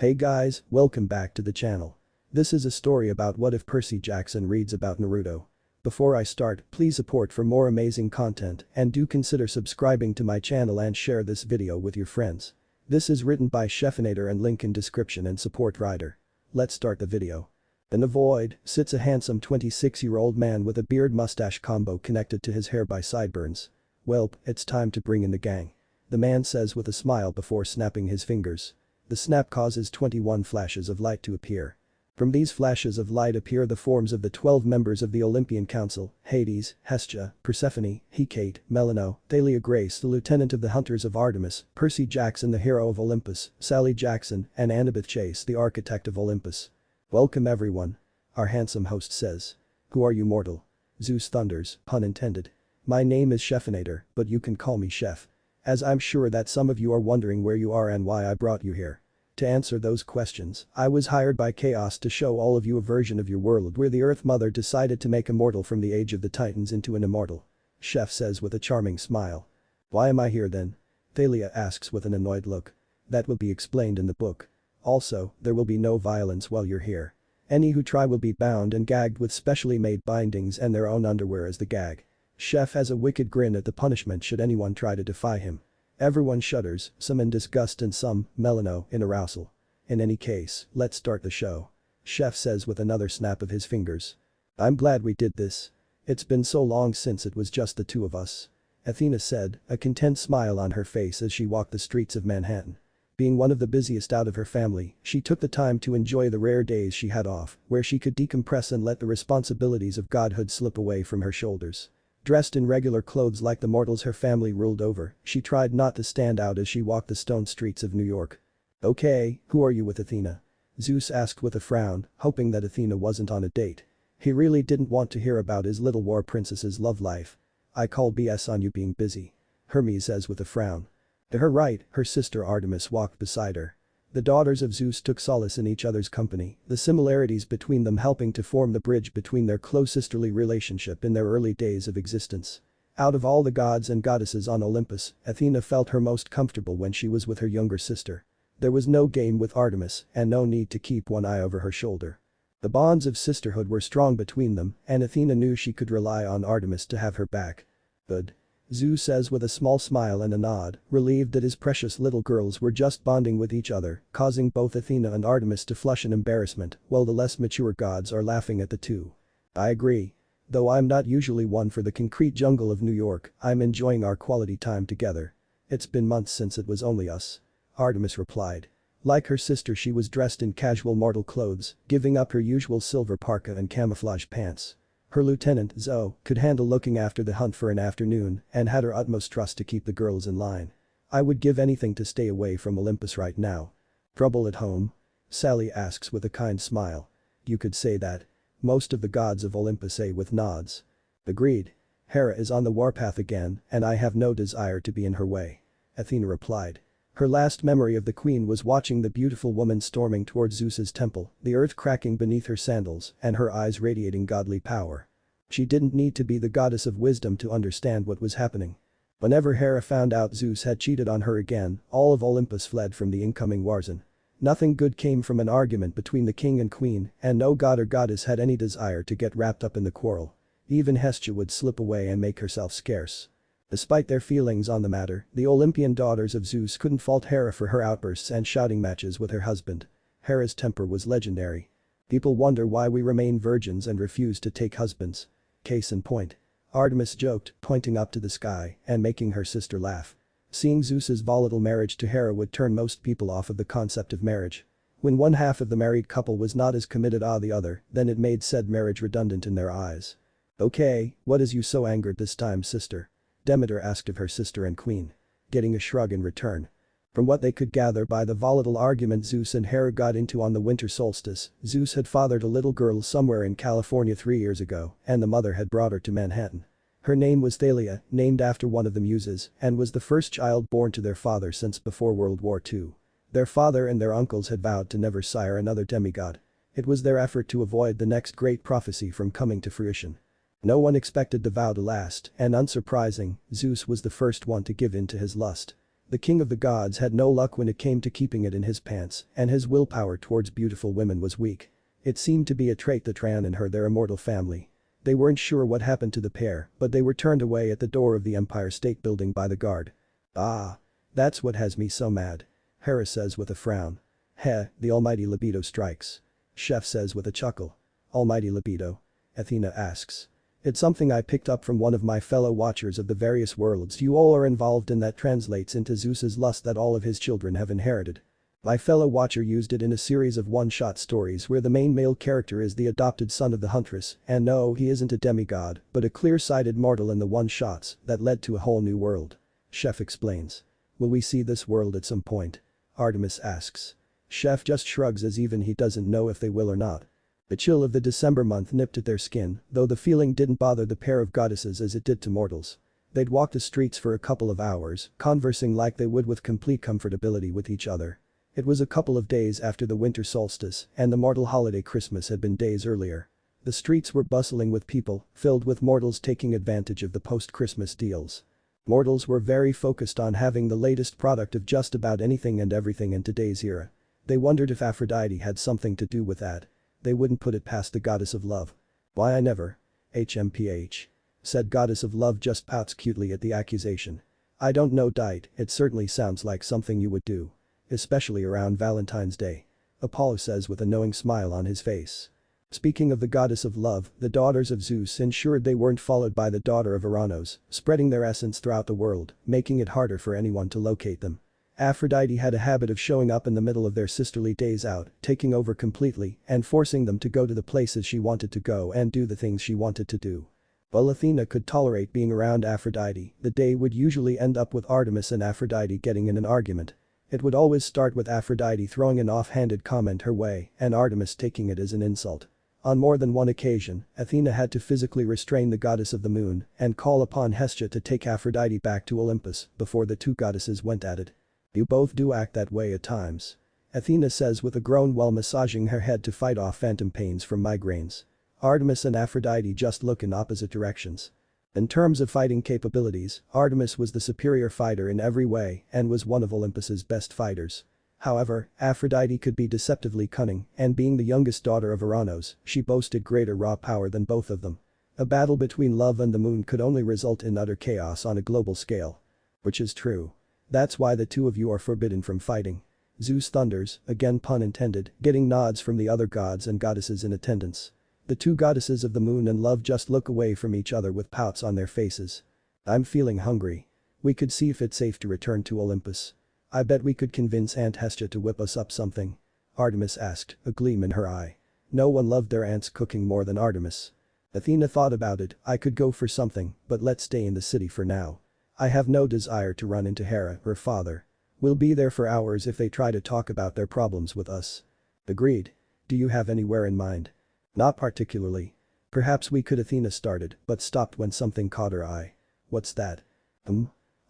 Hey guys, welcome back to the channel. This is a story about what if Percy Jackson reads about Naruto. Before I start, please support for more amazing content and do consider subscribing to my channel and share this video with your friends. This is written by Scheffinator and link in description and support writer. Let's start the video. In the void sits a handsome 26-year-old man with a beard-mustache combo connected to his hair by sideburns. Welp, it's time to bring in the gang. The man says with a smile before snapping his fingers. The snap causes 21 flashes of light to appear. From these flashes of light appear the forms of the 12 members of the Olympian Council: Hades, Hestia, Persephone, Hecate, Melano, Thalia Grace the lieutenant of the Hunters of Artemis, Percy Jackson the hero of Olympus, Sally Jackson, and Annabeth Chase the architect of Olympus. Welcome everyone. Our handsome host says. Who are you, mortal? Zeus thunders, pun intended. My name is Scheffinator, but you can call me Chef. As I'm sure that some of you are wondering where you are and why I brought you here. To answer those questions, I was hired by Chaos to show all of you a version of your world where the Earth Mother decided to make a mortal from the age of the Titans into an immortal. Chef says with a charming smile. Why am I here then? Thalia asks with an annoyed look. That will be explained in the book. Also, there will be no violence while you're here. Any who try will be bound and gagged with specially made bindings and their own underwear as the gag. Chef has a wicked grin at the punishment should anyone try to defy him. Everyone shudders, some in disgust and some, Melano, in arousal. In any case, let's start the show. Chef says with another snap of his fingers. I'm glad we did this. It's been so long since it was just the two of us. Athena said, a content smile on her face as she walked the streets of Manhattan. Being one of the busiest out of her family, she took the time to enjoy the rare days she had off, where she could decompress and let the responsibilities of godhood slip away from her shoulders. Dressed in regular clothes like the mortals her family ruled over, she tried not to stand out as she walked the stone streets of New York. Okay, who are you with, Athena? Zeus asked with a frown, hoping that Athena wasn't on a date. He really didn't want to hear about his little war princess's love life. I call BS on you being busy. Hermes says with a frown. To her right, her sister Artemis walked beside her. The daughters of Zeus took solace in each other's company, the similarities between them helping to form the bridge between their close sisterly relationship in their early days of existence. Out of all the gods and goddesses on Olympus, Athena felt her most comfortable when she was with her younger sister. There was no game with Artemis and no need to keep one eye over her shoulder. The bonds of sisterhood were strong between them and Athena knew she could rely on Artemis to have her back. Good. Zeus says with a small smile and a nod, relieved that his precious little girls were just bonding with each other, causing both Athena and Artemis to flush in embarrassment, while the less mature gods are laughing at the two. I agree. Though I'm not usually one for the concrete jungle of New York, I'm enjoying our quality time together. It's been months since it was only us. Artemis replied. Like her sister, she was dressed in casual mortal clothes, giving up her usual silver parka and camouflage pants. Her lieutenant, Zoe, could handle looking after the hunt for an afternoon and had her utmost trust to keep the girls in line. I would give anything to stay away from Olympus right now. Trouble at home? Sally asks with a kind smile. You could say that. Most of the gods of Olympus say with nods. Agreed. Hera is on the warpath again and I have no desire to be in her way. Athena replied. Her last memory of the queen was watching the beautiful woman storming towards Zeus's temple, the earth cracking beneath her sandals and her eyes radiating godly power. She didn't need to be the goddess of wisdom to understand what was happening. Whenever Hera found out Zeus had cheated on her again, all of Olympus fled from the incoming warzone. Nothing good came from an argument between the king and queen and no god or goddess had any desire to get wrapped up in the quarrel. Even Hestia would slip away and make herself scarce. Despite their feelings on the matter, the Olympian daughters of Zeus couldn't fault Hera for her outbursts and shouting matches with her husband. Hera's temper was legendary. People wonder why we remain virgins and refuse to take husbands. Case in point. Artemis joked, pointing up to the sky and making her sister laugh. Seeing Zeus's volatile marriage to Hera would turn most people off of the concept of marriage. When one half of the married couple was not as committed as the other, then it made said marriage redundant in their eyes. Okay, what is you so angered this time, sister? Demeter asked of her sister and queen. Getting a shrug in return. From what they could gather by the volatile argument Zeus and Hera got into on the winter solstice, Zeus had fathered a little girl somewhere in California 3 years ago and the mother had brought her to Manhattan. Her name was Thalia, named after one of the muses, and was the first child born to their father since before World War II. Their father and their uncles had vowed to never sire another demigod. It was their effort to avoid the next great prophecy from coming to fruition. No one expected the vow to last, and unsurprising, Zeus was the first one to give in to his lust. The king of the gods had no luck when it came to keeping it in his pants, and his willpower towards beautiful women was weak. It seemed to be a trait that ran in their immortal family. They weren't sure what happened to the pair, but they were turned away at the door of the Empire State Building by the guard. Ah. That's what has me so mad. Hera says with a frown. Heh, the almighty libido strikes. Chef says with a chuckle. Almighty libido? Athena asks. It's something I picked up from one of my fellow watchers of the various worlds you all are involved in that translates into Zeus's lust that all of his children have inherited. My fellow watcher used it in a series of one-shot stories where the main male character is the adopted son of the huntress, and no, he isn't a demigod, but a clear-sighted mortal in the one-shots that led to a whole new world. Chef explains. Will we see this world at some point? Artemis asks. Chef just shrugs as even he doesn't know if they will or not. The chill of the December month nipped at their skin, though the feeling didn't bother the pair of goddesses as it did to mortals. They'd walk the streets for a couple of hours, conversing like they would with complete comfortability with each other. It was a couple of days after the winter solstice, and the mortal holiday Christmas had been days earlier. The streets were bustling with people, filled with mortals taking advantage of the post-Christmas deals. Mortals were very focused on having the latest product of just about anything and everything in today's era. They wondered if Aphrodite had something to do with that. They wouldn't put it past the goddess of love. Why I never. HMPH. Said goddess of love just pouts cutely at the accusation. I don't know Dite, it certainly sounds like something you would do. Especially around Valentine's Day. Apollo says with a knowing smile on his face. Speaking of the goddess of love, the daughters of Zeus ensured they weren't followed by the daughter of Uranos, spreading their essence throughout the world, making it harder for anyone to locate them. Aphrodite had a habit of showing up in the middle of their sisterly days out, taking over completely, and forcing them to go to the places she wanted to go and do the things she wanted to do. While Athena could tolerate being around Aphrodite, the day would usually end up with Artemis and Aphrodite getting in an argument. It would always start with Aphrodite throwing an offhanded comment her way and Artemis taking it as an insult. On more than one occasion, Athena had to physically restrain the goddess of the moon and call upon Hestia to take Aphrodite back to Olympus before the two goddesses went at it. You both do act that way at times. Athena says with a groan while massaging her head to fight off phantom pains from migraines. Artemis and Aphrodite just look in opposite directions. In terms of fighting capabilities, Artemis was the superior fighter in every way and was one of Olympus's best fighters. However, Aphrodite could be deceptively cunning, and being the youngest daughter of Uranos, she boasted greater raw power than both of them. A battle between love and the moon could only result in utter chaos on a global scale. Which is true. That's why the two of you are forbidden from fighting. Zeus thunders, again pun intended, getting nods from the other gods and goddesses in attendance. The two goddesses of the moon and love just look away from each other with pouts on their faces. I'm feeling hungry. We could see if it's safe to return to Olympus. I bet we could convince Aunt Hestia to whip us up something. Artemis asked, a gleam in her eye. No one loved their aunt's cooking more than Artemis. Athena thought about it, I could go for something, but let's stay in the city for now. I have no desire to run into Hera, her father. We'll be there for hours if they try to talk about their problems with us. Agreed. Do you have anywhere in mind? Not particularly. Perhaps we could. Athena started, but stopped when something caught her eye. What's that?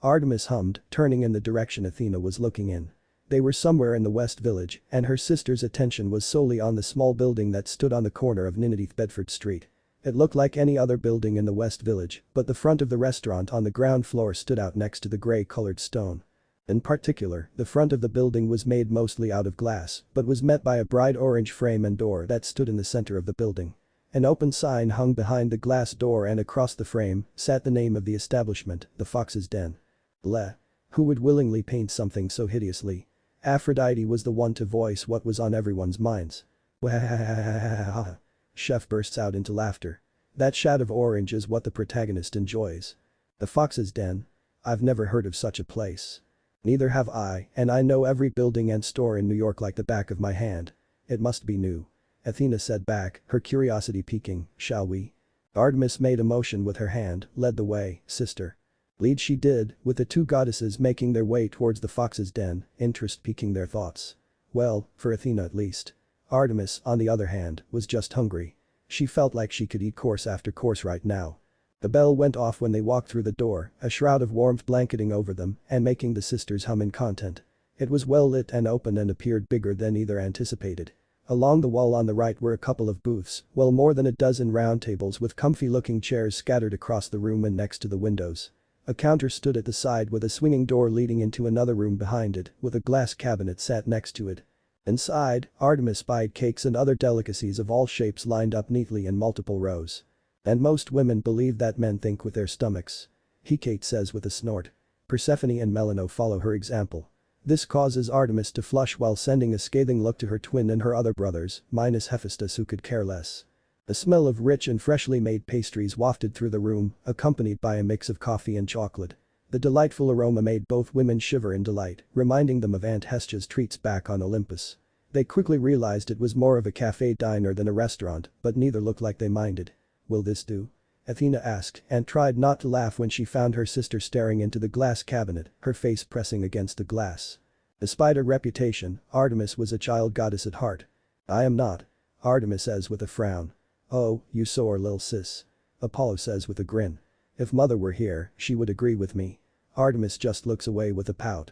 Artemis hummed, turning in the direction Athena was looking in. They were somewhere in the West Village, and her sister's attention was solely on the small building that stood on the corner of Nineteenth Bedford Street. It looked like any other building in the West Village, but the front of the restaurant on the ground floor stood out next to the gray-colored stone. In particular, the front of the building was made mostly out of glass, but was met by a bright orange frame and door that stood in the center of the building. An open sign hung behind the glass door, and across the frame sat the name of the establishment, the Fox's Den. Bleh. Who would willingly paint something so hideously? Aphrodite was the one to voice what was on everyone's minds. Wahahahahaha. Chef bursts out into laughter. That shade of orange is what the protagonist enjoys. The Fox's Den? I've never heard of such a place. Neither have I, and I know every building and store in New York like the back of my hand. It must be new. Athena said back, her curiosity piquing, shall we? Artemis made a motion with her hand, led the way, sister. Lead she did, with the two goddesses making their way towards the Fox's Den, interest piquing their thoughts. Well, for Athena at least. Artemis, on the other hand, was just hungry. She felt like she could eat course after course right now. The bell went off when they walked through the door, a shroud of warmth blanketing over them and making the sisters hum in content. It was well lit and open and appeared bigger than either anticipated. Along the wall on the right were a couple of booths, while more than a dozen round tables with comfy-looking chairs scattered across the room and next to the windows. A counter stood at the side with a swinging door leading into another room behind it, with a glass cabinet sat next to it. Inside, Artemis spied cakes and other delicacies of all shapes lined up neatly in multiple rows. And most women believe that men think with their stomachs. Kate says with a snort. Persephone and Melano follow her example. This causes Artemis to flush while sending a scathing look to her twin and her other brothers, minus Hephaestus who could care less. The smell of rich and freshly made pastries wafted through the room, accompanied by a mix of coffee and chocolate. The delightful aroma made both women shiver in delight, reminding them of Aunt Hestia's treats back on Olympus. They quickly realized it was more of a cafe diner than a restaurant, but neither looked like they minded. "Will this do?" Athena asked and tried not to laugh when she found her sister staring into the glass cabinet, her face pressing against the glass. Despite her reputation, Artemis was a child goddess at heart. "I am not." Artemis says with a frown. "Oh, you sore lil sis." Apollo says with a grin. "If mother were here, she would agree with me." Artemis just looks away with a pout.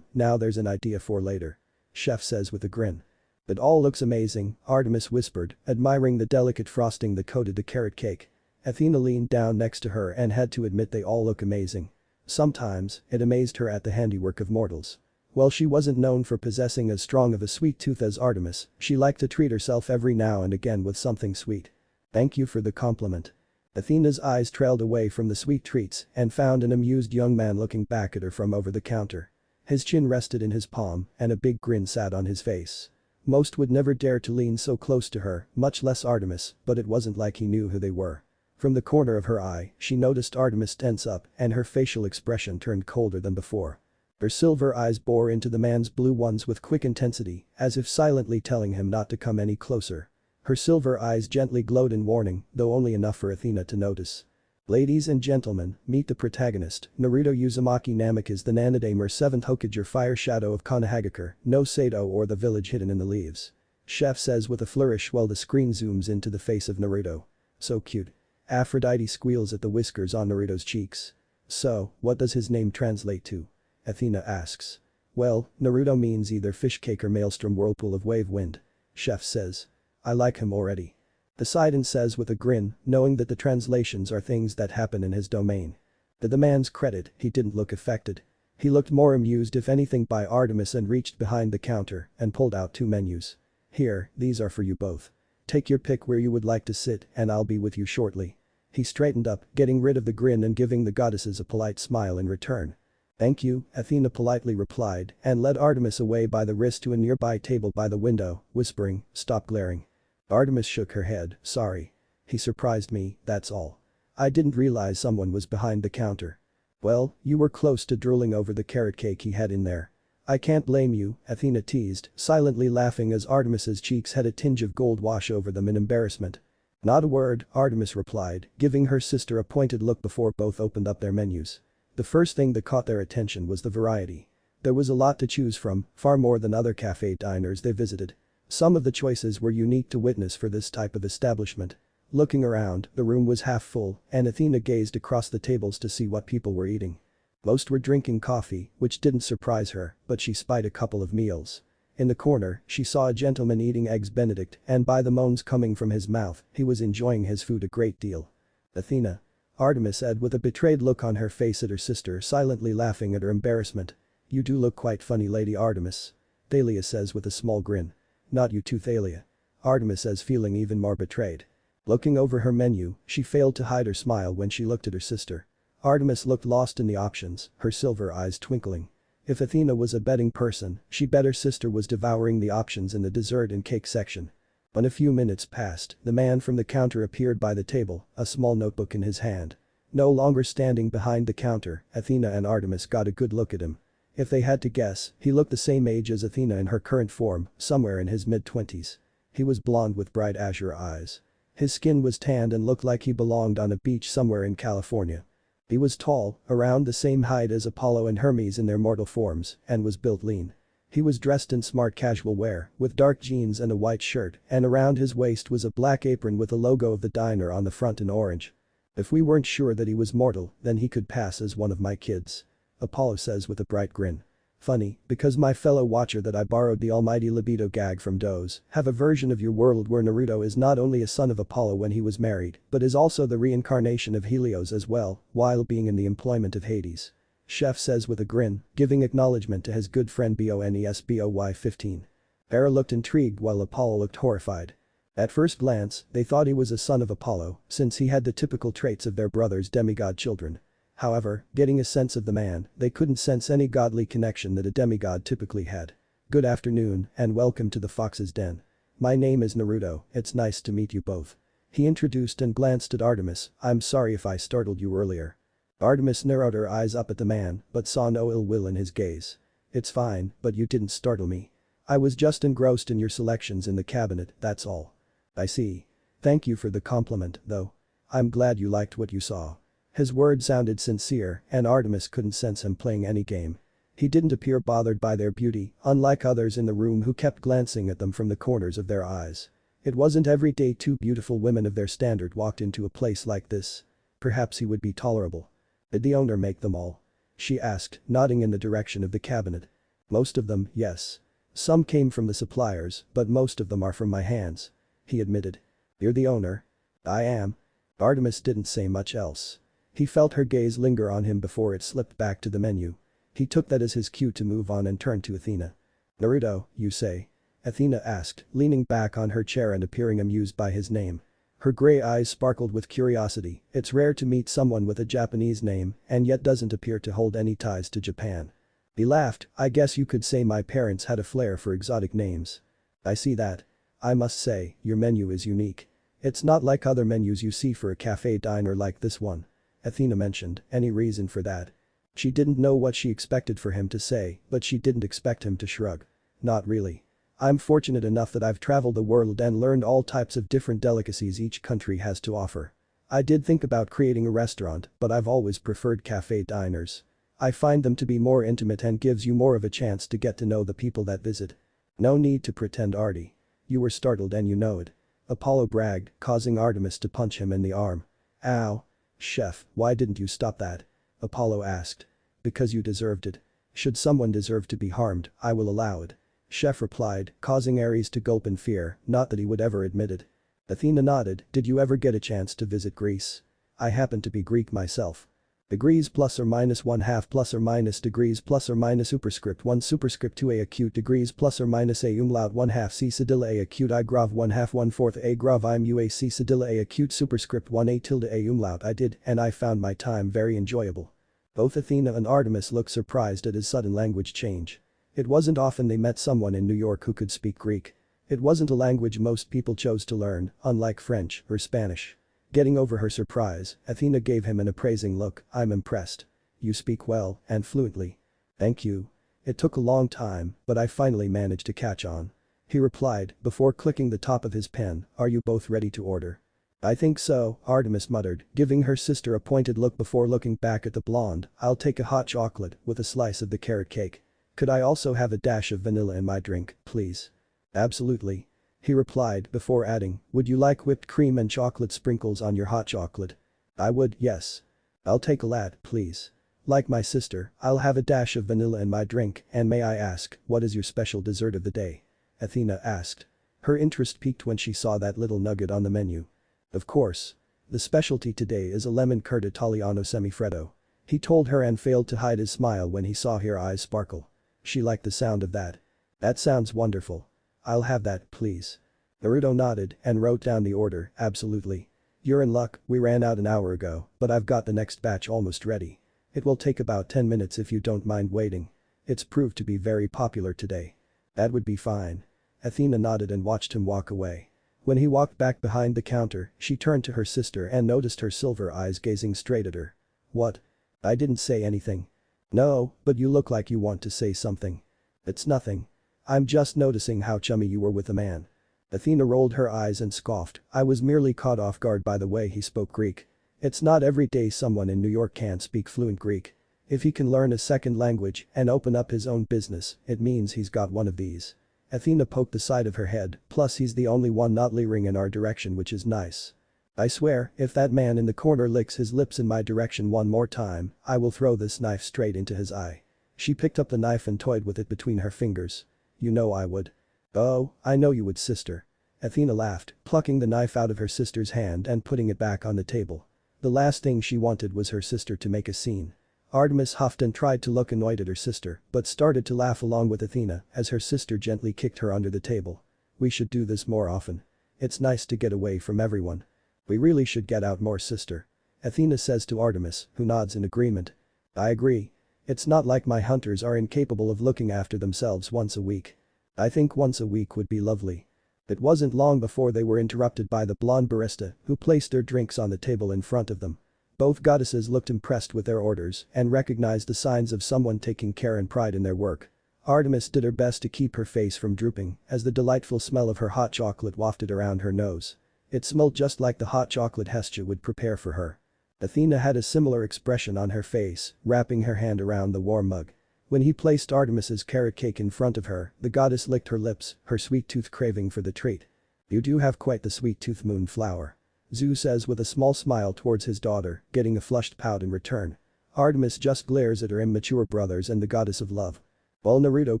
Now there's an idea for later." Chef says with a grin. "It all looks amazing," Artemis whispered, admiring the delicate frosting that coated the carrot cake. Athena leaned down next to her and had to admit they all look amazing. Sometimes, it amazed her at the handiwork of mortals. While she wasn't known for possessing as strong of a sweet tooth as Artemis, she liked to treat herself every now and again with something sweet. "Thank you for the compliment." Athena's eyes trailed away from the sweet treats and found an amused young man looking back at her from over the counter. His chin rested in his palm and a big grin sat on his face. Most would never dare to lean so close to her, much less Artemis, but it wasn't like he knew who they were. From the corner of her eye, she noticed Artemis tense up and her facial expression turned colder than before. Her silver eyes bore into the man's blue ones with quick intensity, as if silently telling him not to come any closer. Her silver eyes gently glowed in warning, though only enough for Athena to notice. "Ladies and gentlemen, meet the protagonist, Naruto Uzumaki Namikaze the Nanademer 7th Hokage Fire Shadow of Konohagakure, no Sato or the village hidden in the leaves." Chef says with a flourish while the screen zooms into the face of Naruto. "So cute." Aphrodite squeals at the whiskers on Naruto's cheeks. "So, what does his name translate to?" Athena asks. "Well, Naruto means either fish cake or maelstrom whirlpool of wave wind." Chef says. "I like him already." Poseidon says with a grin, knowing that the translations are things that happen in his domain. To the man's credit, he didn't look affected. He looked more amused if anything by Artemis and reached behind the counter and pulled out 2 menus. "Here, these are for you both. Take your pick where you would like to sit and I'll be with you shortly." He straightened up, getting rid of the grin and giving the goddesses a polite smile in return. "Thank you," Athena politely replied and led Artemis away by the wrist to a nearby table by the window, whispering, "Stop glaring." Artemis shook her head, "Sorry. He surprised me, that's all. I didn't realize someone was behind the counter." "Well, you were close to drooling over the carrot cake he had in there." "I can't blame you," Athena teased, silently laughing as Artemis's cheeks had a tinge of gold wash over them in embarrassment. "Not a word," Artemis replied, giving her sister a pointed look before both opened up their menus. The first thing that caught their attention was the variety. There was a lot to choose from, far more than other cafe diners they visited. Some of the choices were unique to witness for this type of establishment. Looking around, the room was half full and Athena gazed across the tables to see what people were eating. Most were drinking coffee, which didn't surprise her, but she spied a couple of meals. In the corner, she saw a gentleman eating eggs Benedict and by the moans coming from his mouth, he was enjoying his food a great deal. "Athena." Artemis said with a betrayed look on her face at her sister silently laughing at her embarrassment. "You do look quite funny, Lady Artemis." Thalia says with a small grin. "Not you too, Thalia." Artemis says feeling even more betrayed. Looking over her menu, she failed to hide her smile when she looked at her sister. Artemis looked lost in the options, her silver eyes twinkling. If Athena was a betting person, she bet her sister was devouring the options in the dessert and cake section. When a few minutes passed, the man from the counter appeared by the table, a small notebook in his hand. No longer standing behind the counter, Athena and Artemis got a good look at him. If they had to guess, he looked the same age as Athena in her current form, somewhere in his mid-20s. He was blonde with bright azure eyes. His skin was tanned and looked like he belonged on a beach somewhere in California. He was tall, around the same height as Apollo and Hermes in their mortal forms, and was built lean. He was dressed in smart casual wear, with dark jeans and a white shirt, and around his waist was a black apron with the logo of the diner on the front in orange. "If we weren't sure that he was mortal, then he could pass as one of my kids." Apollo says with a bright grin. Funny, because my fellow watcher that I borrowed the almighty libido gag from Doze have a version of your world where Naruto is not only a son of Apollo when he was married, but is also the reincarnation of Helios as well, while being in the employment of Hades. Chef says with a grin, giving acknowledgement to his good friend Bonesboy 15. Hera looked intrigued while Apollo looked horrified. At first glance, they thought he was a son of Apollo, since he had the typical traits of their brother's demigod children. However, getting a sense of the man, they couldn't sense any godly connection that a demigod typically had. Good afternoon, and welcome to the Fox's Den. My name is Naruto, it's nice to meet you both. He introduced and glanced at Artemis, I'm sorry if I startled you earlier. Artemis narrowed her eyes up at the man, but saw no ill will in his gaze. It's fine, but you didn't startle me. I was just engrossed in your selections in the cabinet, that's all. I see. Thank you for the compliment, though. I'm glad you liked what you saw. His words sounded sincere, and Artemis couldn't sense him playing any game. He didn't appear bothered by their beauty, unlike others in the room who kept glancing at them from the corners of their eyes. It wasn't every day two beautiful women of their standard walked into a place like this. Perhaps he would be tolerable. Did the owner make them all? She asked, nodding in the direction of the cabinet. Most of them, yes. Some came from the suppliers, but most of them are from my hands. He admitted. You're the owner? I am. Artemis didn't say much else. He felt her gaze linger on him before it slipped back to the menu. He took that as his cue to move on and turned to Athena. Naruto, you say? Athena asked, leaning back on her chair and appearing amused by his name. Her gray eyes sparkled with curiosity, it's rare to meet someone with a Japanese name and yet doesn't appear to hold any ties to Japan. He laughed, I guess you could say my parents had a flair for exotic names. I see that. I must say, your menu is unique. It's not like other menus you see for a cafe diner like this one. Athena mentioned, any reason for that? She didn't know what she expected for him to say, but she didn't expect him to shrug. Not really. I'm fortunate enough that I've traveled the world and learned all types of different delicacies each country has to offer. I did think about creating a restaurant, but I've always preferred cafe diners. I find them to be more intimate and gives you more of a chance to get to know the people that visit. No need to pretend, Artie. You were startled and you know it. Apollo bragged, causing Artemis to punch him in the arm. Ow. Chef, why didn't you stop that? Apollo asked. Because you deserved it. Should someone deserve to be harmed, I will allow it. Chef replied, causing Ares to gulp in fear, not that he would ever admit it. Athena nodded, did you ever get a chance to visit Greece? I happen to be Greek myself. Degrees plus or minus 1/2 plus or minus degrees plus or minus superscript 1 superscript 2 a acute degrees plus or minus a umlaut 1/2 c cedilla a acute I grov 1/2 1/4 a grov I'm u a c cedilla a acute superscript 1 a tilde a umlaut I did and I found my time very enjoyable. Both Athena and Artemis looked surprised at his sudden language change. It wasn't often they met someone in New York who could speak Greek. It wasn't a language most people chose to learn, unlike French or Spanish. Getting over her surprise, Athena gave him an appraising look, I'm impressed. You speak well and fluently. Thank you. It took a long time, but I finally managed to catch on. He replied, before clicking the top of his pen, are you both ready to order? I think so, Artemis muttered, giving her sister a pointed look before looking back at the blonde, I'll take a hot chocolate with a slice of the carrot cake. Could I also have a dash of vanilla in my drink, please? Absolutely. He replied before adding, would you like whipped cream and chocolate sprinkles on your hot chocolate? I would, yes. I'll take a latte, please. Like my sister, I'll have a dash of vanilla in my drink and may I ask, what is your special dessert of the day? Athena asked. Her interest peaked when she saw that little nugget on the menu. Of course. The specialty today is a lemon curd Italiano semifreddo. He told her and failed to hide his smile when he saw her eyes sparkle. She liked the sound of that. That sounds wonderful. I'll have that, please. Naruto nodded and wrote down the order, absolutely. You're in luck, we ran out an hour ago, but I've got the next batch almost ready. It will take about 10 minutes if you don't mind waiting. It's proved to be very popular today. That would be fine. Athena nodded and watched him walk away. When he walked back behind the counter, she turned to her sister and noticed her silver eyes gazing straight at her. What? I didn't say anything. No, but you look like you want to say something. It's nothing. I'm just noticing how chummy you were with the man. Athena rolled her eyes and scoffed, I was merely caught off guard by the way he spoke Greek. It's not every day someone in New York can speak fluent Greek. If he can learn a second language and open up his own business, it means he's got one of these. Athena poked the side of her head, plus he's the only one not leering in our direction which is nice. I swear, if that man in the corner licks his lips in my direction one more time, I will throw this knife straight into his eye. She picked up the knife and toyed with it between her fingers. "You know I would." "Oh, I know you would, sister." Athena laughed, plucking the knife out of her sister's hand and putting it back on the table. The last thing she wanted was her sister to make a scene. Artemis huffed and tried to look annoyed at her sister, but started to laugh along with Athena as her sister gently kicked her under the table. "We should do this more often. It's nice to get away from everyone. We really should get out more, sister." Athena says to Artemis, who nods in agreement. "I agree. It's not like my hunters are incapable of looking after themselves once a week. I think once a week would be lovely." It wasn't long before they were interrupted by the blonde barista who placed their drinks on the table in front of them. Both goddesses looked impressed with their orders and recognized the signs of someone taking care and pride in their work. Artemis did her best to keep her face from drooping as the delightful smell of her hot chocolate wafted around her nose. It smelled just like the hot chocolate Hestia would prepare for her. Athena had a similar expression on her face, wrapping her hand around the warm mug. When he placed Artemis's carrot cake in front of her, the goddess licked her lips, her sweet tooth craving for the treat. "You do have quite the sweet tooth, moonflower," Zu says with a small smile towards his daughter, getting a flushed pout in return. Artemis just glares at her immature brothers and the goddess of love. While Naruto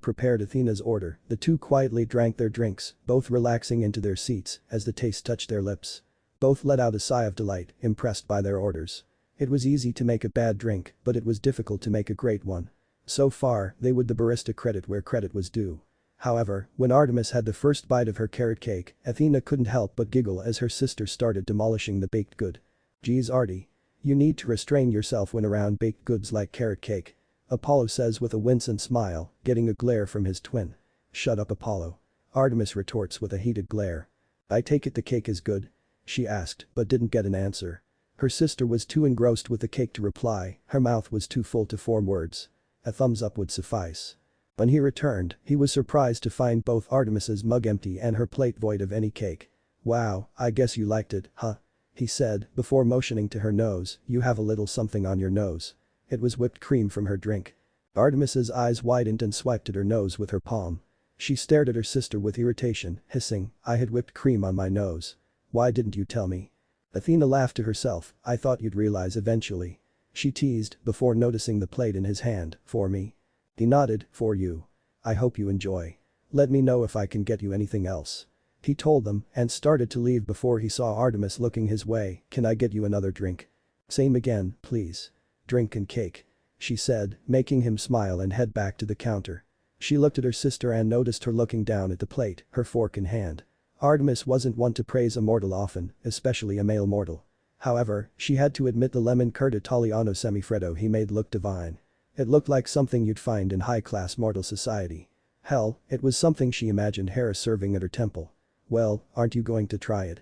prepared Athena's order, the two quietly drank their drinks, both relaxing into their seats as the taste touched their lips. Both let out a sigh of delight, impressed by their orders. It was easy to make a bad drink, but it was difficult to make a great one. So far, they would the barista credit where credit was due. However, when Artemis had the first bite of her carrot cake, Athena couldn't help but giggle as her sister started demolishing the baked good. "Geez, Artie. You need to restrain yourself when around baked goods like carrot cake," Apollo says with a winsome smile, getting a glare from his twin. "Shut up, Apollo." Artemis retorts with a heated glare. "I take it the cake is good?" she asked, but didn't get an answer. Her sister was too engrossed with the cake to reply, her mouth was too full to form words. A thumbs up would suffice. When he returned, he was surprised to find both Artemis's mug empty and her plate void of any cake. "Wow, I guess you liked it, huh?" he said, before motioning to her nose. "You have a little something on your nose." It was whipped cream from her drink. Artemis's eyes widened and swiped at her nose with her palm. She stared at her sister with irritation, hissing, "I had whipped cream on my nose. Why didn't you tell me?" Athena laughed to herself. "I thought you'd realize eventually." She teased, before noticing the plate in his hand. "For me?" He nodded. "For you. I hope you enjoy. Let me know if I can get you anything else." He told them and started to leave before he saw Artemis looking his way. "Can I get you another drink?" "Same again, please." "Drink and cake," she said, making him smile and head back to the counter. She looked at her sister and noticed her looking down at the plate, her fork in hand. Artemis wasn't one to praise a mortal often, especially a male mortal. However, she had to admit the lemon curd Italiano semifreddo he made looked divine. It looked like something you'd find in high-class mortal society. Hell, it was something she imagined Hera serving at her temple. "Well, aren't you going to try it?"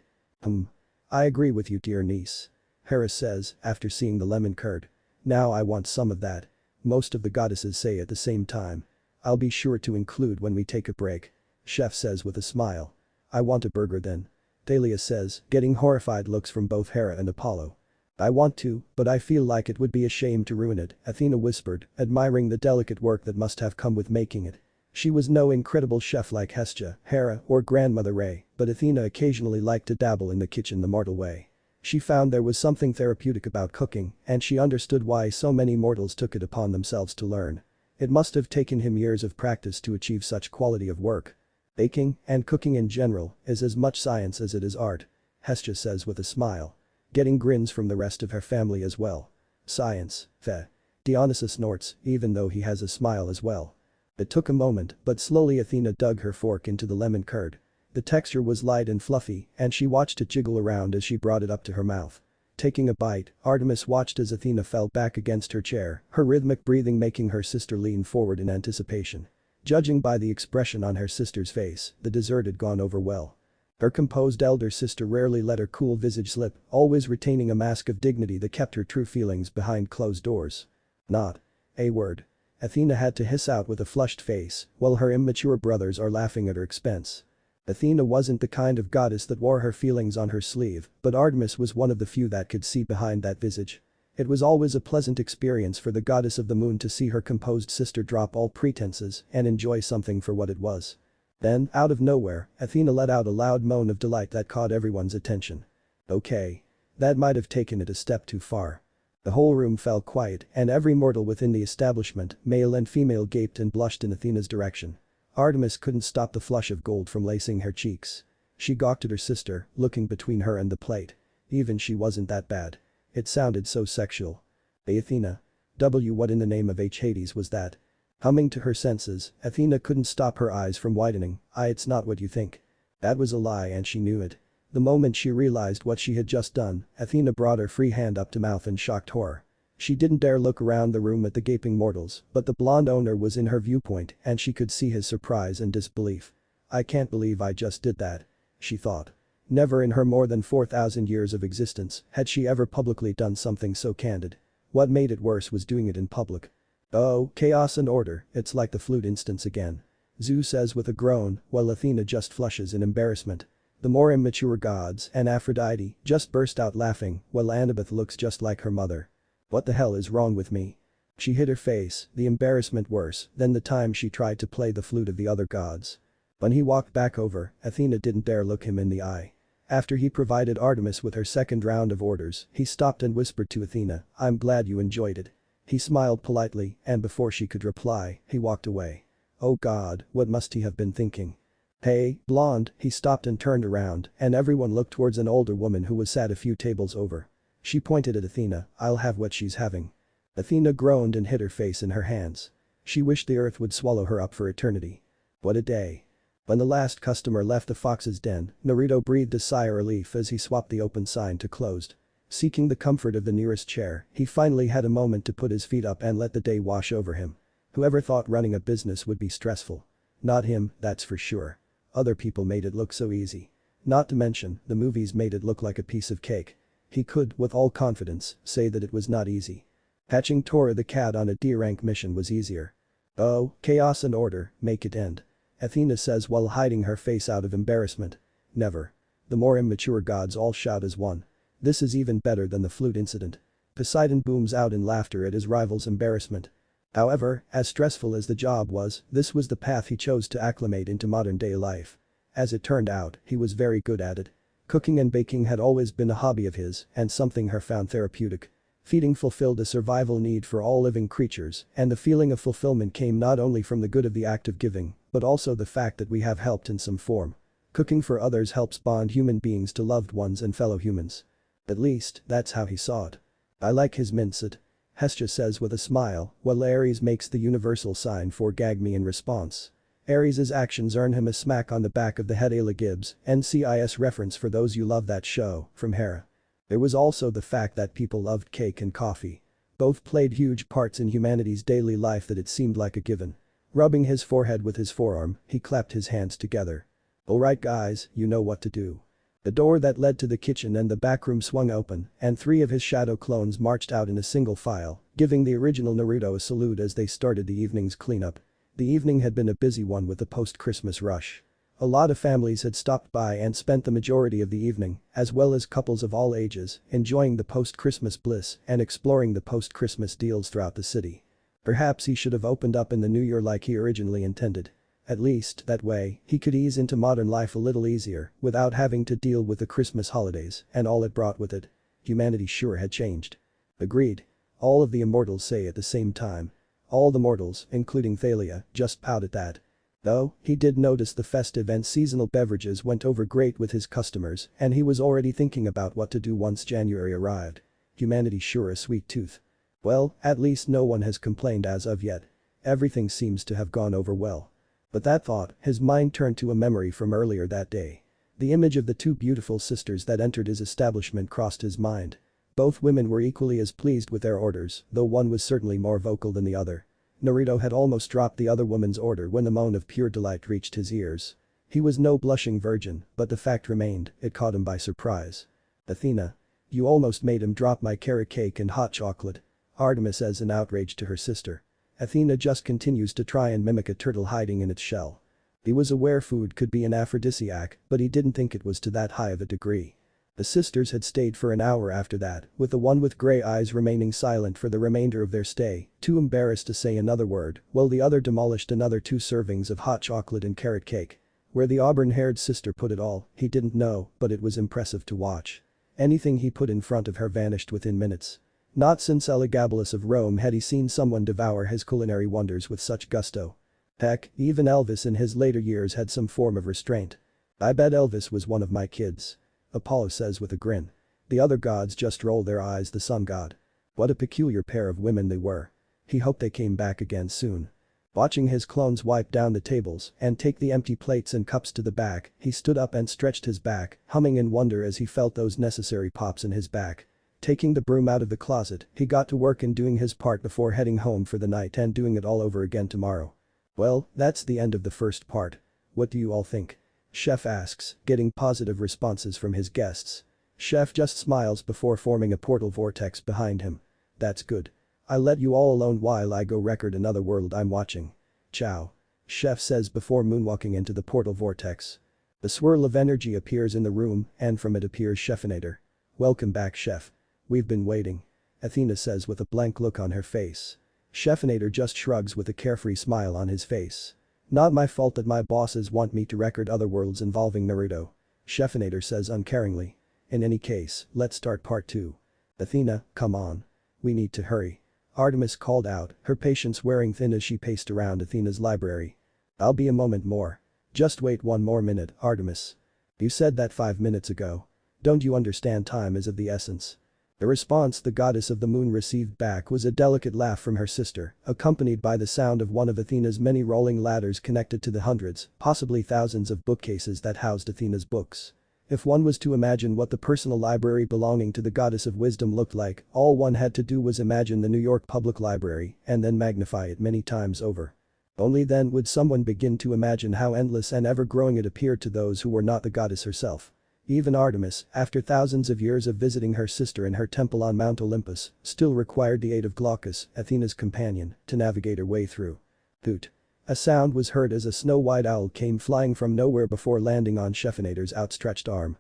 I agree with you, dear niece," Hera says after seeing the lemon curd. "Now I want some of that." Most of the goddesses say at the same time. "I'll be sure to include when we take a break," Chef says with a smile. "I want a burger then," Thalia says, getting horrified looks from both Hera and Apollo. "I want to, but I feel like it would be a shame to ruin it," Athena whispered, admiring the delicate work that must have come with making it. She was no incredible chef like Hestia, Hera, or Grandmother Ray, but Athena occasionally liked to dabble in the kitchen the mortal way. She found there was something therapeutic about cooking, and she understood why so many mortals took it upon themselves to learn. It must have taken him years of practice to achieve such quality of work. "Baking, and cooking in general, is as much science as it is art," Hestia says with a smile. Getting grins from the rest of her family as well. "Science, feh." Dionysus snorts, even though he has a smile as well. It took a moment, but slowly Athena dug her fork into the lemon curd. The texture was light and fluffy, and she watched it jiggle around as she brought it up to her mouth. Taking a bite, Artemis watched as Athena fell back against her chair, her rhythmic breathing making her sister lean forward in anticipation. Judging by the expression on her sister's face, the dessert had gone over well. Her composed elder sister rarely let her cool visage slip, always retaining a mask of dignity that kept her true feelings behind closed doors. "Not a word," Athena had to hiss out with a flushed face, while her immature brothers are laughing at her expense. Athena wasn't the kind of goddess that wore her feelings on her sleeve, but Artemis was one of the few that could see behind that visage. It was always a pleasant experience for the goddess of the moon to see her composed sister drop all pretenses and enjoy something for what it was. Then, out of nowhere, Athena let out a loud moan of delight that caught everyone's attention. Okay. That might have taken it a step too far. The whole room fell quiet and every mortal within the establishment, male and female, gaped and blushed in Athena's direction. Artemis couldn't stop the flush of gold from lacing her cheeks. She gawked at her sister, looking between her and the plate. Even she wasn't that bad. It sounded so sexual. Hey Athena. What in the name of Hades was that? Humming to her senses, Athena couldn't stop her eyes from widening. It's not what you think. That was a lie and she knew it. The moment she realized what she had just done, Athena brought her free hand up to mouth in shocked horror. She didn't dare look around the room at the gaping mortals, but the blonde owner was in her viewpoint and she could see his surprise and disbelief. I can't believe I just did that, she thought. Never in her more than 4,000 years of existence had she ever publicly done something so candid. What made it worse was doing it in public. Oh, chaos and order, it's like the flute instance again. Zeus says with a groan, while Athena just flushes in embarrassment. The more immature gods and Aphrodite just burst out laughing while Annabeth looks just like her mother. What the hell is wrong with me? She hid her face, the embarrassment worse than the time she tried to play the flute of the other gods. When he walked back over, Athena didn't dare look him in the eye. After he provided Artemis with her second round of orders, he stopped and whispered to Athena, I'm glad you enjoyed it. He smiled politely and before she could reply, he walked away. Oh God, what must he have been thinking? Hey, blonde, he stopped and turned around and everyone looked towards an older woman who was sat a few tables over. She pointed at Athena, I'll have what she's having. Athena groaned and hid her face in her hands. She wished the earth would swallow her up for eternity. What a day. When the last customer left the fox's den, Naruto breathed a sigh of relief as he swapped the open sign to closed. Seeking the comfort of the nearest chair, he finally had a moment to put his feet up and let the day wash over him. Whoever thought running a business would be stressful? Not him, that's for sure. Other people made it look so easy. Not to mention, the movies made it look like a piece of cake. He could, with all confidence, say that it was not easy. Hatching Tora the cat on a D-rank mission was easier. Oh, chaos and order, make it end. Athena says while hiding her face out of embarrassment. Never. The more immature gods all shout as one. This is even better than the flute incident. Poseidon booms out in laughter at his rival's embarrassment. However, as stressful as the job was, this was the path he chose to acclimate into modern-day life. As it turned out, he was very good at it. Cooking and baking had always been a hobby of his and something he found therapeutic. Feeding fulfilled a survival need for all living creatures, and the feeling of fulfillment came not only from the good of the act of giving, but also the fact that we have helped in some form. Cooking for others helps bond human beings to loved ones and fellow humans. At least, that's how he saw it. I like his mincet. Hestia says with a smile, while Ares makes the universal sign for gag me in response. Ares' actions earn him a smack on the back of the head. Ayla Gibbs, NCIS reference for those you love that show, from Hera. There was also the fact that people loved cake and coffee. Both played huge parts in humanity's daily life that it seemed like a given. Rubbing his forehead with his forearm, he clapped his hands together. Alright guys, you know what to do. The door that led to the kitchen and the back room swung open, and 3 of his shadow clones marched out in a single file, giving the original Naruto a salute as they started the evening's cleanup. The evening had been a busy one with the post-Christmas rush. A lot of families had stopped by and spent the majority of the evening, as well as couples of all ages, enjoying the post-Christmas bliss and exploring the post-Christmas deals throughout the city. Perhaps he should have opened up in the new year like he originally intended. At least, that way, he could ease into modern life a little easier without having to deal with the Christmas holidays and all it brought with it. Humanity sure had changed. Agreed. All of the immortals say at the same time. All the mortals, including Thalia, just pout at that. Though, he did notice the festive and seasonal beverages went over great with his customers and he was already thinking about what to do once January arrived. Humanity sure a sweet tooth. Well, at least no one has complained as of yet. Everything seems to have gone over well. But that thought, his mind turned to a memory from earlier that day. The image of the 2 beautiful sisters that entered his establishment crossed his mind. Both women were equally as pleased with their orders, though one was certainly more vocal than the other. Naruto had almost dropped the other woman's order when a moan of pure delight reached his ears. He was no blushing virgin, but the fact remained, it caught him by surprise. Athena. You almost made him drop my carrot cake and hot chocolate. Artemis says in outrage to her sister. Athena just continues to try and mimic a turtle hiding in its shell. He was aware food could be an aphrodisiac, but he didn't think it was to that high of a degree. The sisters had stayed for an hour after that, with the one with grey eyes remaining silent for the remainder of their stay, too embarrassed to say another word, while the other demolished another 2 servings of hot chocolate and carrot cake. Where the auburn-haired sister put it all, he didn't know, but it was impressive to watch. Anything he put in front of her vanished within minutes. Not since Elagabalus of Rome had he seen someone devour his culinary wonders with such gusto. Heck, even Elvis in his later years had some form of restraint. I bet Elvis was one of my kids. Apollo says with a grin. The other gods just roll their eyes. The sun god. What a peculiar pair of women they were. He hoped they came back again soon. Watching his clones wipe down the tables and take the empty plates and cups to the back, he stood up and stretched his back, humming in wonder as he felt those necessary pops in his back. Taking the broom out of the closet, he got to work in doing his part before heading home for the night and doing it all over again tomorrow. Well, that's the end of the first part. What do you all think? Chef asks, getting positive responses from his guests. Chef just smiles before forming a portal vortex behind him. That's good. I'll let you all alone while I go record another world I'm watching. Ciao. Chef says before moonwalking into the portal vortex. A swirl of energy appears in the room and from it appears Scheffinator. Welcome back, Chef. We've been waiting. Athena says with a blank look on her face. Scheffinator just shrugs with a carefree smile on his face. Not my fault that my bosses want me to record other worlds involving Naruto. Scheffinator says uncaringly. In any case, let's start part 2. Athena, come on. We need to hurry. Artemis called out, her patience wearing thin as she paced around Athena's library. I'll be a moment more. Just wait one more minute, Artemis. You said that 5 minutes ago. Don't you understand time is of the essence? The response the goddess of the moon received back was a delicate laugh from her sister, accompanied by the sound of one of Athena's many rolling ladders connected to the hundreds, possibly thousands of bookcases that housed Athena's books. If one was to imagine what the personal library belonging to the goddess of wisdom looked like, all one had to do was imagine the New York Public Library and then magnify it many times over. Only then would someone begin to imagine how endless and ever-growing it appeared to those who were not the goddess herself. Even Artemis, after thousands of years of visiting her sister in her temple on Mount Olympus, still required the aid of Glaucus, Athena's companion, to navigate her way through. Hoot. A sound was heard as a snow-white owl came flying from nowhere before landing on Scheffinator's outstretched arm.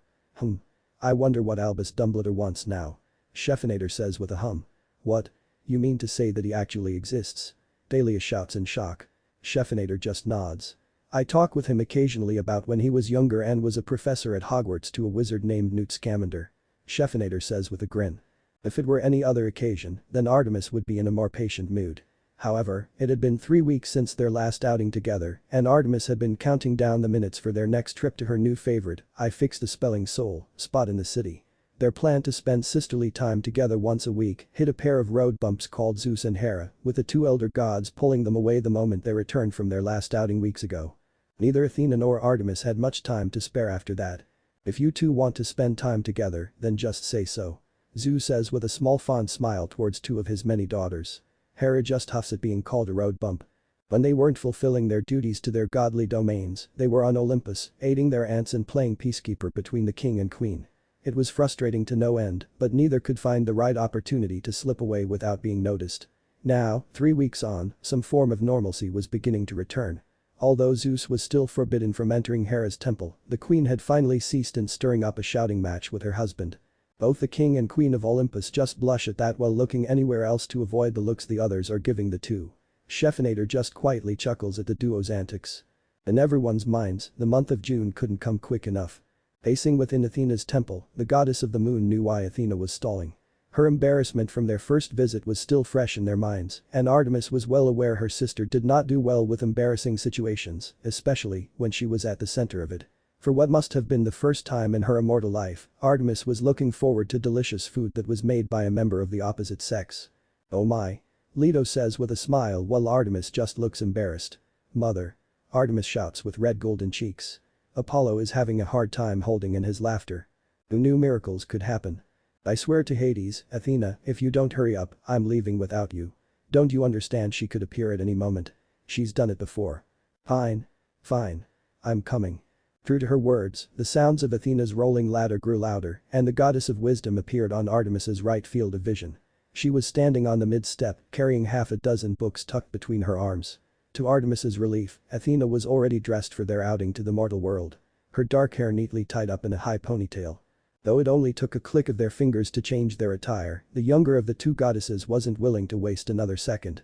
I wonder what Albus Dumbledore wants now. Scheffinator says with a hum. What? You mean to say that he actually exists? Dahlia shouts in shock. Scheffinator just nods. I talk with him occasionally about when he was younger and was a professor at Hogwarts to a wizard named Newt Scamander. Scheffinator says with a grin. If it were any other occasion, then Artemis would be in a more patient mood. However, it had been 3 weeks since their last outing together, and Artemis had been counting down the minutes for their next trip to her new favorite, I Fix the Spelling Soul, spot in the city. Their plan to spend sisterly time together once a week hit a pair of road bumps called Zeus and Hera, with the two elder gods pulling them away the moment they returned from their last outing weeks ago. Neither Athena nor Artemis had much time to spare after that. If you two want to spend time together, then just say so. Zeus says with a small fond smile towards two of his many daughters. Hera just huffs at being called a road bump. When they weren't fulfilling their duties to their godly domains, they were on Olympus, aiding their aunts and playing peacekeeper between the king and queen. It was frustrating to no end, but neither could find the right opportunity to slip away without being noticed. Now, 3 weeks on, some form of normalcy was beginning to return. Although Zeus was still forbidden from entering Hera's temple, the queen had finally ceased in stirring up a shouting match with her husband. Both the king and queen of Olympus just blush at that while looking anywhere else to avoid the looks the others are giving the two. Scheffinator just quietly chuckles at the duo's antics. In everyone's minds, the month of June couldn't come quick enough. Pacing within Athena's temple, the goddess of the moon knew why Athena was stalling. Her embarrassment from their first visit was still fresh in their minds, and Artemis was well aware her sister did not do well with embarrassing situations, especially when she was at the center of it. For what must have been the first time in her immortal life, Artemis was looking forward to delicious food that was made by a member of the opposite sex. Oh my. Leto says with a smile while Artemis just looks embarrassed. Mother. Artemis shouts with red golden cheeks. Apollo is having a hard time holding in his laughter. Who knew miracles could happen? I swear to Hades, Athena, if you don't hurry up, I'm leaving without you. Don't you understand she could appear at any moment? She's done it before. Fine. Fine. I'm coming. True to her words, the sounds of Athena's rolling ladder grew louder, and the goddess of wisdom appeared on Artemis's right field of vision. She was standing on the mid-step, carrying half a dozen books tucked between her arms. To Artemis's relief, Athena was already dressed for their outing to the mortal world. Her dark hair neatly tied up in a high ponytail. Though it only took a click of their fingers to change their attire, the younger of the two goddesses wasn't willing to waste another second.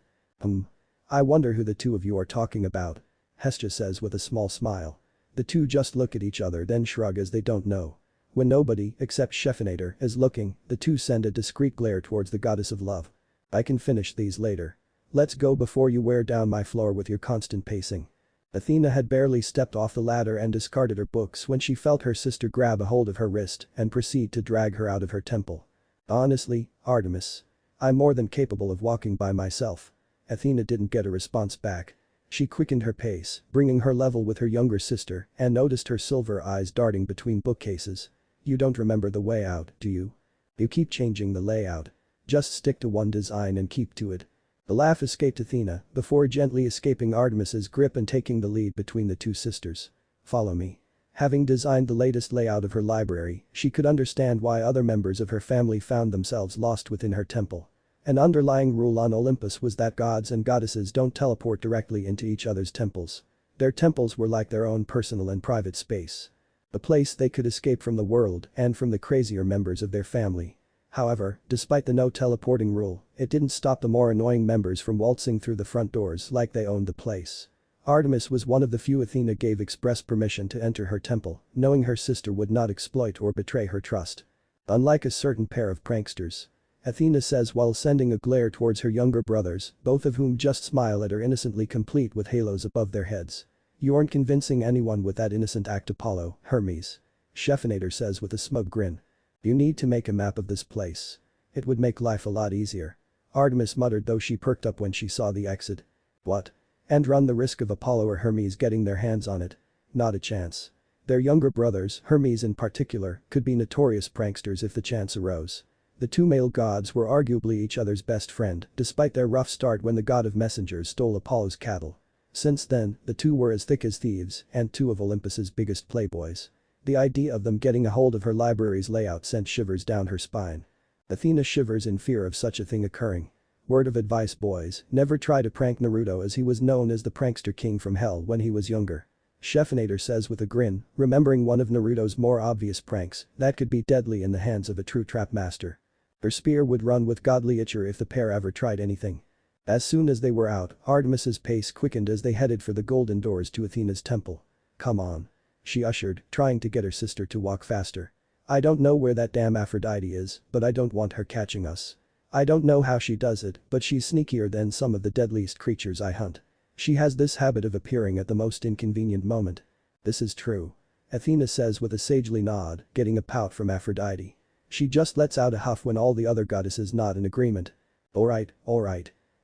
I wonder who the two of you are talking about. Hestia says with a small smile. The two just look at each other then shrug as they don't know. When nobody, except Scheffinator, is looking, the two send a discreet glare towards the goddess of love. I can finish these later. Let's go before you wear down my floor with your constant pacing. Athena had barely stepped off the ladder and discarded her books when she felt her sister grab a hold of her wrist and proceed to drag her out of her temple. Honestly, Artemis. I'm more than capable of walking by myself. Athena didn't get a response back. She quickened her pace, bringing her level with her younger sister, and noticed her silver eyes darting between bookcases. You don't remember the way out, do you? You keep changing the layout. Just stick to one design and keep to it. The laugh escaped Athena before gently escaping Artemis's grip and taking the lead between the two sisters. Follow me. Having designed the latest layout of her library, she could understand why other members of her family found themselves lost within her temple. An underlying rule on Olympus was that gods and goddesses don't teleport directly into each other's temples. Their temples were like their own personal and private space. A place they could escape from the world and from the crazier members of their family. However, despite the no teleporting rule, it didn't stop the more annoying members from waltzing through the front doors like they owned the place. Artemis was one of the few Athena gave express permission to enter her temple, knowing her sister would not exploit or betray her trust. Unlike a certain pair of pranksters. Athena says while sending a glare towards her younger brothers, both of whom just smile at her innocently complete with halos above their heads. You aren't convincing anyone with that innocent act, Apollo, Hermes. Scheffinator says with a smug grin. You need to make a map of this place. It would make life a lot easier. Artemis muttered though she perked up when she saw the exit. What? And run the risk of Apollo or Hermes getting their hands on it? Not a chance. Their younger brothers, Hermes in particular, could be notorious pranksters if the chance arose. The two male gods were arguably each other's best friend, despite their rough start when the god of messengers stole Apollo's cattle. Since then, the two were as thick as thieves and two of Olympus's biggest playboys. The idea of them getting a hold of her library's layout sent shivers down her spine. Athena shivers in fear of such a thing occurring. Word of advice, boys, never try to prank Naruto, as he was known as the prankster king from hell when he was younger. Scheffinator says with a grin, remembering one of Naruto's more obvious pranks that could be deadly in the hands of a true trap master. Her spear would run with godly itcher if the pair ever tried anything. As soon as they were out, Artemis's pace quickened as they headed for the golden doors to Athena's temple. Come on. She ushered, trying to get her sister to walk faster. I don't know where that damn Aphrodite is, but I don't want her catching us. I don't know how she does it, but she's sneakier than some of the deadliest creatures I hunt. She has this habit of appearing at the most inconvenient moment. This is true. Athena says with a sagely nod, getting a pout from Aphrodite. She just lets out a huff when all the other goddesses nod in agreement. Alright.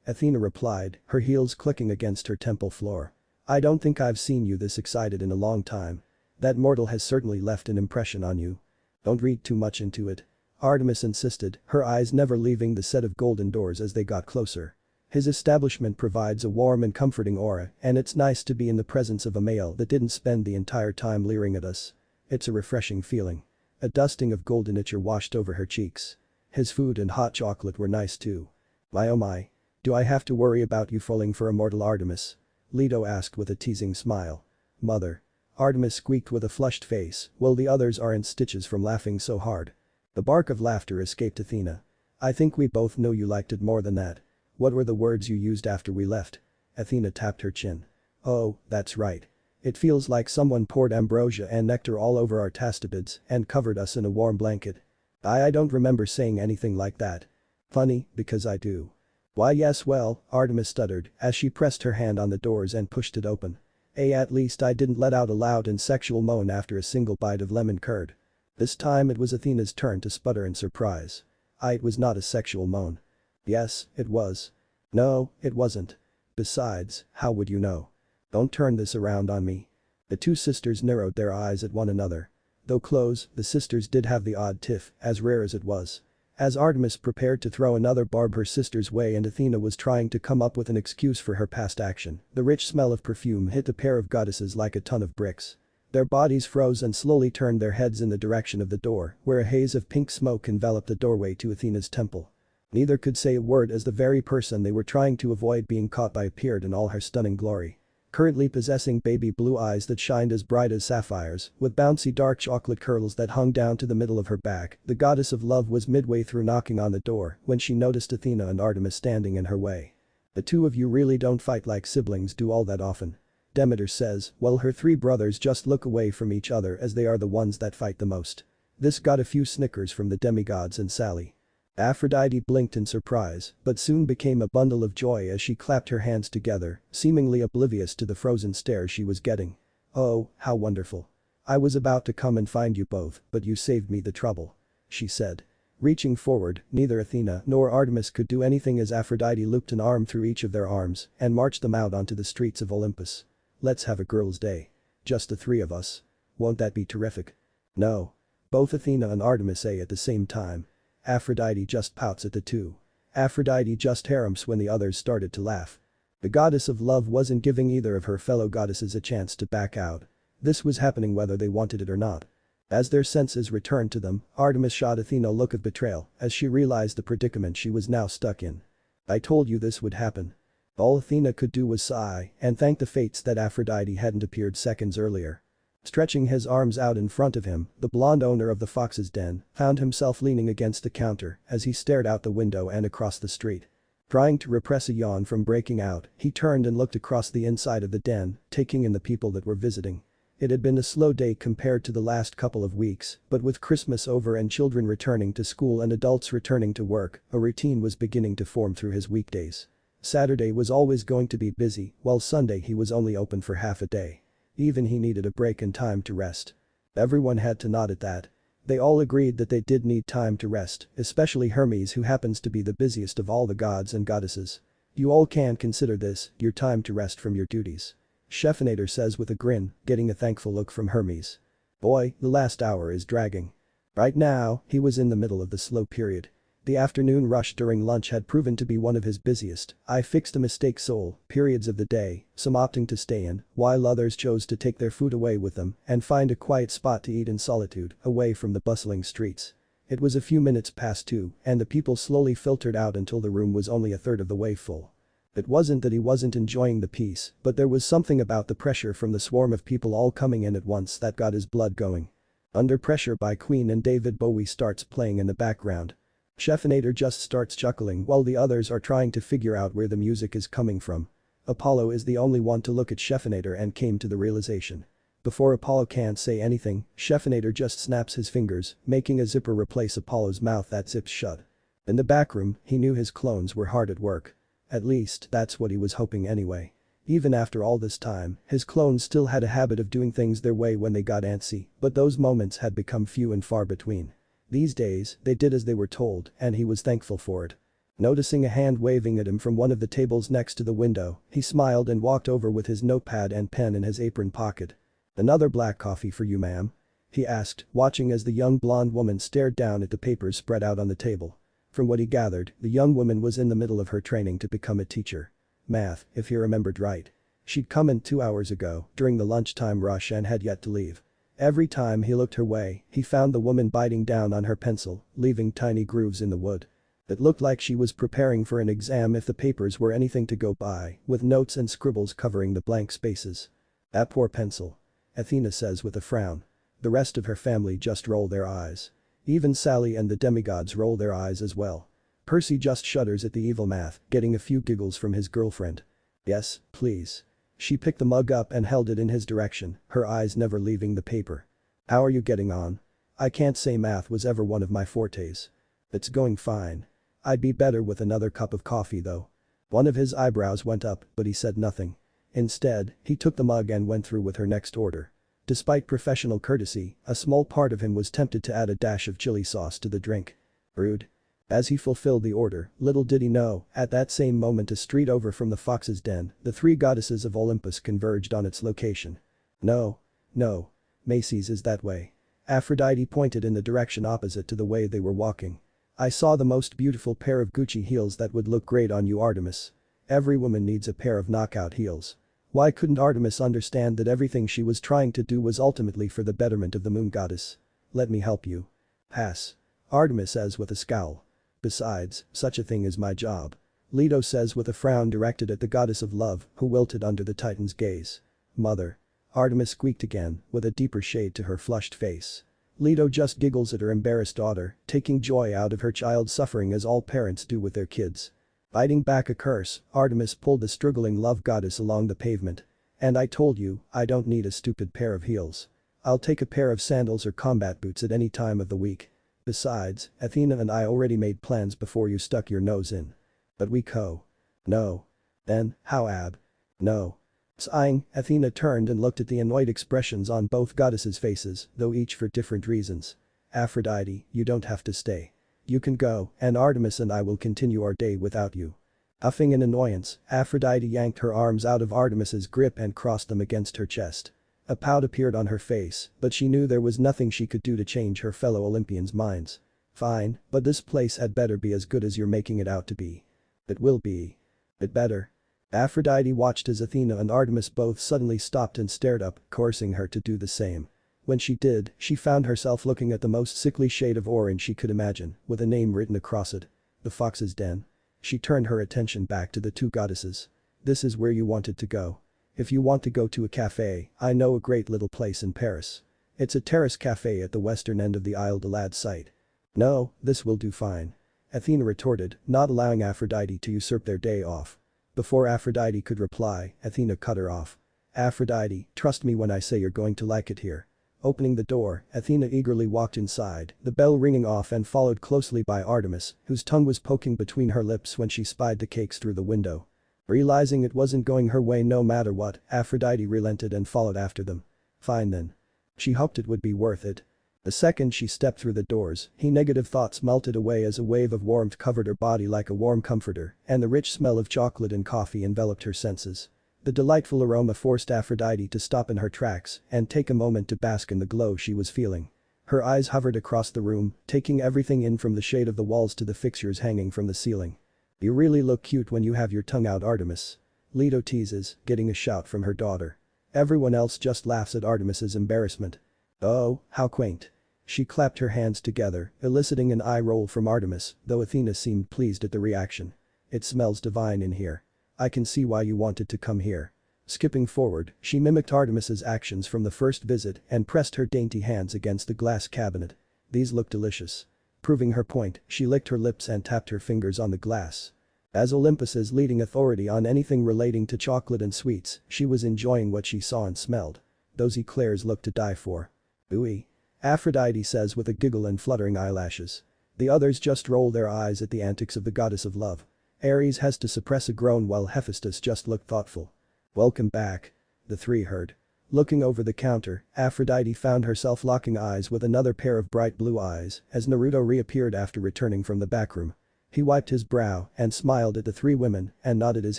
Athena replied, her heels clicking against her temple floor. I don't think I've seen you this excited in a long time. That mortal has certainly left an impression on you. Don't read too much into it. Artemis insisted, her eyes never leaving the set of golden doors as they got closer. His establishment provides a warm and comforting aura, and it's nice to be in the presence of a male that didn't spend the entire time leering at us. It's a refreshing feeling. A dusting of golden itcher washed over her cheeks. His food and hot chocolate were nice too. My oh my. Do I have to worry about you falling for immortal Artemis? Leto asked with a teasing smile. Mother. Artemis squeaked with a flushed face, while the others are in stitches from laughing so hard. The bark of laughter escaped Athena. I think we both know you liked it more than that. What were the words you used after we left? Athena tapped her chin. Oh, that's right. It feels like someone poured ambrosia and nectar all over our tastibids and covered us in a warm blanket. I don't remember saying anything like that. Funny, because I do. Why yes, well, Artemis stuttered as she pressed her hand on the doors and pushed it open. At least I didn't let out a loud and sexual moan after a single bite of lemon curd. This time it was Athena's turn to sputter in surprise. It was not a sexual moan. Yes, it was. No, it wasn't. Besides, how would you know? Don't turn this around on me. The two sisters narrowed their eyes at one another. Though close, the sisters did have the odd tiff, as rare as it was. As Artemis prepared to throw another barb her sister's way and Athena was trying to come up with an excuse for her past action, the rich smell of perfume hit the pair of goddesses like a ton of bricks. Their bodies froze and slowly turned their heads in the direction of the door, where a haze of pink smoke enveloped the doorway to Athena's temple. Neither could say a word as the very person they were trying to avoid being caught by appeared in all her stunning glory. Currently possessing baby blue eyes that shined as bright as sapphires, with bouncy dark chocolate curls that hung down to the middle of her back, the goddess of love was midway through knocking on the door when she noticed Athena and Artemis standing in her way. The two of you really don't fight like siblings do all that often. Demeter says, while her three brothers just look away from each other as they are the ones that fight the most. This got a few snickers from the demigods and Sally. Aphrodite blinked in surprise, but soon became a bundle of joy as she clapped her hands together, seemingly oblivious to the frozen stare she was getting. "Oh, how wonderful. I was about to come and find you both, but you saved me the trouble," she said. Reaching forward, neither Athena nor Artemis could do anything as Aphrodite looped an arm through each of their arms and marched them out onto the streets of Olympus. "Let's have a girls' day. Just the three of us. Won't that be terrific?" "No." Both Athena and Artemis say at the same time. Aphrodite just pouts at the two. Aphrodite just harems when the others started to laugh. The goddess of love wasn't giving either of her fellow goddesses a chance to back out. This was happening whether they wanted it or not. As their senses returned to them, Artemis shot Athena a look of betrayal as she realized the predicament she was now stuck in. "I told you this would happen." All Athena could do was sigh and thank the fates that Aphrodite hadn't appeared seconds earlier. Stretching his arms out in front of him, the blonde owner of the Fox's Den found himself leaning against the counter as he stared out the window and across the street. Trying to repress a yawn from breaking out, he turned and looked across the inside of the den, taking in the people that were visiting. It had been a slow day compared to the last couple of weeks, but with Christmas over and children returning to school and adults returning to work, a routine was beginning to form through his weekdays. Saturday was always going to be busy, while Sunday he was only open for half a day. Even he needed a break and time to rest. Everyone had to nod at that. They all agreed that they did need time to rest, especially Hermes, who happens to be the busiest of all the gods and goddesses. "You all can consider this your time to rest from your duties," Scheffinator says with a grin, getting a thankful look from Hermes. "Boy, the last hour is dragging." Right now, he was in the middle of the slow period. The afternoon rush during lunch had proven to be one of his busiest, I fixed a mistake soul, periods of the day, some opting to stay in, while others chose to take their food away with them and find a quiet spot to eat in solitude, away from the bustling streets. It was a few minutes past 2 and the people slowly filtered out until the room was only a third of the way full. It wasn't that he wasn't enjoying the peace, but there was something about the pressure from the swarm of people all coming in at once that got his blood going. Under Pressure by Queen and David Bowie starts playing in the background. Scheffinator just starts chuckling while the others are trying to figure out where the music is coming from. Apollo is the only one to look at Scheffinator and came to the realization. Before Apollo can't say anything, Scheffinator just snaps his fingers, making a zipper replace Apollo's mouth that zips shut. In the back room, he knew his clones were hard at work. At least, that's what he was hoping anyway. Even after all this time, his clones still had a habit of doing things their way when they got antsy, but those moments had become few and far between. These days, they did as they were told, and he was thankful for it. Noticing a hand waving at him from one of the tables next to the window, he smiled and walked over with his notepad and pen in his apron pocket. "Another black coffee for you, ma'am?" he asked, watching as the young blonde woman stared down at the papers spread out on the table. From what he gathered, the young woman was in the middle of her training to become a teacher. Math, if he remembered right. She'd come in 2 hours ago, during the lunchtime rush and had yet to leave. Every time he looked her way, he found the woman biting down on her pencil, leaving tiny grooves in the wood. It looked like she was preparing for an exam if the papers were anything to go by, with notes and scribbles covering the blank spaces. "That poor pencil," Athena says with a frown. The rest of her family just roll their eyes. Even Sally and the demigods roll their eyes as well. Percy just shudders at the evil math, getting a few giggles from his girlfriend. "Yes, please." She picked the mug up and held it in his direction, her eyes never leaving the paper. "How are you getting on?" "I can't say math was ever one of my fortes." "It's going fine. I'd be better with another cup of coffee though." One of his eyebrows went up, but he said nothing. Instead, he took the mug and went through with her next order. Despite professional courtesy, a small part of him was tempted to add a dash of chili sauce to the drink. Rude. As he fulfilled the order, little did he know, at that same moment a street over from the Fox's Den, the three goddesses of Olympus converged on its location. "No. No. Macy's is that way." Aphrodite pointed in the direction opposite to the way they were walking. "I saw the most beautiful pair of Gucci heels that would look great on you, Artemis. Every woman needs a pair of knockout heels." Why couldn't Artemis understand that everything she was trying to do was ultimately for the betterment of the moon goddess? "Let me help you." "Pass." Artemis says with a scowl. "Besides, such a thing is my job." Leto says with a frown directed at the goddess of love, who wilted under the titan's gaze. "Mother." Artemis squeaked again, with a deeper shade to her flushed face. Leto just giggles at her embarrassed daughter, taking joy out of her child's suffering as all parents do with their kids. Biting back a curse, Artemis pulled the struggling love goddess along the pavement. "And I told you, I don't need a stupid pair of heels. I'll take a pair of sandals or combat boots at any time of the week. Besides, Athena and I already made plans before you stuck your nose in. But we co. No. Then, how ab? No. Sighing, Athena turned and looked at the annoyed expressions on both goddesses' faces, though each for different reasons. Aphrodite, you don't have to stay. You can go, and Artemis and I will continue our day without you. Huffing in annoyance, Aphrodite yanked her arms out of Artemis's grip and crossed them against her chest. A pout appeared on her face, but she knew there was nothing she could do to change her fellow Olympians' minds. Fine, but this place had better be as good as you're making it out to be. It will be. It better. Aphrodite watched as Athena and Artemis both suddenly stopped and stared up, coercing her to do the same. When she did, she found herself looking at the most sickly shade of orange she could imagine, with a name written across it. The Fox's Den. She turned her attention back to the two goddesses. This is where you wanted to go. If you want to go to a cafe, I know a great little place in Paris. It's a terrace cafe at the western end of the Isle de Lad site. No, this will do fine. Athena retorted, not allowing Aphrodite to usurp their day off. Before Aphrodite could reply, Athena cut her off. Aphrodite, trust me when I say you're going to like it here. Opening the door, Athena eagerly walked inside, the bell ringing off and followed closely by Artemis, whose tongue was poking between her lips when she spied the cakes through the window. Realizing it wasn't going her way no matter what, Aphrodite relented and followed after them. Fine then. She hoped it would be worth it. The second she stepped through the doors, negative thoughts melted away as a wave of warmth covered her body like a warm comforter, and the rich smell of chocolate and coffee enveloped her senses. The delightful aroma forced Aphrodite to stop in her tracks and take a moment to bask in the glow she was feeling. Her eyes hovered across the room, taking everything in from the shade of the walls to the fixtures hanging from the ceiling. You really look cute when you have your tongue out, Artemis. Leto teases, getting a shout from her daughter. Everyone else just laughs at Artemis's embarrassment. Oh, how quaint. She clapped her hands together, eliciting an eye roll from Artemis, though Athena seemed pleased at the reaction. It smells divine in here. I can see why you wanted to come here. Skipping forward, she mimicked Artemis's actions from the first visit and pressed her dainty hands against the glass cabinet. These look delicious. Proving her point, she licked her lips and tapped her fingers on the glass. As Olympus's leading authority on anything relating to chocolate and sweets, she was enjoying what she saw and smelled. Those eclairs looked to die for. Ooey. Aphrodite says with a giggle and fluttering eyelashes. The others just roll their eyes at the antics of the goddess of love. Ares has to suppress a groan while Hephaestus just looked thoughtful. Welcome back. The three heard. Looking over the counter, Aphrodite found herself locking eyes with another pair of bright blue eyes as Naruto reappeared after returning from the back room. He wiped his brow and smiled at the three women and nodded his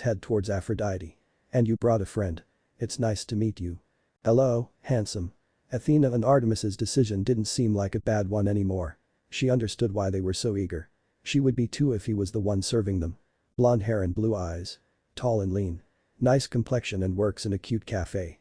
head towards Aphrodite. And you brought a friend. It's nice to meet you. Hello, handsome. Athena and Artemis's decision didn't seem like a bad one anymore. She understood why they were so eager. She would be too if he was the one serving them. Blonde hair and blue eyes. Tall and lean. Nice complexion and works in a cute cafe.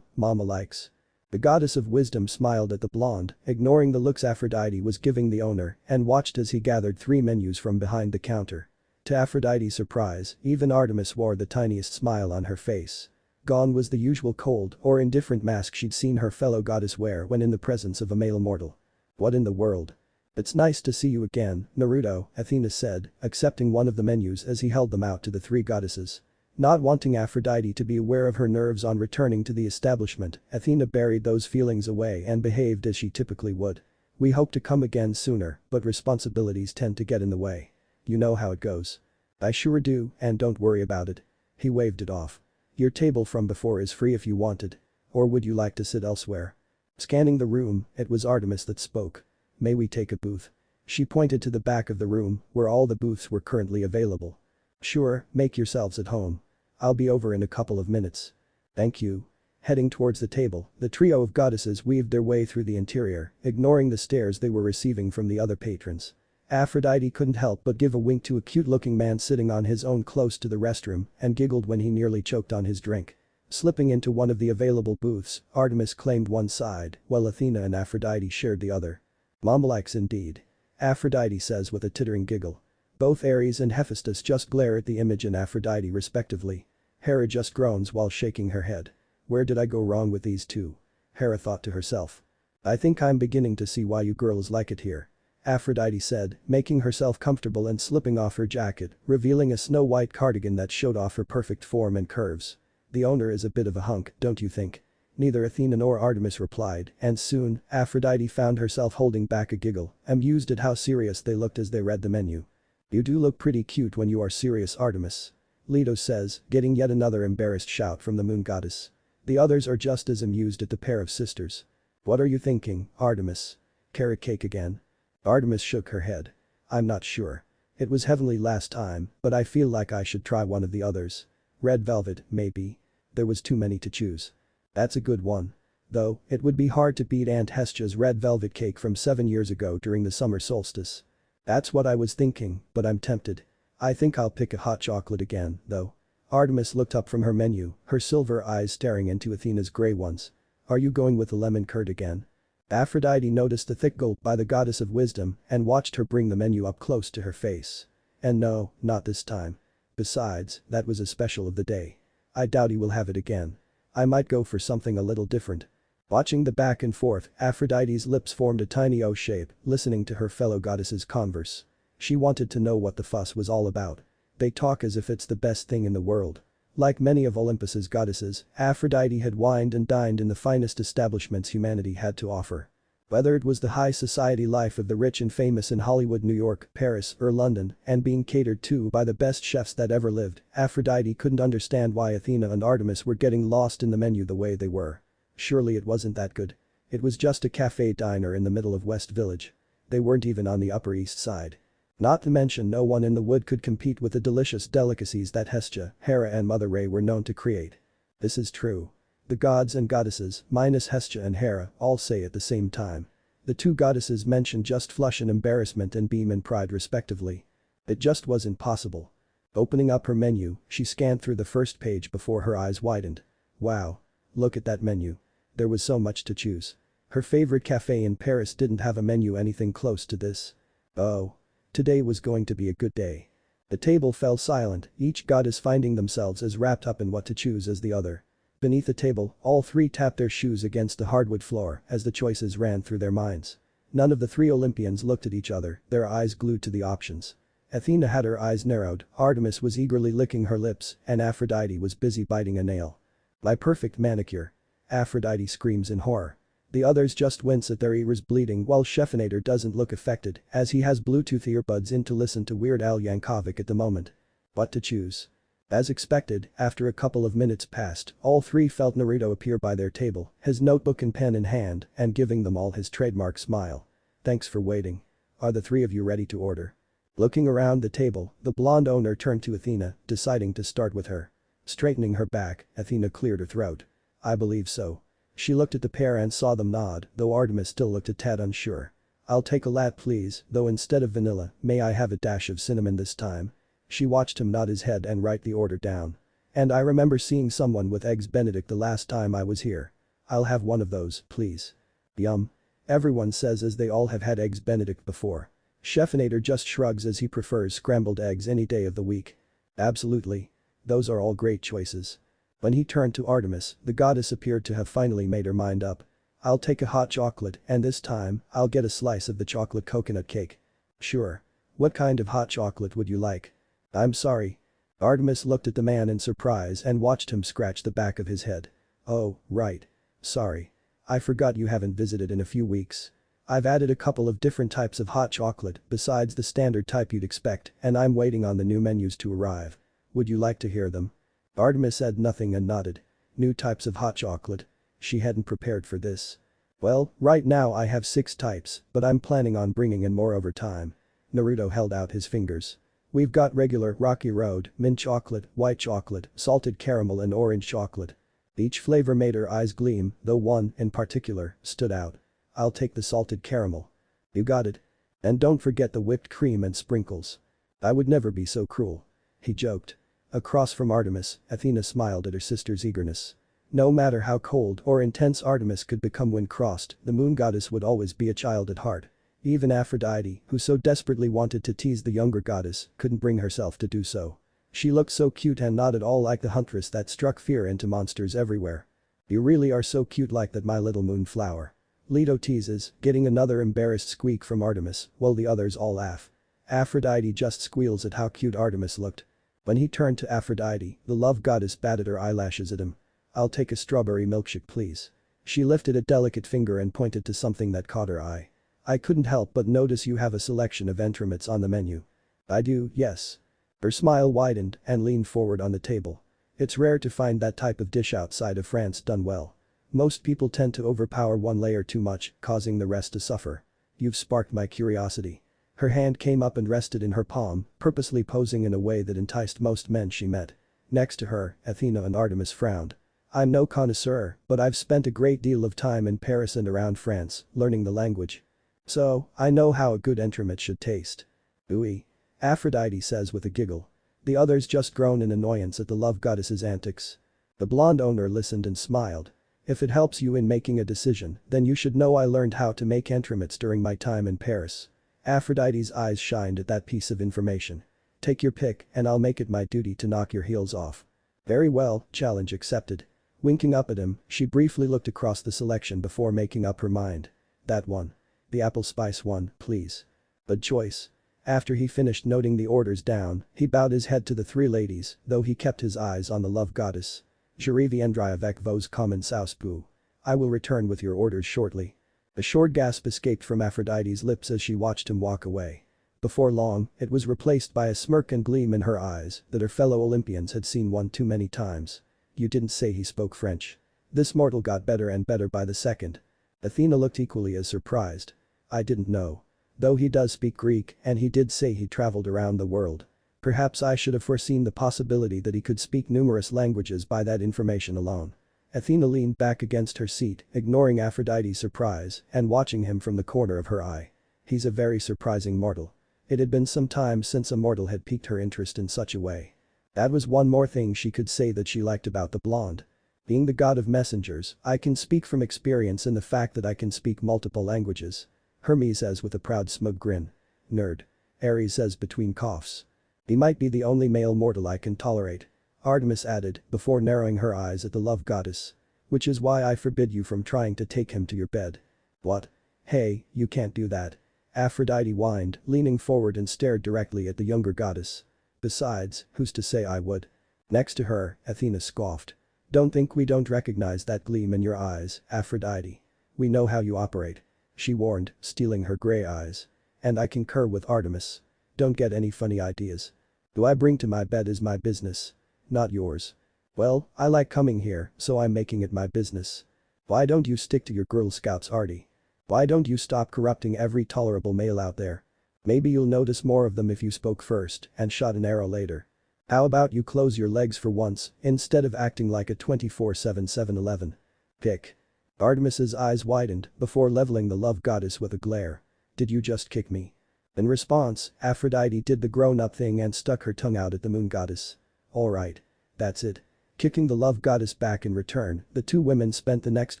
Mama likes. The goddess of wisdom smiled at the blonde, ignoring the looks Aphrodite was giving the owner, and watched as he gathered 3 menus from behind the counter. To Aphrodite's surprise, even Artemis wore the tiniest smile on her face. Gone was the usual cold or indifferent mask she'd seen her fellow goddess wear when in the presence of a male immortal. What in the world? It's nice to see you again, Naruto, Athena said, accepting one of the menus as he held them out to the 3 goddesses. Not wanting Aphrodite to be aware of her nerves on returning to the establishment, Athena buried those feelings away and behaved as she typically would. We hope to come again sooner, but responsibilities tend to get in the way. You know how it goes. I sure do, and don't worry about it. He waved it off. Your table from before is free if you wanted. Or would you like to sit elsewhere? Scanning the room, it was Artemis that spoke. May we take a booth? She pointed to the back of the room, where all the booths were currently available. Sure, make yourselves at home. I'll be over in a couple of minutes. Thank you. Heading towards the table, the trio of goddesses weaved their way through the interior, ignoring the stares they were receiving from the other patrons. Aphrodite couldn't help but give a wink to a cute-looking man sitting on his own close to the restroom and giggled when he nearly choked on his drink. Slipping into one of the available booths, Artemis claimed one side, while Athena and Aphrodite shared the other. Mom likes indeed. Aphrodite says with a tittering giggle. Both Ares and Hephaestus just glare at the image and Aphrodite respectively. Hera just groans while shaking her head. Where did I go wrong with these two? Hera thought to herself. I think I'm beginning to see why you girls like it here. Aphrodite said, making herself comfortable and slipping off her jacket, revealing a snow-white cardigan that showed off her perfect form and curves. The owner is a bit of a hunk, don't you think? Neither Athena nor Artemis replied, and soon, Aphrodite found herself holding back a giggle, amused at how serious they looked as they read the menu. "You do look pretty cute when you are serious, Artemis," Leto says, getting yet another embarrassed shout from the moon goddess. The others are just as amused at the pair of sisters. "What are you thinking, Artemis? Carrot cake again?" Artemis shook her head. "I'm not sure. It was heavenly last time, but I feel like I should try one of the others. Red velvet, maybe. There was too many to choose." "That's a good one. Though, it would be hard to beat Aunt Hestia's red velvet cake from 7 years ago during the summer solstice." "That's what I was thinking, but I'm tempted. I think I'll pick a hot chocolate again, though." Artemis looked up from her menu, her silver eyes staring into Athena's gray ones. "Are you going with the lemon curd again?" Aphrodite noticed the thick gulp by the goddess of wisdom and watched her bring the menu up close to her face. "And no, not this time. Besides, that was a special of the day. I doubt he will have it again. I might go for something a little different." Watching the back and forth, Aphrodite's lips formed a tiny O shape, listening to her fellow goddesses converse. She wanted to know what the fuss was all about. They talk as if it's the best thing in the world. Like many of Olympus's goddesses, Aphrodite had wined and dined in the finest establishments humanity had to offer. Whether it was the high society life of the rich and famous in Hollywood, New York, Paris, or London, and being catered to by the best chefs that ever lived, Aphrodite couldn't understand why Athena and Artemis were getting lost in the menu the way they were. Surely it wasn't that good. It was just a cafe diner in the middle of West Village. They weren't even on the Upper East Side. Not to mention no one in the wood could compete with the delicious delicacies that Hestia, Hera and Mother Ray were known to create. This is true. The gods and goddesses, minus Hestia and Hera, all say at the same time. The two goddesses mention just flush in embarrassment and beam in pride respectively. It just wasn't possible. Opening up her menu, she scanned through the first page before her eyes widened. Wow. Look at that menu. There was so much to choose. Her favorite cafe in Paris didn't have a menu anything close to this. Oh. Today was going to be a good day. The table fell silent, each goddess finding themselves as wrapped up in what to choose as the other. Beneath the table, all three tapped their shoes against the hardwood floor as the choices ran through their minds. None of the three Olympians looked at each other, their eyes glued to the options. Athena had her eyes narrowed, Artemis was eagerly licking her lips, and Aphrodite was busy biting a nail. "My perfect manicure." Aphrodite screams in horror. The others just wince at their ears bleeding while Scheffinator doesn't look affected as he has Bluetooth earbuds in to listen to Weird Al Yankovic at the moment. What to choose? As expected, after a couple of minutes passed, all three felt Naruto appear by their table, his notebook and pen in hand, and giving them all his trademark smile. "Thanks for waiting. Are the three of you ready to order?" Looking around the table, the blonde owner turned to Athena, deciding to start with her. Straightening her back, Athena cleared her throat. "I believe so." She looked at the pair and saw them nod, though Artemis still looked a tad unsure. "I'll take a latte please, though instead of vanilla, may I have a dash of cinnamon this time?" She watched him nod his head and write the order down. "And I remember seeing someone with eggs Benedict the last time I was here. I'll have one of those, please." "Yum." Everyone says as they all have had eggs Benedict before. Scheffinator just shrugs as he prefers scrambled eggs any day of the week. "Absolutely. Those are all great choices." When he turned to Artemis, the goddess appeared to have finally made her mind up. "I'll take a hot chocolate, and this time, I'll get a slice of the chocolate coconut cake." "Sure. What kind of hot chocolate would you like?" "I'm sorry." Artemis looked at the man in surprise and watched him scratch the back of his head. "Oh, right. Sorry. I forgot you haven't visited in a few weeks. I've added a couple of different types of hot chocolate besides the standard type you'd expect, and I'm waiting on the new menus to arrive. Would you like to hear them?" Artemis said nothing and nodded. New types of hot chocolate. She hadn't prepared for this. "Well, right now I have 6 types, but I'm planning on bringing in more over time." Naruto held out his fingers. "We've got regular Rocky Road, mint chocolate, white chocolate, salted caramel and orange chocolate." Each flavor made her eyes gleam, though one, in particular, stood out. "I'll take the salted caramel." "You got it. And don't forget the whipped cream and sprinkles." "I would never be so cruel." He joked. Across from Artemis, Athena smiled at her sister's eagerness. No matter how cold or intense Artemis could become when crossed, the moon goddess would always be a child at heart. Even Aphrodite, who so desperately wanted to tease the younger goddess, couldn't bring herself to do so. She looked so cute and not at all like the huntress that struck fear into monsters everywhere. "You really are so cute like that, my little moonflower." Leto teases, getting another embarrassed squeak from Artemis, while the others all laugh. Aphrodite just squeals at how cute Artemis looked. When he turned to Aphrodite, the love goddess batted her eyelashes at him. I'll take a strawberry milkshake please. She lifted a delicate finger and pointed to something that caught her eye. I couldn't help but notice you have a selection of entremets on the menu. I do, yes. Her smile widened and leaned forward on the table. It's rare to find that type of dish outside of France done well. Most people tend to overpower one layer too much, causing the rest to suffer. You've sparked my curiosity. Her hand came up and rested in her palm, purposely posing in a way that enticed most men she met. Next to her, Athena and Artemis frowned. I'm no connoisseur, but I've spent a great deal of time in Paris and around France, learning the language. So, I know how a good entremet should taste. Ooey. Aphrodite says with a giggle. The others just groan in annoyance at the love goddess's antics. The blonde owner listened and smiled. If it helps you in making a decision, then you should know I learned how to make entremets during my time in Paris. Aphrodite's eyes shined at that piece of information. Take your pick and I'll make it my duty to knock your heels off. Very well, challenge accepted. Winking up at him, she briefly looked across the selection before making up her mind. That one. The apple spice one, please. Good choice. After he finished noting the orders down, he bowed his head to the three ladies, though he kept his eyes on the love goddess. Je reviendrai avec vos commensaux pour. I will return with your orders shortly. A short gasp escaped from Aphrodite's lips as she watched him walk away. Before long, it was replaced by a smirk and gleam in her eyes that her fellow Olympians had seen one too many times. You didn't say he spoke French. This mortal got better and better by the second. Athena looked equally as surprised. I didn't know. Though he does speak Greek and he did say he traveled around the world. Perhaps I should have foreseen the possibility that he could speak numerous languages by that information alone. Athena leaned back against her seat, ignoring Aphrodite's surprise and watching him from the corner of her eye. He's a very surprising mortal. It had been some time since a mortal had piqued her interest in such a way. That was one more thing she could say that she liked about the blonde. Being the god of messengers, I can speak from experience in the fact that I can speak multiple languages. Hermes says with a proud smug grin. Nerd. Ares says between coughs. He might be the only male mortal I can tolerate. Artemis added, before narrowing her eyes at the love goddess. Which is why I forbid you from trying to take him to your bed. What? Hey, you can't do that. Aphrodite whined, leaning forward and stared directly at the younger goddess. Besides, who's to say I would? Next to her, Athena scoffed. Don't think we don't recognize that gleam in your eyes, Aphrodite. We know how you operate. She warned, stealing her gray eyes. And I concur with Artemis. Don't get any funny ideas. Who I bring to my bed is my business. Not yours. Well, I like coming here, so I'm making it my business. Why don't you stick to your Girl Scouts, Artie? Why don't you stop corrupting every tolerable male out there? Maybe you'll notice more of them if you spoke first and shot an arrow later. How about you close your legs for once, instead of acting like a 24/7 7-Eleven? Pick. Artemis's eyes widened before leveling the love goddess with a glare. Did you just kick me? In response, Aphrodite did the grown-up thing and stuck her tongue out at the moon goddess. Alright. That's it. Kicking the love goddess back in return, the two women spent the next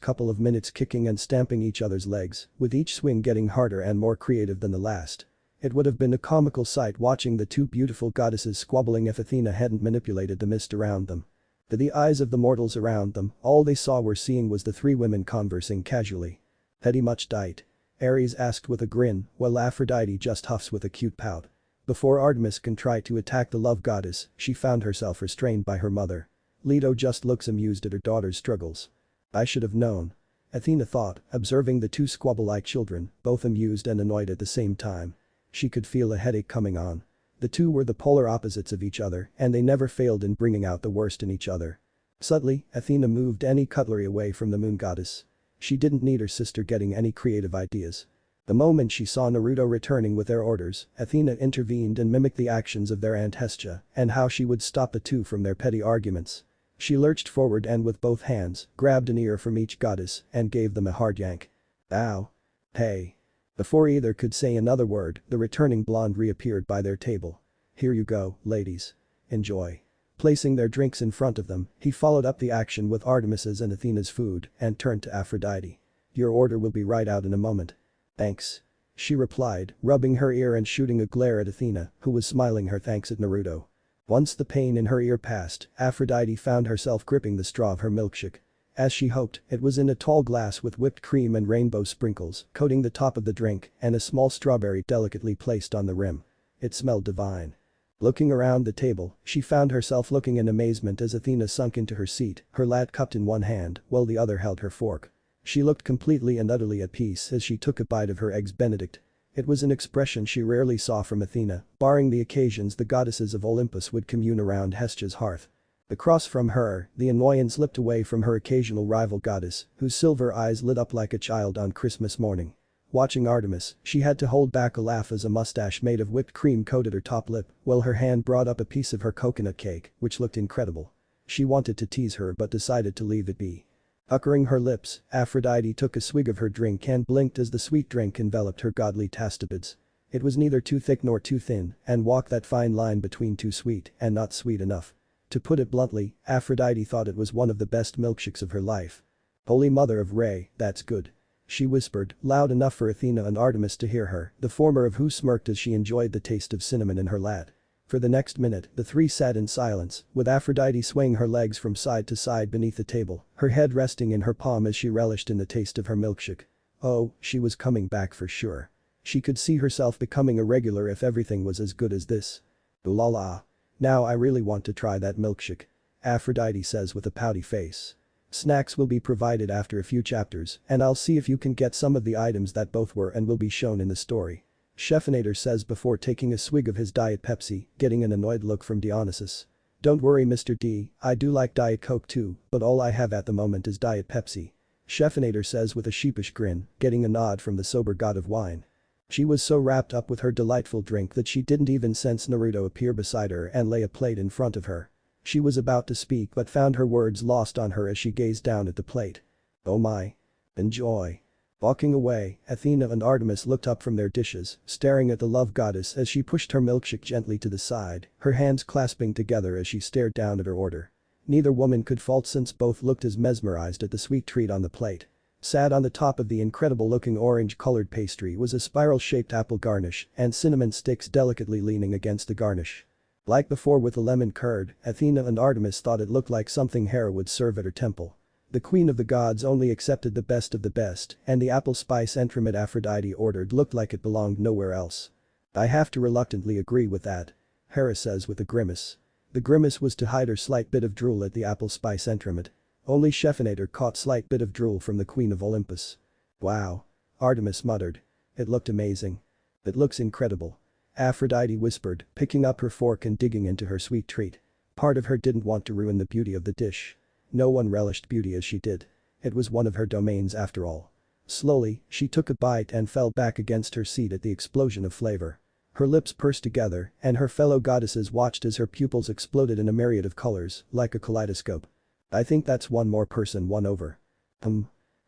couple of minutes kicking and stamping each other's legs, with each swing getting harder and more creative than the last. It would have been a comical sight watching the two beautiful goddesses squabbling if Athena hadn't manipulated the mist around them. To the eyes of the mortals around them, all they were seeing was the three women conversing casually. Had he much diet? Ares asked with a grin, while Aphrodite just huffs with a cute pout. Before Artemis can try to attack the love goddess, she found herself restrained by her mother. Leto just looks amused at her daughter's struggles. I should have known. Athena thought, observing the two squabble like children, both amused and annoyed at the same time. She could feel a headache coming on. The two were the polar opposites of each other and they never failed in bringing out the worst in each other. Subtly, Athena moved any cutlery away from the moon goddess. She didn't need her sister getting any creative ideas. The moment she saw Naruto returning with their orders, Athena intervened and mimicked the actions of their Aunt Hestia and how she would stop the two from their petty arguments. She lurched forward and with both hands, grabbed an ear from each goddess and gave them a hard yank. Ow. Hey. Before either could say another word, the returning blonde reappeared by their table. Here you go, ladies. Enjoy. Placing their drinks in front of them, he followed up the action with Artemis's and Athena's food and turned to Aphrodite. Your order will be right out in a moment. Thanks. She replied, rubbing her ear and shooting a glare at Athena, who was smiling her thanks at Naruto. Once the pain in her ear passed, Aphrodite found herself gripping the straw of her milkshake. As she hoped, it was in a tall glass with whipped cream and rainbow sprinkles coating the top of the drink and a small strawberry delicately placed on the rim. It smelled divine. Looking around the table, she found herself looking in amazement as Athena sunk into her seat, her lat cupped in one hand while the other held her fork. She looked completely and utterly at peace as she took a bite of her eggs Benedict. It was an expression she rarely saw from Athena, barring the occasions the goddesses of Olympus would commune around Hestia's hearth. Across from her, the annoyance slipped away from her occasional rival goddess, whose silver eyes lit up like a child on Christmas morning. Watching Artemis, she had to hold back a laugh as a mustache made of whipped cream coated her top lip while her hand brought up a piece of her coconut cake, which looked incredible. She wanted to tease her but decided to leave it be. Puckering her lips, Aphrodite took a swig of her drink and blinked as the sweet drink enveloped her godly tastibids. It was neither too thick nor too thin and walked that fine line between too sweet and not sweet enough. To put it bluntly, Aphrodite thought it was one of the best milkshakes of her life. Holy Mother of Re, that's good. She whispered, loud enough for Athena and Artemis to hear her, the former of who smirked as she enjoyed the taste of cinnamon in her lat. For the next minute, the three sat in silence, with Aphrodite swaying her legs from side to side beneath the table, her head resting in her palm as she relished in the taste of her milkshake. Oh, she was coming back for sure. She could see herself becoming a regular if everything was as good as this. Ooh la la. Now I really want to try that milkshake. Aphrodite says with a pouty face. Snacks will be provided after a few chapters, and I'll see if you can get some of the items that both were and will be shown in the story. Scheffinator says before taking a swig of his Diet Pepsi, getting an annoyed look from Dionysus. Don't worry Mr. D, I do like Diet Coke too, but all I have at the moment is Diet Pepsi. Scheffinator says with a sheepish grin, getting a nod from the sober god of wine. She was so wrapped up with her delightful drink that she didn't even sense Naruto appear beside her and lay a plate in front of her. She was about to speak but found her words lost on her as she gazed down at the plate. Oh my. Enjoy. Walking away, Athena and Artemis looked up from their dishes, staring at the love goddess as she pushed her milkshake gently to the side, her hands clasping together as she stared down at her order. Neither woman could fault since both looked as mesmerized at the sweet treat on the plate. Sat on the top of the incredible-looking orange-colored pastry was a spiral-shaped apple garnish and cinnamon sticks delicately leaning against the garnish. Like before with the lemon curd, Athena and Artemis thought it looked like something Hera would serve at her temple. The queen of the gods only accepted the best of the best, and the apple spice entremet Aphrodite ordered looked like it belonged nowhere else. I have to reluctantly agree with that. Hera says with a grimace. The grimace was to hide her slight bit of drool at the apple spice entremet. Only Scheffinator caught slight bit of drool from the queen of Olympus. Wow. Artemis muttered. It looked amazing. It looks incredible. Aphrodite whispered, picking up her fork and digging into her sweet treat. Part of her didn't want to ruin the beauty of the dish. No one relished beauty as she did. It was one of her domains after all. Slowly, she took a bite and fell back against her seat at the explosion of flavor. Her lips pursed together, and her fellow goddesses watched as her pupils exploded in a myriad of colors, like a kaleidoscope. I think that's one more person won over.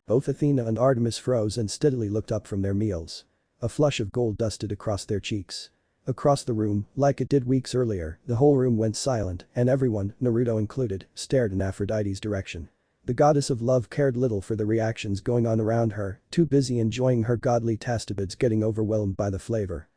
Both Athena and Artemis froze and steadily looked up from their meals. A flush of gold dusted across their cheeks. Across the room, like it did weeks earlier, the whole room went silent and everyone, Naruto included, stared in Aphrodite's direction. The goddess of love cared little for the reactions going on around her, too busy enjoying her godly tastibids getting overwhelmed by the flavor.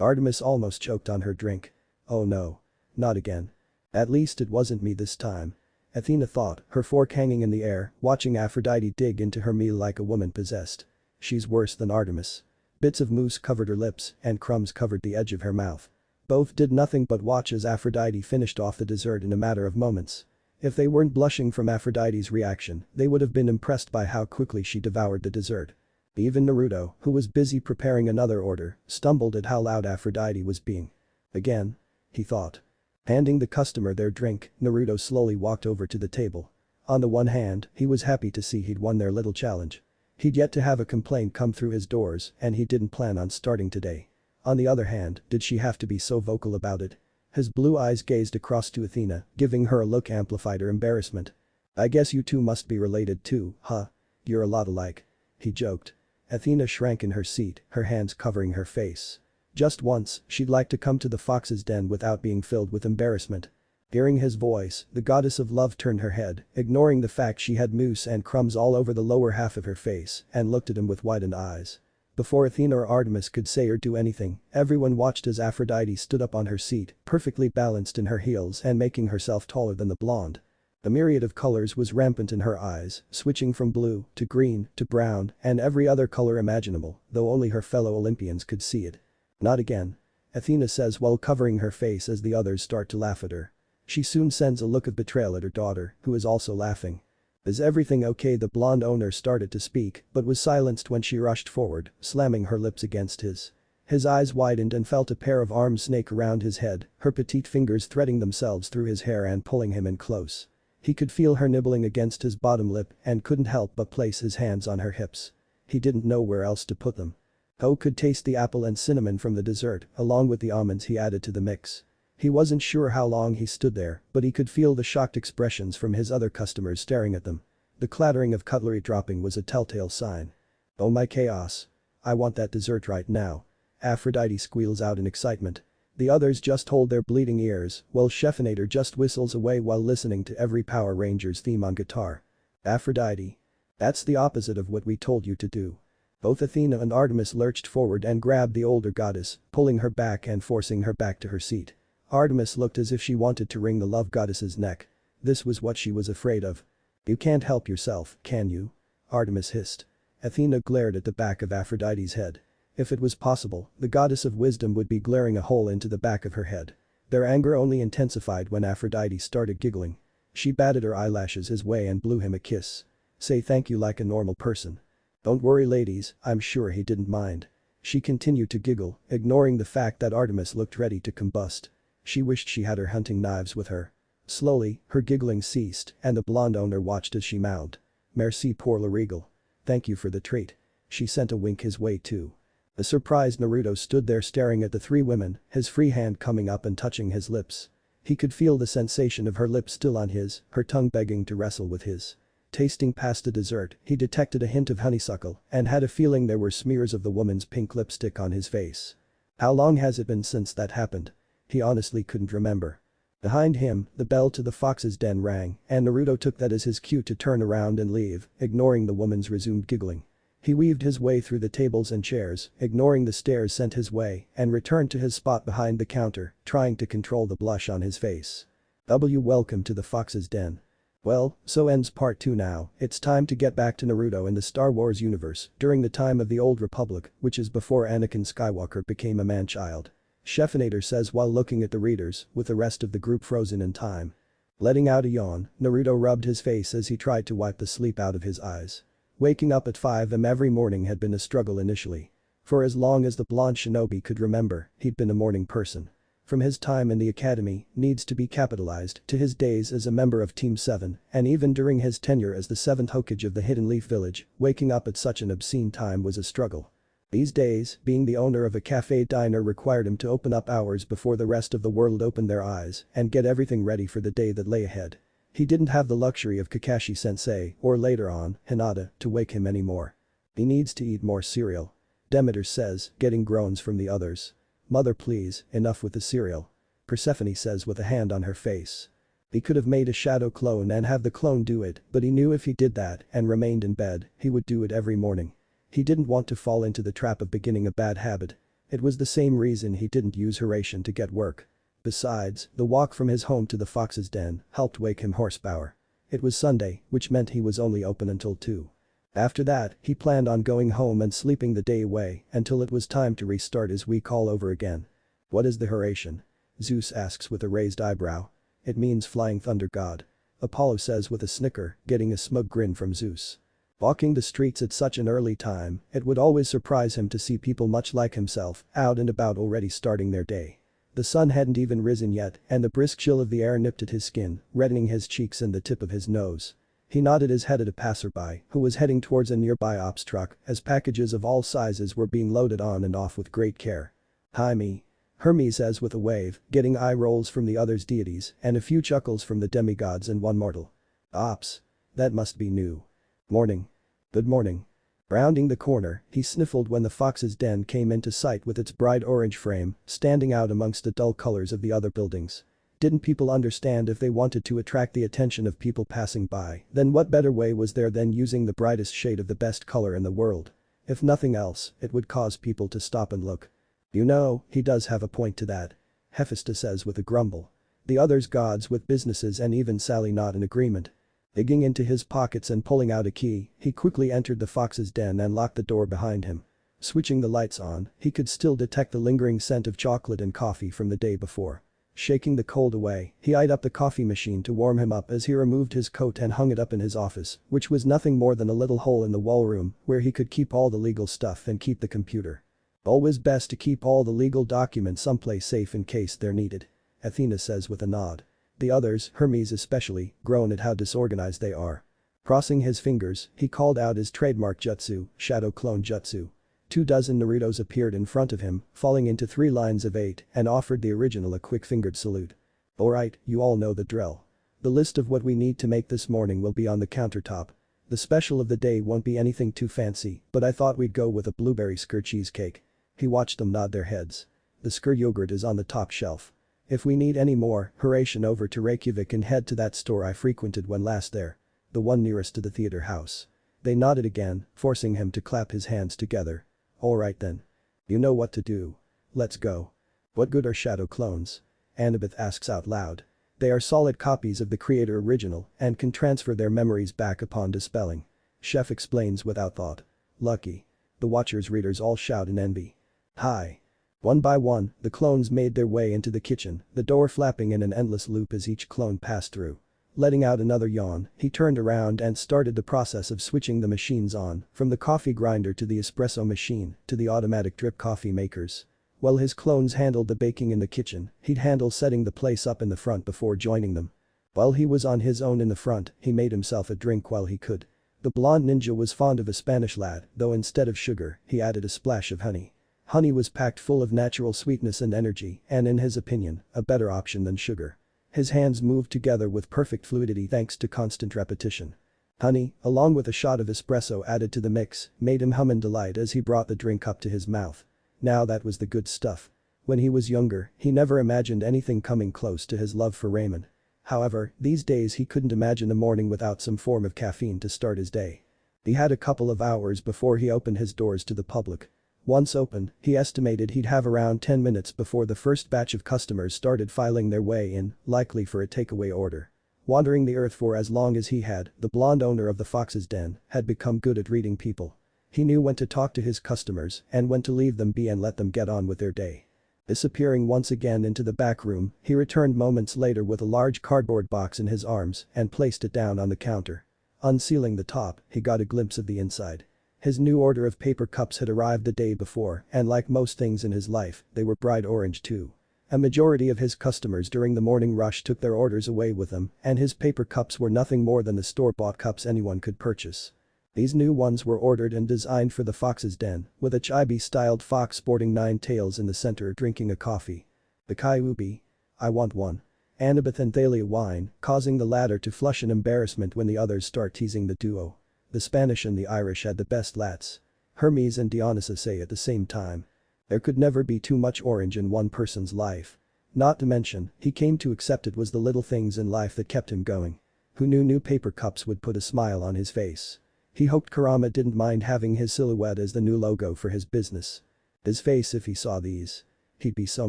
Artemis almost choked on her drink. Oh no. Not again. At least it wasn't me this time. Athena thought, her fork hanging in the air, watching Aphrodite dig into her meal like a woman possessed. She's worse than Artemis. Bits of mousse covered her lips and crumbs covered the edge of her mouth. Both did nothing but watch as Aphrodite finished off the dessert in a matter of moments. If they weren't blushing from Aphrodite's reaction, they would have been impressed by how quickly she devoured the dessert. Even Naruto, who was busy preparing another order, stumbled at how loud Aphrodite was being. Again? He thought. Handing the customer their drink, Naruto slowly walked over to the table. On the one hand, he was happy to see he'd won their little challenge. He'd yet to have a complaint come through his doors and he didn't plan on starting today. On the other hand, did she have to be so vocal about it? His blue eyes gazed across to Athena, giving her a look amplified her embarrassment. I guess you two must be related too, huh? You're a lot alike. He joked. Athena shrank in her seat, her hands covering her face. Just once, she'd like to come to the fox's den without being filled with embarrassment. Hearing his voice, the goddess of love turned her head, ignoring the fact she had mousse and crumbs all over the lower half of her face, and looked at him with widened eyes. Before Athena or Artemis could say or do anything, everyone watched as Aphrodite stood up on her seat, perfectly balanced in her heels and making herself taller than the blonde. The myriad of colors was rampant in her eyes, switching from blue to green to brown and every other color imaginable, though only her fellow Olympians could see it. Not again. Athena says while covering her face as the others start to laugh at her. She soon sends a look of betrayal at her daughter, who is also laughing. Is everything okay? The blonde owner started to speak but was silenced when she rushed forward, slamming her lips against his. His eyes widened and felt a pair of arms snake around his head, her petite fingers threading themselves through his hair and pulling him in close. He could feel her nibbling against his bottom lip and couldn't help but place his hands on her hips. He didn't know where else to put them. Ho could taste the apple and cinnamon from the dessert along with the almonds he added to the mix. He wasn't sure how long he stood there, but he could feel the shocked expressions from his other customers staring at them. The clattering of cutlery dropping was a telltale sign. Oh my chaos. I want that dessert right now. Aphrodite squeals out in excitement. The others just hold their bleeding ears while Scheffinator just whistles away while listening to every Power Rangers theme on guitar. Aphrodite. That's the opposite of what we told you to do. Both Athena and Artemis lurched forward and grabbed the older goddess, pulling her back and forcing her back to her seat. Artemis looked as if she wanted to wring the love goddess's neck. This was what she was afraid of. You can't help yourself, can you? Artemis hissed. Athena glared at the back of Aphrodite's head. If it was possible, the goddess of wisdom would be glaring a hole into the back of her head. Their anger only intensified when Aphrodite started giggling. She batted her eyelashes his way and blew him a kiss. Say thank you like a normal person. Don't worry ladies, I'm sure he didn't mind. She continued to giggle, ignoring the fact that Artemis looked ready to combust. She wished she had her hunting knives with her. Slowly, her giggling ceased and the blonde owner watched as she moaned. Merci pour le regal. Thank you for the treat. She sent a wink his way too. The surprised Naruto stood there staring at the three women, his free hand coming up and touching his lips. He could feel the sensation of her lips still on his, her tongue begging to wrestle with his. Tasting past the dessert, he detected a hint of honeysuckle and had a feeling there were smears of the woman's pink lipstick on his face. How long has it been since that happened? He honestly couldn't remember. Behind him, the bell to the fox's den rang and Naruto took that as his cue to turn around and leave, ignoring the woman's resumed giggling. He weaved his way through the tables and chairs, ignoring the stares sent his way, and returned to his spot behind the counter, trying to control the blush on his face. Welcome to the fox's den. Well, so ends part 2 now. It's time to get back to Naruto in the Star Wars universe during the time of the Old Republic, which is before Anakin Skywalker became a man-child. Scheffinator says while looking at the readers, with the rest of the group frozen in time. Letting out a yawn, Naruto rubbed his face as he tried to wipe the sleep out of his eyes. Waking up at 5 am every morning had been a struggle initially. For as long as the blonde shinobi could remember, he'd been a morning person. From his time in the academy, needs to be capitalized, to his days as a member of Team 7, and even during his tenure as the 7th Hokage of the Hidden Leaf Village, waking up at such an obscene time was a struggle. These days, being the owner of a cafe diner required him to open up hours before the rest of the world opened their eyes and get everything ready for the day that lay ahead. He didn't have the luxury of Kakashi-sensei or later on, Hinata, to wake him anymore. He needs to eat more cereal. Demeter says, getting groans from the others. Mother please, enough with the cereal. Persephone says with a hand on her face. He could have made a shadow clone and have the clone do it, but he knew if he did that and remained in bed, he would do it every morning. He didn't want to fall into the trap of beginning a bad habit. It was the same reason he didn't use Horatian to get work. Besides, the walk from his home to the fox's den helped wake him horsepower. It was Sunday, which meant he was only open until 2. After that, he planned on going home and sleeping the day away until it was time to restart his week all over again. What is the Horatian? Zeus asks with a raised eyebrow. It means flying thunder god. Apollo says with a snicker, getting a smug grin from Zeus. Walking the streets at such an early time, it would always surprise him to see people much like himself out and about already starting their day. The sun hadn't even risen yet and the brisk chill of the air nipped at his skin, reddening his cheeks and the tip of his nose. He nodded his head at a passerby who was heading towards a nearby ops truck as packages of all sizes were being loaded on and off with great care. Hi me. Hermes says with a wave, getting eye rolls from the others' deities and a few chuckles from the demigods and one mortal. Ops. That must be new. Morning. Good morning. Rounding the corner, he sniffled when the fox's den came into sight with its bright orange frame, standing out amongst the dull colors of the other buildings. Didn't people understand if they wanted to attract the attention of people passing by, then what better way was there than using the brightest shade of the best color in the world? If nothing else, it would cause people to stop and look. You know, he does have a point to that. Hephaestus says with a grumble. The others gods with businesses and even Sally not in agreement. Digging into his pockets and pulling out a key, he quickly entered the fox's den and locked the door behind him. Switching the lights on, he could still detect the lingering scent of chocolate and coffee from the day before. Shaking the cold away, he eyed up the coffee machine to warm him up as he removed his coat and hung it up in his office, which was nothing more than a little hole in the wall room where he could keep all the legal stuff and keep the computer. Always best to keep all the legal documents someplace safe in case they're needed. Athena says with a nod. The others, Hermes especially, groan at how disorganized they are. Crossing his fingers, he called out his trademark jutsu, Shadow Clone Jutsu. 24 Narutos appeared in front of him, falling into 3 lines of 8, and offered the original a quick-fingered salute. Alright, you all know the drill. The list of what we need to make this morning will be on the countertop. The special of the day won't be anything too fancy, but I thought we'd go with a blueberry skyr cheesecake. He watched them nod their heads. The skyr yogurt is on the top shelf. If we need any more, hurration over to Reykjavik and head to that store I frequented when last there. The one nearest to the theater house. They nodded again, forcing him to clap his hands together. Alright then. You know what to do. Let's go. What good are shadow clones? Annabeth asks out loud. They are solid copies of the creator original and can transfer their memories back upon dispelling. Chef explains without thought. Lucky. The Watcher's readers all shout in envy. Hi. One by one, the clones made their way into the kitchen, the door flapping in an endless loop as each clone passed through. Letting out another yawn, he turned around and started the process of switching the machines on, from the coffee grinder to the espresso machine to the automatic drip coffee makers. While his clones handled the baking in the kitchen, he'd handle setting the place up in the front before joining them. While he was on his own in the front, he made himself a drink while he could. The blonde ninja was fond of a Spanish lad, though instead of sugar, he added a splash of honey. Honey was packed full of natural sweetness and energy, and in his opinion, a better option than sugar. His hands moved together with perfect fluidity thanks to constant repetition. Honey, along with a shot of espresso added to the mix, made him hum in delight as he brought the drink up to his mouth. Now that was the good stuff. When he was younger, he never imagined anything coming close to his love for ramen. However, these days he couldn't imagine a morning without some form of caffeine to start his day. He had a couple of hours before he opened his doors to the public. Once open, he estimated he'd have around 10 minutes before the first batch of customers started filing their way in, likely for a takeaway order. Wandering the earth for as long as he had, the blonde owner of the Fox's Den had become good at reading people. He knew when to talk to his customers and when to leave them be and let them get on with their day. Disappearing once again into the back room, he returned moments later with a large cardboard box in his arms and placed it down on the counter. Unsealing the top, he got a glimpse of the inside. His new order of paper cups had arrived the day before, and like most things in his life, they were bright orange too. A majority of his customers during the morning rush took their orders away with them, and his paper cups were nothing more than the store-bought cups anyone could purchase. These new ones were ordered and designed for the Fox's Den, with a chibi-styled fox sporting 9 tails in the center drinking a coffee. The Kyuubi. I want one. Annabeth and Thalia whine, causing the latter to flush in embarrassment when the others start teasing the duo. The Spanish and the Irish had the best lats. Hermes and Dionysus say at the same time. There could never be too much orange in one person's life. Not to mention, he came to accept it was the little things in life that kept him going. Who knew new paper cups would put a smile on his face? He hoped Kurama didn't mind having his silhouette as the new logo for his business. His face if he saw these. He'd be so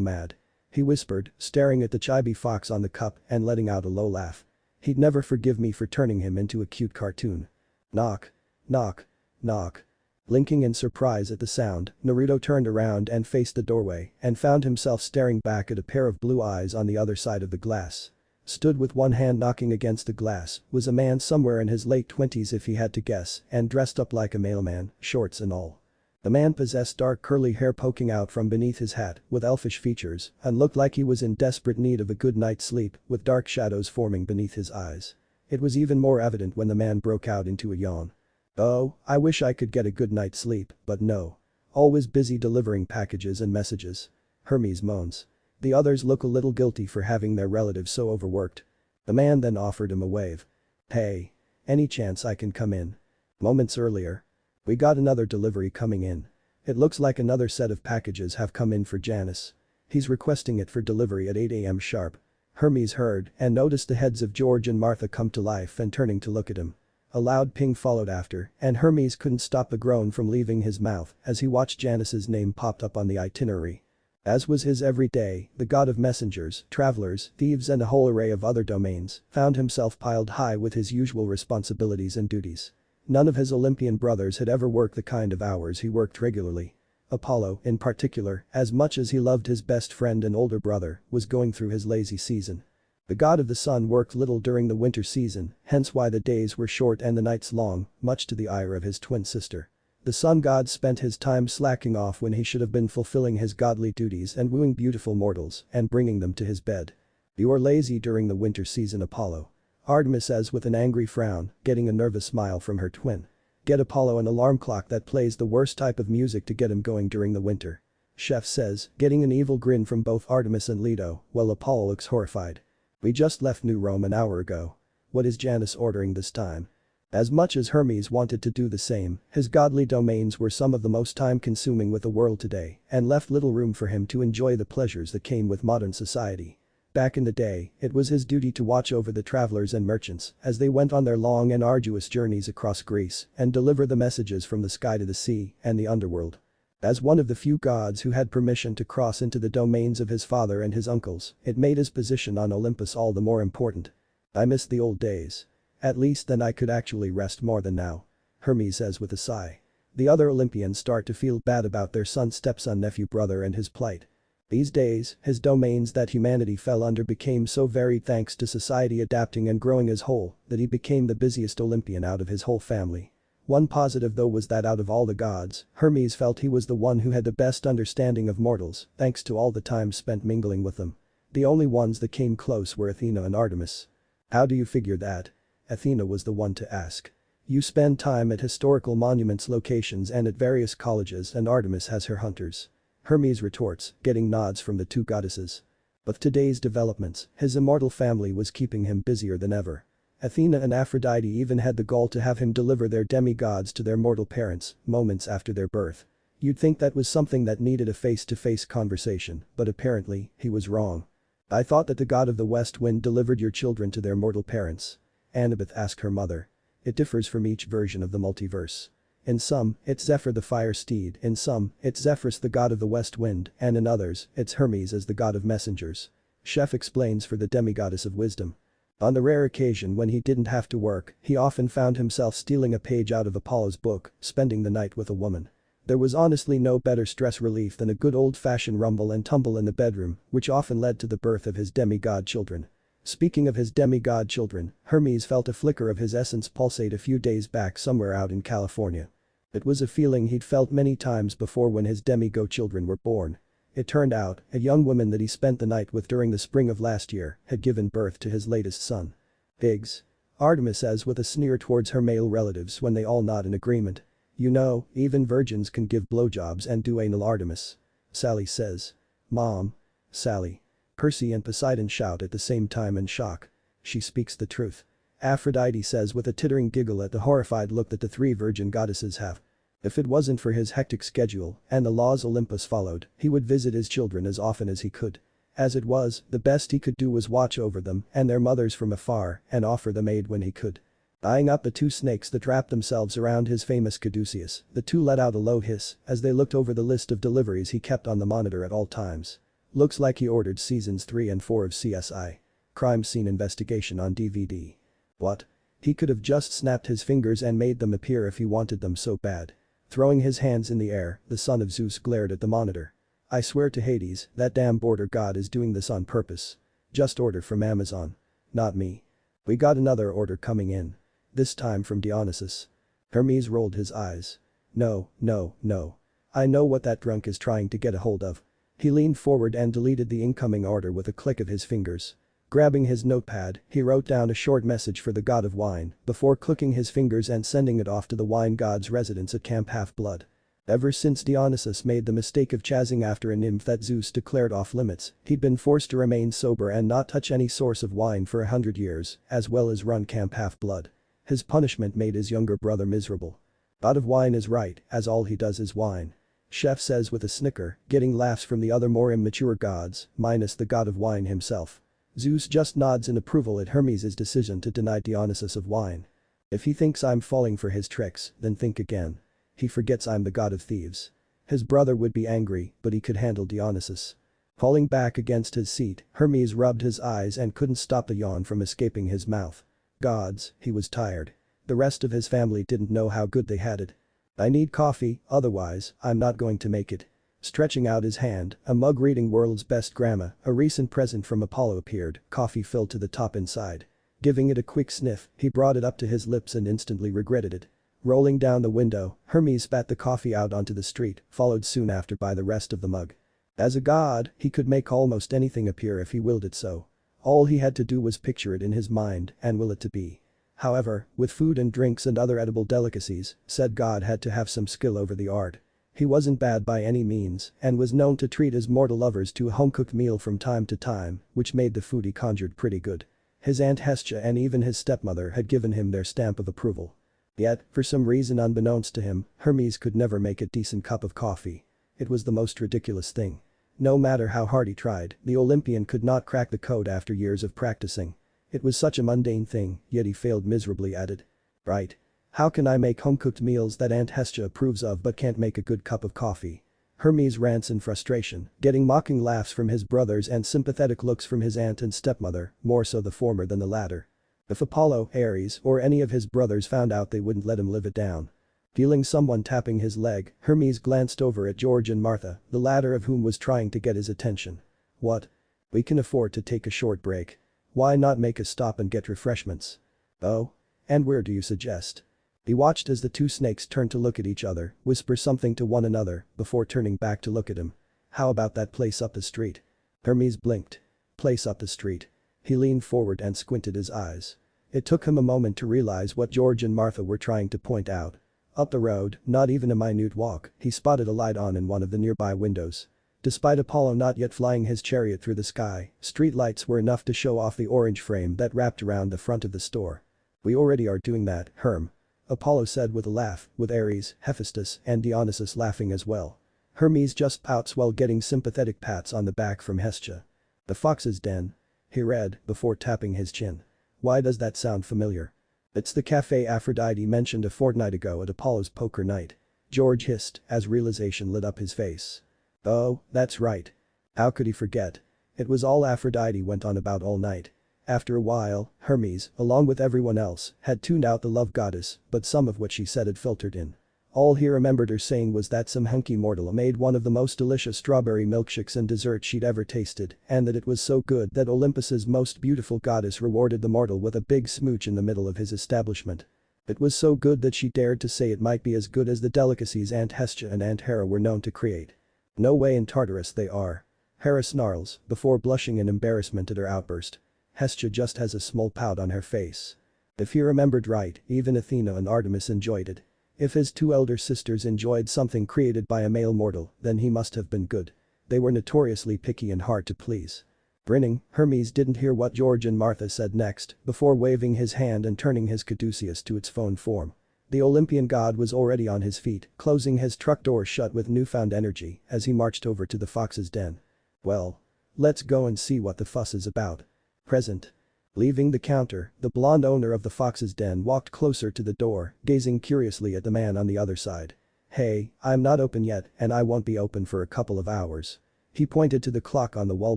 mad. He whispered, staring at the chibi fox on the cup and letting out a low laugh. He'd never forgive me for turning him into a cute cartoon. Knock. Knock. Knock. Blinking in surprise at the sound, Naruto turned around and faced the doorway and found himself staring back at a pair of blue eyes on the other side of the glass. Stood with one hand knocking against the glass was a man somewhere in his late 20s if he had to guess and dressed up like a mailman, shorts and all. The man possessed dark curly hair poking out from beneath his hat with elfish features and looked like he was in desperate need of a good night's sleep with dark shadows forming beneath his eyes. It was even more evident when the man broke out into a yawn. Oh, I wish I could get a good night's sleep, but no. Always busy delivering packages and messages. Hermes moans. The others look a little guilty for having their relatives so overworked. The man then offered him a wave. Hey. Any chance I can come in? Moments earlier. We got another delivery coming in. It looks like another set of packages have come in for Janice. He's requesting it for delivery at 8 a.m. sharp. Hermes heard and noticed the heads of George and Martha come to life and turning to look at him. A loud ping followed after, and Hermes couldn't stop a groan from leaving his mouth as he watched Janice's name popped up on the itinerary. As was his every day, the god of messengers, travelers, thieves and a whole array of other domains found himself piled high with his usual responsibilities and duties. None of his Olympian brothers had ever worked the kind of hours he worked regularly. Apollo, in particular, as much as he loved his best friend and older brother, was going through his lazy season. The god of the sun worked little during the winter season, hence why the days were short and the nights long, much to the ire of his twin sister. The sun god spent his time slacking off when he should have been fulfilling his godly duties and wooing beautiful mortals and bringing them to his bed. "You're lazy during the winter season, Apollo," Artemis says with an angry frown, getting a nervous smile from her twin. "Get Apollo an alarm clock that plays the worst type of music to get him going during the winter," Chef says, getting an evil grin from both Artemis and Leto, while Apollo looks horrified. "We just left New Rome an hour ago. What is Janus ordering this time?" As much as Hermes wanted to do the same, his godly domains were some of the most time-consuming with the world today and left little room for him to enjoy the pleasures that came with modern society. Back in the day, it was his duty to watch over the travelers and merchants as they went on their long and arduous journeys across Greece and deliver the messages from the sky to the sea and the underworld. As one of the few gods who had permission to cross into the domains of his father and his uncles, it made his position on Olympus all the more important. "I miss the old days. At least then I could actually rest more than now," Hermes says with a sigh. The other Olympians start to feel bad about their son, stepson, nephew, brother and his plight. These days, his domains that humanity fell under became so varied thanks to society adapting and growing as whole that he became the busiest Olympian out of his whole family. One positive though was that out of all the gods, Hermes felt he was the one who had the best understanding of mortals thanks to all the time spent mingling with them. The only ones that came close were Athena and Artemis. "How do you figure that?" Athena was the one to ask. "You spend time at historical monuments locations and at various colleges and Artemis has her hunters," Hermes retorts, getting nods from the two goddesses. With today's developments, his immortal family was keeping him busier than ever. Athena and Aphrodite even had the gall to have him deliver their demigods to their mortal parents, moments after their birth. You'd think that was something that needed a face-to-face conversation, but apparently, he was wrong. "I thought that the god of the west wind delivered your children to their mortal parents," Annabeth asked her mother. "It differs from each version of the multiverse. In some, it's Zephyr the fire steed, in some, it's Zephyrus the god of the west wind, and in others, it's Hermes as the god of messengers." Chef explains for the demigoddess of wisdom. On the rare occasion when he didn't have to work, he often found himself stealing a page out of Apollo's book, spending the night with a woman. There was honestly no better stress relief than a good old-fashioned rumble and tumble in the bedroom, which often led to the birth of his demigod children. Speaking of his demigod children, Hermes felt a flicker of his essence pulsate a few days back somewhere out in California. It was a feeling he'd felt many times before when his demigod children were born. It turned out, a young woman that he spent the night with during the spring of last year had given birth to his latest son. "Pigs," Artemis says with a sneer towards her male relatives when they all nod in agreement. "You know, even virgins can give blowjobs and do anal." Artemis. Sally says. "Mom." Sally. Percy and Poseidon shout at the same time in shock. She speaks the truth. Aphrodite says with a tittering giggle at the horrified look that the three virgin goddesses have. If it wasn't for his hectic schedule and the laws Olympus followed, he would visit his children as often as he could. As it was, the best he could do was watch over them and their mothers from afar and offer them aid when he could. Eyeing up the two snakes that wrapped themselves around his famous caduceus, the two let out a low hiss as they looked over the list of deliveries he kept on the monitor at all times. Looks like he ordered seasons 3 and 4 of CSI. Crime Scene Investigation on DVD. What? He could have just snapped his fingers and made them appear if he wanted them so bad. Throwing his hands in the air, the son of Zeus glared at the monitor. "I swear to Hades, that damn border god is doing this on purpose. Just order from Amazon. Not me. We got another order coming in. This time from Dionysus." Hermes rolled his eyes. No, no, no. "I know what that drunk is trying to get a hold of." He leaned forward and deleted the incoming order with a click of his fingers. Grabbing his notepad, he wrote down a short message for the god of wine before clicking his fingers and sending it off to the wine god's residence at Camp Half-Blood. Ever since Dionysus made the mistake of chasing after a nymph that Zeus declared off limits, he'd been forced to remain sober and not touch any source of wine for 100 years, as well as run Camp Half-Blood. His punishment made his younger brother miserable. "God of wine is right, as all he does is wine," Chef says with a snicker, getting laughs from the other more immature gods, minus the god of wine himself. Zeus just nods in approval at Hermes' decision to deny Dionysus of wine. "If he thinks I'm falling for his tricks, then think again. He forgets I'm the god of thieves." His brother would be angry, but he could handle Dionysus. Falling back against his seat, Hermes rubbed his eyes and couldn't stop the yawn from escaping his mouth. Gods, he was tired. The rest of his family didn't know how good they had it. I need coffee, otherwise, I'm not going to make it. Stretching out his hand, a mug reading World's Best Grandma, a recent present from Apollo appeared, coffee filled to the top inside. Giving it a quick sniff, he brought it up to his lips and instantly regretted it. Rolling down the window, Hermes spat the coffee out onto the street, followed soon after by the rest of the mug. As a god, he could make almost anything appear if he willed it so. All he had to do was picture it in his mind and will it to be. However, with food and drinks and other edible delicacies, said god had to have some skill over the art. He wasn't bad by any means and was known to treat his mortal lovers to a home-cooked meal from time to time, which made the food he conjured pretty good. His aunt Hestia and even his stepmother had given him their stamp of approval. Yet, for some reason unbeknownst to him, Hermes could never make a decent cup of coffee. It was the most ridiculous thing. No matter how hard he tried, the Olympian could not crack the code after years of practicing. It was such a mundane thing, yet he failed miserably at it. Right. How can I make home-cooked meals that Aunt Hestia approves of but can't make a good cup of coffee? Hermes rants in frustration, getting mocking laughs from his brothers and sympathetic looks from his aunt and stepmother, more so the former than the latter. If Apollo, Ares, or any of his brothers found out they wouldn't let him live it down. Feeling someone tapping his leg, Hermes glanced over at George and Martha, the latter of whom was trying to get his attention. What? We can afford to take a short break. Why not make a stop and get refreshments? Oh? And where do you suggest? He watched as the two snakes turned to look at each other, whisper something to one another, before turning back to look at him. How about that place up the street? Hermes blinked. Place up the street. He leaned forward and squinted his eyes. It took him a moment to realize what George and Martha were trying to point out. Up the road, not even a minute walk, he spotted a light on in one of the nearby windows. Despite Apollo not yet flying his chariot through the sky, street lights were enough to show off the orange frame that wrapped around the front of the store. We already are doing that, Herm. Apollo said with a laugh, with Ares, Hephaestus, and Dionysus laughing as well. Hermes just pouts while getting sympathetic pats on the back from Hestia. The Fox's Den. He read, before tapping his chin. Why does that sound familiar? It's the cafe Aphrodite mentioned a fortnight ago at Apollo's poker night. George hissed, as realization lit up his face. Oh, that's right. How could he forget? It was all Aphrodite went on about all night. After a while, Hermes, along with everyone else, had tuned out the love goddess, but some of what she said had filtered in. All he remembered her saying was that some hunky mortal made one of the most delicious strawberry milkshakes and desserts she'd ever tasted, and that it was so good that Olympus's most beautiful goddess rewarded the mortal with a big smooch in the middle of his establishment. It was so good that she dared to say it might be as good as the delicacies Aunt Hestia and Aunt Hera were known to create. No way in Tartarus they are. Hera snarls, before blushing in embarrassment at her outburst. Hestia just has a small pout on her face. If he remembered right, even Athena and Artemis enjoyed it. If his two elder sisters enjoyed something created by a male mortal, then he must have been good. They were notoriously picky and hard to please. Grinning, Hermes didn't hear what George and Martha said next, before waving his hand and turning his caduceus to its phone form. The Olympian god was already on his feet, closing his truck door shut with newfound energy as he marched over to the Fox's Den. Well. Let's go and see what the fuss is about. Present. Leaving the counter, the blonde owner of the Fox's Den walked closer to the door, gazing curiously at the man on the other side. Hey, I'm not open yet and I won't be open for a couple of hours. He pointed to the clock on the wall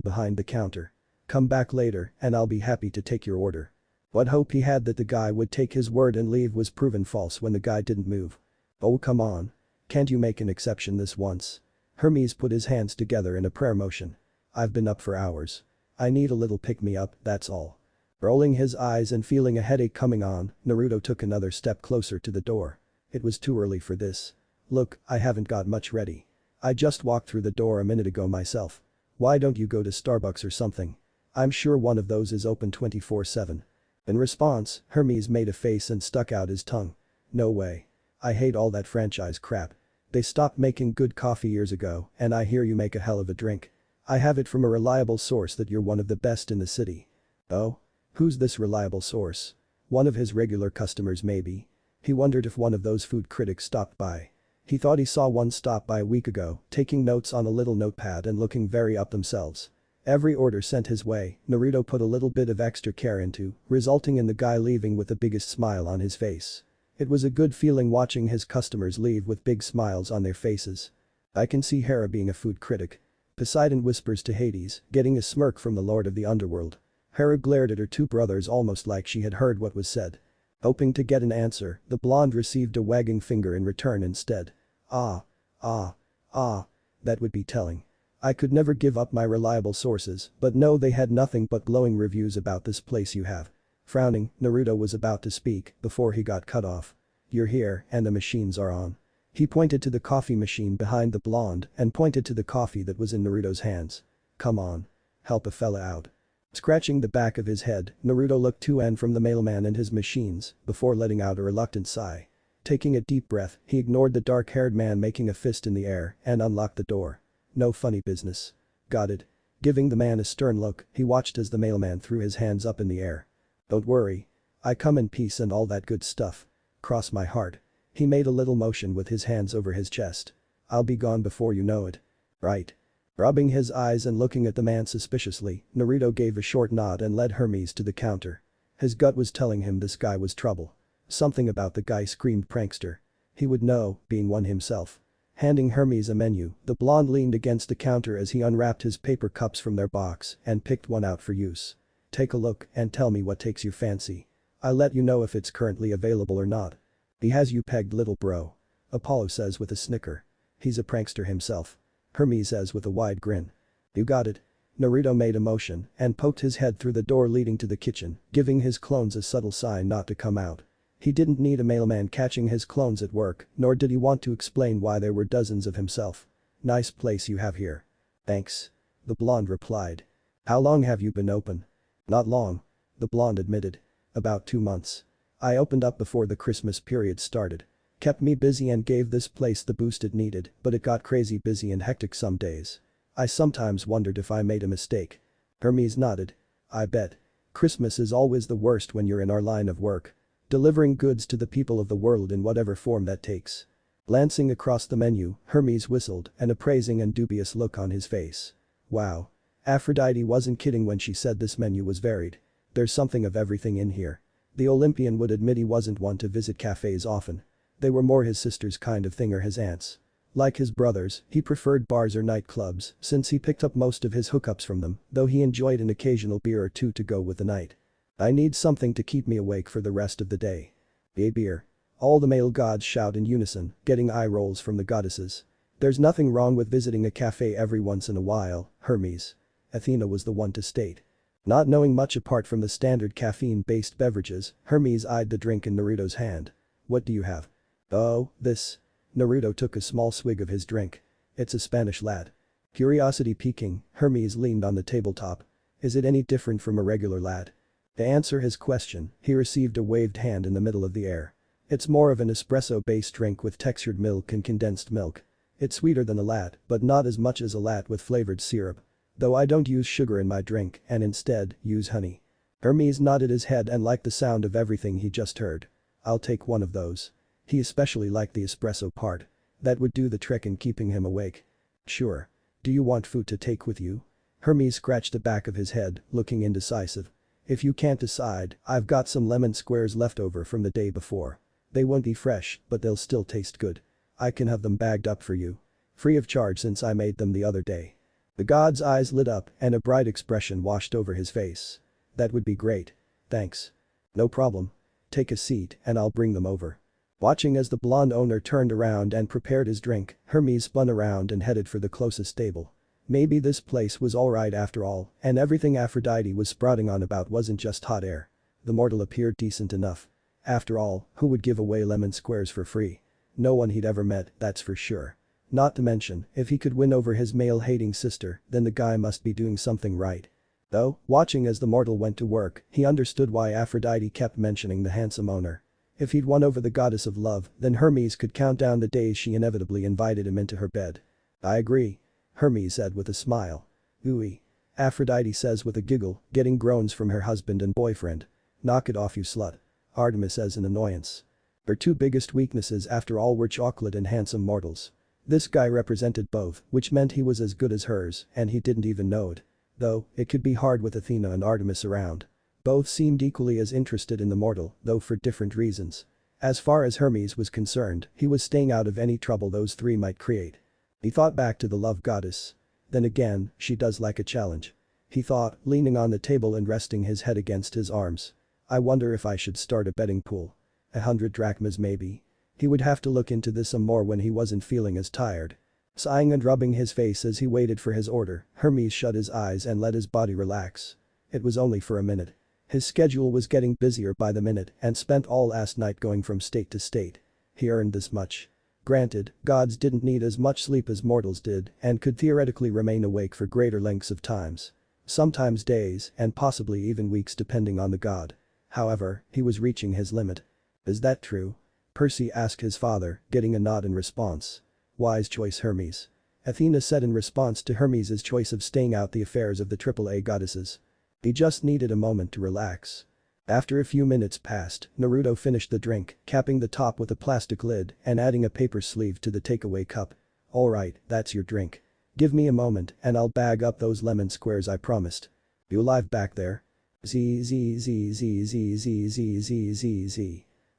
behind the counter. Come back later and I'll be happy to take your order. What hope he had that the guy would take his word and leave was proven false when the guy didn't move. Oh come on. Can't you make an exception this once? Hermes put his hands together in a prayer motion. I've been up for hours. I need a little pick-me-up, that's all. Rolling his eyes and feeling a headache coming on, Naruto took another step closer to the door. It was too early for this. Look, I haven't got much ready. I just walked through the door a minute ago myself. Why don't you go to Starbucks or something? I'm sure one of those is open 24/7. In response, Hermes made a face and stuck out his tongue. No way. I hate all that franchise crap. They stopped making good coffee years ago and I hear you make a hell of a drink. I have it from a reliable source that you're one of the best in the city. Oh? Who's this reliable source? One of his regular customers maybe? He wondered if one of those food critics stopped by. He thought he saw one stop by a week ago, taking notes on a little notepad and looking very up themselves. Every order sent his way, Naruto put a little bit of extra care into, resulting in the guy leaving with the biggest smile on his face. It was a good feeling watching his customers leave with big smiles on their faces. I can see Hera being a food critic. Poseidon whispers to Hades, getting a smirk from the Lord of the Underworld. Hera glared at her two brothers almost like she had heard what was said. Hoping to get an answer, the blonde received a wagging finger in return instead. Ah. Ah. Ah. That would be telling. I could never give up my reliable sources, but no, they had nothing but glowing reviews about this place you have. Frowning, Naruto was about to speak before he got cut off. You're here and the machines are on. He pointed to the coffee machine behind the blonde and pointed to the coffee that was in Naruto's hands. Come on. Help a fella out. Scratching the back of his head, Naruto looked to and from the mailman and his machines before letting out a reluctant sigh. Taking a deep breath, he ignored the dark-haired man making a fist in the air and unlocked the door. No funny business. Got it. Giving the man a stern look, he watched as the mailman threw his hands up in the air. Don't worry. I come in peace and all that good stuff. Cross my heart. He made a little motion with his hands over his chest. I'll be gone before you know it. Right. Rubbing his eyes and looking at the man suspiciously, Naruto gave a short nod and led Hermes to the counter. His gut was telling him this guy was trouble. Something about the guy screamed prankster. He would know, being one himself. Handing Hermes a menu, the blonde leaned against the counter as he unwrapped his paper cups from their box and picked one out for use. Take a look and tell me what takes your fancy. I'll let you know if it's currently available or not. He has you pegged, little bro. Apollo says with a snicker. He's a prankster himself. Hermes says with a wide grin. You got it. Naruto made a motion and poked his head through the door leading to the kitchen, giving his clones a subtle sign not to come out. He didn't need a mailman catching his clones at work, nor did he want to explain why there were dozens of himself. Nice place you have here. Thanks. The blonde replied. How long have you been open? Not long. The blonde admitted. About 2 months. I opened up before the Christmas period started. Kept me busy and gave this place the boost it needed, but it got crazy busy and hectic some days. I sometimes wondered if I made a mistake. Hermes nodded. I bet. Christmas is always the worst when you're in our line of work. Delivering goods to the people of the world in whatever form that takes. Glancing across the menu, Hermes whistled, an appraising and dubious look on his face. Wow. Aphrodite wasn't kidding when she said this menu was varied. There's something of everything in here. The Olympian would admit he wasn't one to visit cafes often. They were more his sister's kind of thing or his aunt's. Like his brothers, he preferred bars or nightclubs since he picked up most of his hookups from them, though he enjoyed an occasional beer or two to go with the night. I need something to keep me awake for the rest of the day. A beer. All the male gods shout in unison, getting eye rolls from the goddesses. There's nothing wrong with visiting a cafe every once in a while, Hermes. Athena was the one to state. Not knowing much apart from the standard caffeine-based beverages, Hermes eyed the drink in Naruto's hand. What do you have? Oh, this. Naruto took a small swig of his drink. It's a Spanish latte. Curiosity piquing, Hermes leaned on the tabletop. Is it any different from a regular latte? To answer his question, he received a waved hand in the middle of the air. It's more of an espresso-based drink with textured milk and condensed milk. It's sweeter than a latte, but not as much as a latte with flavored syrup. Though I don't use sugar in my drink and instead use honey. Hermes nodded his head and liked the sound of everything he just heard. I'll take one of those. He especially liked the espresso part. That would do the trick in keeping him awake. Sure. Do you want food to take with you? Hermes scratched the back of his head, looking indecisive. If you can't decide, I've got some lemon squares left over from the day before. They won't be fresh, but they'll still taste good. I can have them bagged up for you. Free of charge since I made them the other day. The god's eyes lit up and a bright expression washed over his face. That would be great. Thanks. No problem. Take a seat and I'll bring them over. Watching as the blonde owner turned around and prepared his drink, Hermes spun around and headed for the closest table. Maybe this place was alright after all, and everything Aphrodite was sprouting on about wasn't just hot air. The mortal appeared decent enough. After all, who would give away lemon squares for free? No one he'd ever met, that's for sure. Not to mention, if he could win over his male-hating sister, then the guy must be doing something right. Though, watching as the mortal went to work, he understood why Aphrodite kept mentioning the handsome owner. If he'd won over the goddess of love, then Hermes could count down the days she inevitably invited him into her bed. I agree. Hermes said with a smile. Ooey. Aphrodite says with a giggle, getting groans from her husband and boyfriend. Knock it off, you slut. Artemis says in annoyance. Her two biggest weaknesses after all were chocolate and handsome mortals. This guy represented both, which meant he was as good as hers, and he didn't even know it. Though, it could be hard with Athena and Artemis around. Both seemed equally as interested in the mortal, though for different reasons. As far as Hermes was concerned, he was staying out of any trouble those three might create. He thought back to the love goddess. Then again, she does like a challenge. He thought, leaning on the table and resting his head against his arms. I wonder if I should start a betting pool. 100 drachmas maybe. He would have to look into this some more when he wasn't feeling as tired. Sighing and rubbing his face as he waited for his order, Hermes shut his eyes and let his body relax. It was only for a minute. His schedule was getting busier by the minute and spent all last night going from state to state. He earned this much. Granted, gods didn't need as much sleep as mortals did and could theoretically remain awake for greater lengths of times. Sometimes days and possibly even weeks depending on the god. However, he was reaching his limit. Is that true? Percy asked his father, getting a nod in response. Wise choice, Hermes. Athena said in response to Hermes' choice of staying out the affairs of the AAA goddesses. He just needed a moment to relax. After a few minutes passed, Naruto finished the drink, capping the top with a plastic lid and adding a paper sleeve to the takeaway cup. Alright, that's your drink. Give me a moment and I'll bag up those lemon squares I promised. You alive back there? Z.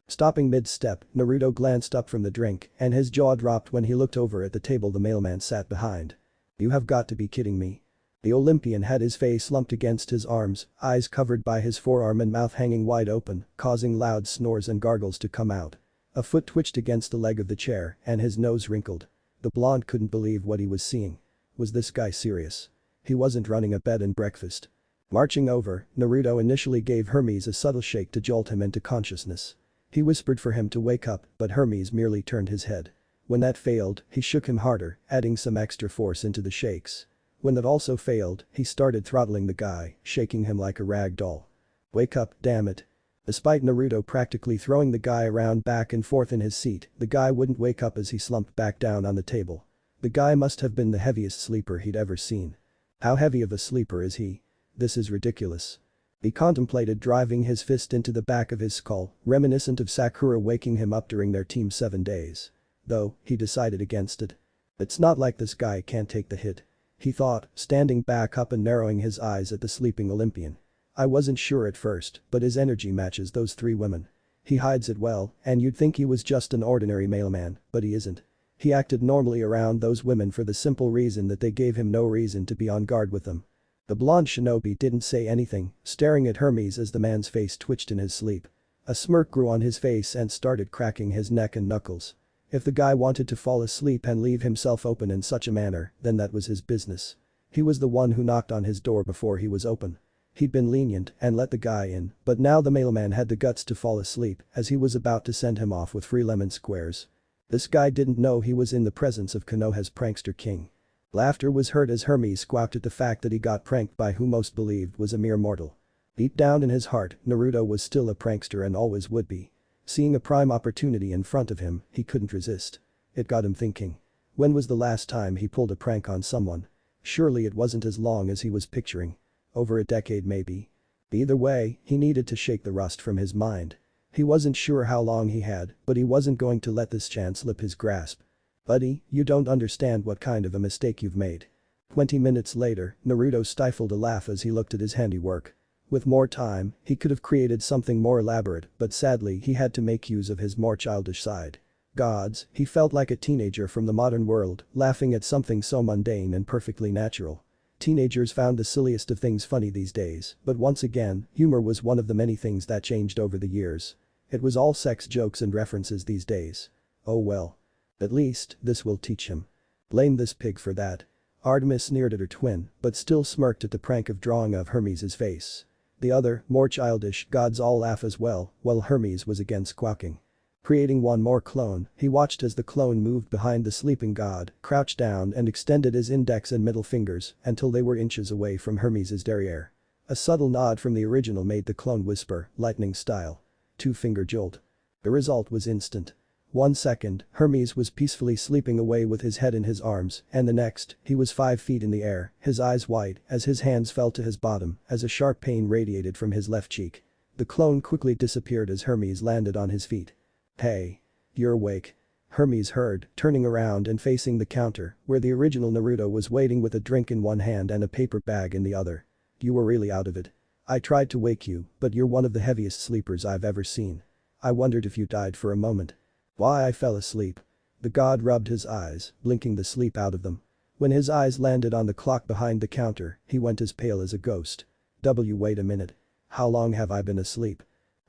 Stopping mid-step, Naruto glanced up from the drink and his jaw dropped when he looked over at the table the mailman sat behind. You have got to be kidding me. The Olympian had his face slumped against his arms, eyes covered by his forearm and mouth hanging wide open, causing loud snores and gargles to come out. A foot twitched against the leg of the chair and his nose wrinkled. The blonde couldn't believe what he was seeing. Was this guy serious? He wasn't running a bed and breakfast. Marching over, Naruto initially gave Hermes a subtle shake to jolt him into consciousness. He whispered for him to wake up, but Hermes merely turned his head. When that failed, he shook him harder, adding some extra force into the shakes. When that also failed, he started throttling the guy, shaking him like a rag doll. Wake up, damn it. Despite Naruto practically throwing the guy around back and forth in his seat, the guy wouldn't wake up as he slumped back down on the table. The guy must have been the heaviest sleeper he'd ever seen. How heavy of a sleeper is he? This is ridiculous. He contemplated driving his fist into the back of his skull, reminiscent of Sakura waking him up during their Team 7 days. Though, he decided against it. It's not like this guy can't take the hit. He thought, standing back up and narrowing his eyes at the sleeping Olympian. I wasn't sure at first, but his energy matches those three women. He hides it well, and you'd think he was just an ordinary mailman, but he isn't. He acted normally around those women for the simple reason that they gave him no reason to be on guard with them. The blonde shinobi didn't say anything, staring at Hermes as the man's face twitched in his sleep. A smirk grew on his face and started cracking his neck and knuckles. If the guy wanted to fall asleep and leave himself open in such a manner, then that was his business. He was the one who knocked on his door before he was open. He'd been lenient and let the guy in, but now the mailman had the guts to fall asleep as he was about to send him off with free lemon squares. This guy didn't know he was in the presence of Konoha's prankster king. Laughter was heard as Hermes squawked at the fact that he got pranked by who most believed was a mere mortal. Deep down in his heart, Naruto was still a prankster and always would be. Seeing a prime opportunity in front of him, he couldn't resist. It got him thinking. When was the last time he pulled a prank on someone? Surely it wasn't as long as he was picturing. Over a decade maybe. Either way, he needed to shake the rust from his mind. He wasn't sure how long he had, but he wasn't going to let this chance slip his grasp. Buddy, you don't understand what kind of a mistake you've made. 20 minutes later, Naruto stifled a laugh as he looked at his handiwork. With more time, he could have created something more elaborate, but sadly he had to make use of his more childish side. Gods, he felt like a teenager from the modern world, laughing at something so mundane and perfectly natural. Teenagers found the silliest of things funny these days, but once again, humor was one of the many things that changed over the years. It was all sex jokes and references these days. Oh well. At least, this will teach him. Blame this pig for that. Artemis sneered at her twin, but still smirked at the prank of drawing of Hermes' face. The other, more childish, gods all laugh as well, while Hermes was again squawking. Creating one more clone, he watched as the clone moved behind the sleeping god, crouched down and extended his index and middle fingers until they were inches away from Hermes' derriere. A subtle nod from the original made the clone whisper, lightning style. Two-finger jolt. The result was instant. 1 second, Hermes was peacefully sleeping away with his head in his arms, and the next, he was 5 feet in the air, his eyes wide as his hands fell to his bottom as a sharp pain radiated from his left cheek. The clone quickly disappeared as Hermes landed on his feet. Hey. You're awake. Hermes heard, turning around and facing the counter, where the original Naruto was waiting with a drink in one hand and a paper bag in the other. You were really out of it. I tried to wake you, but you're one of the heaviest sleepers I've ever seen. I wondered if you died for a moment. Why I fell asleep. The god rubbed his eyes, blinking the sleep out of them. When his eyes landed on the clock behind the counter, he went as pale as a ghost. Wait a minute. How long have I been asleep?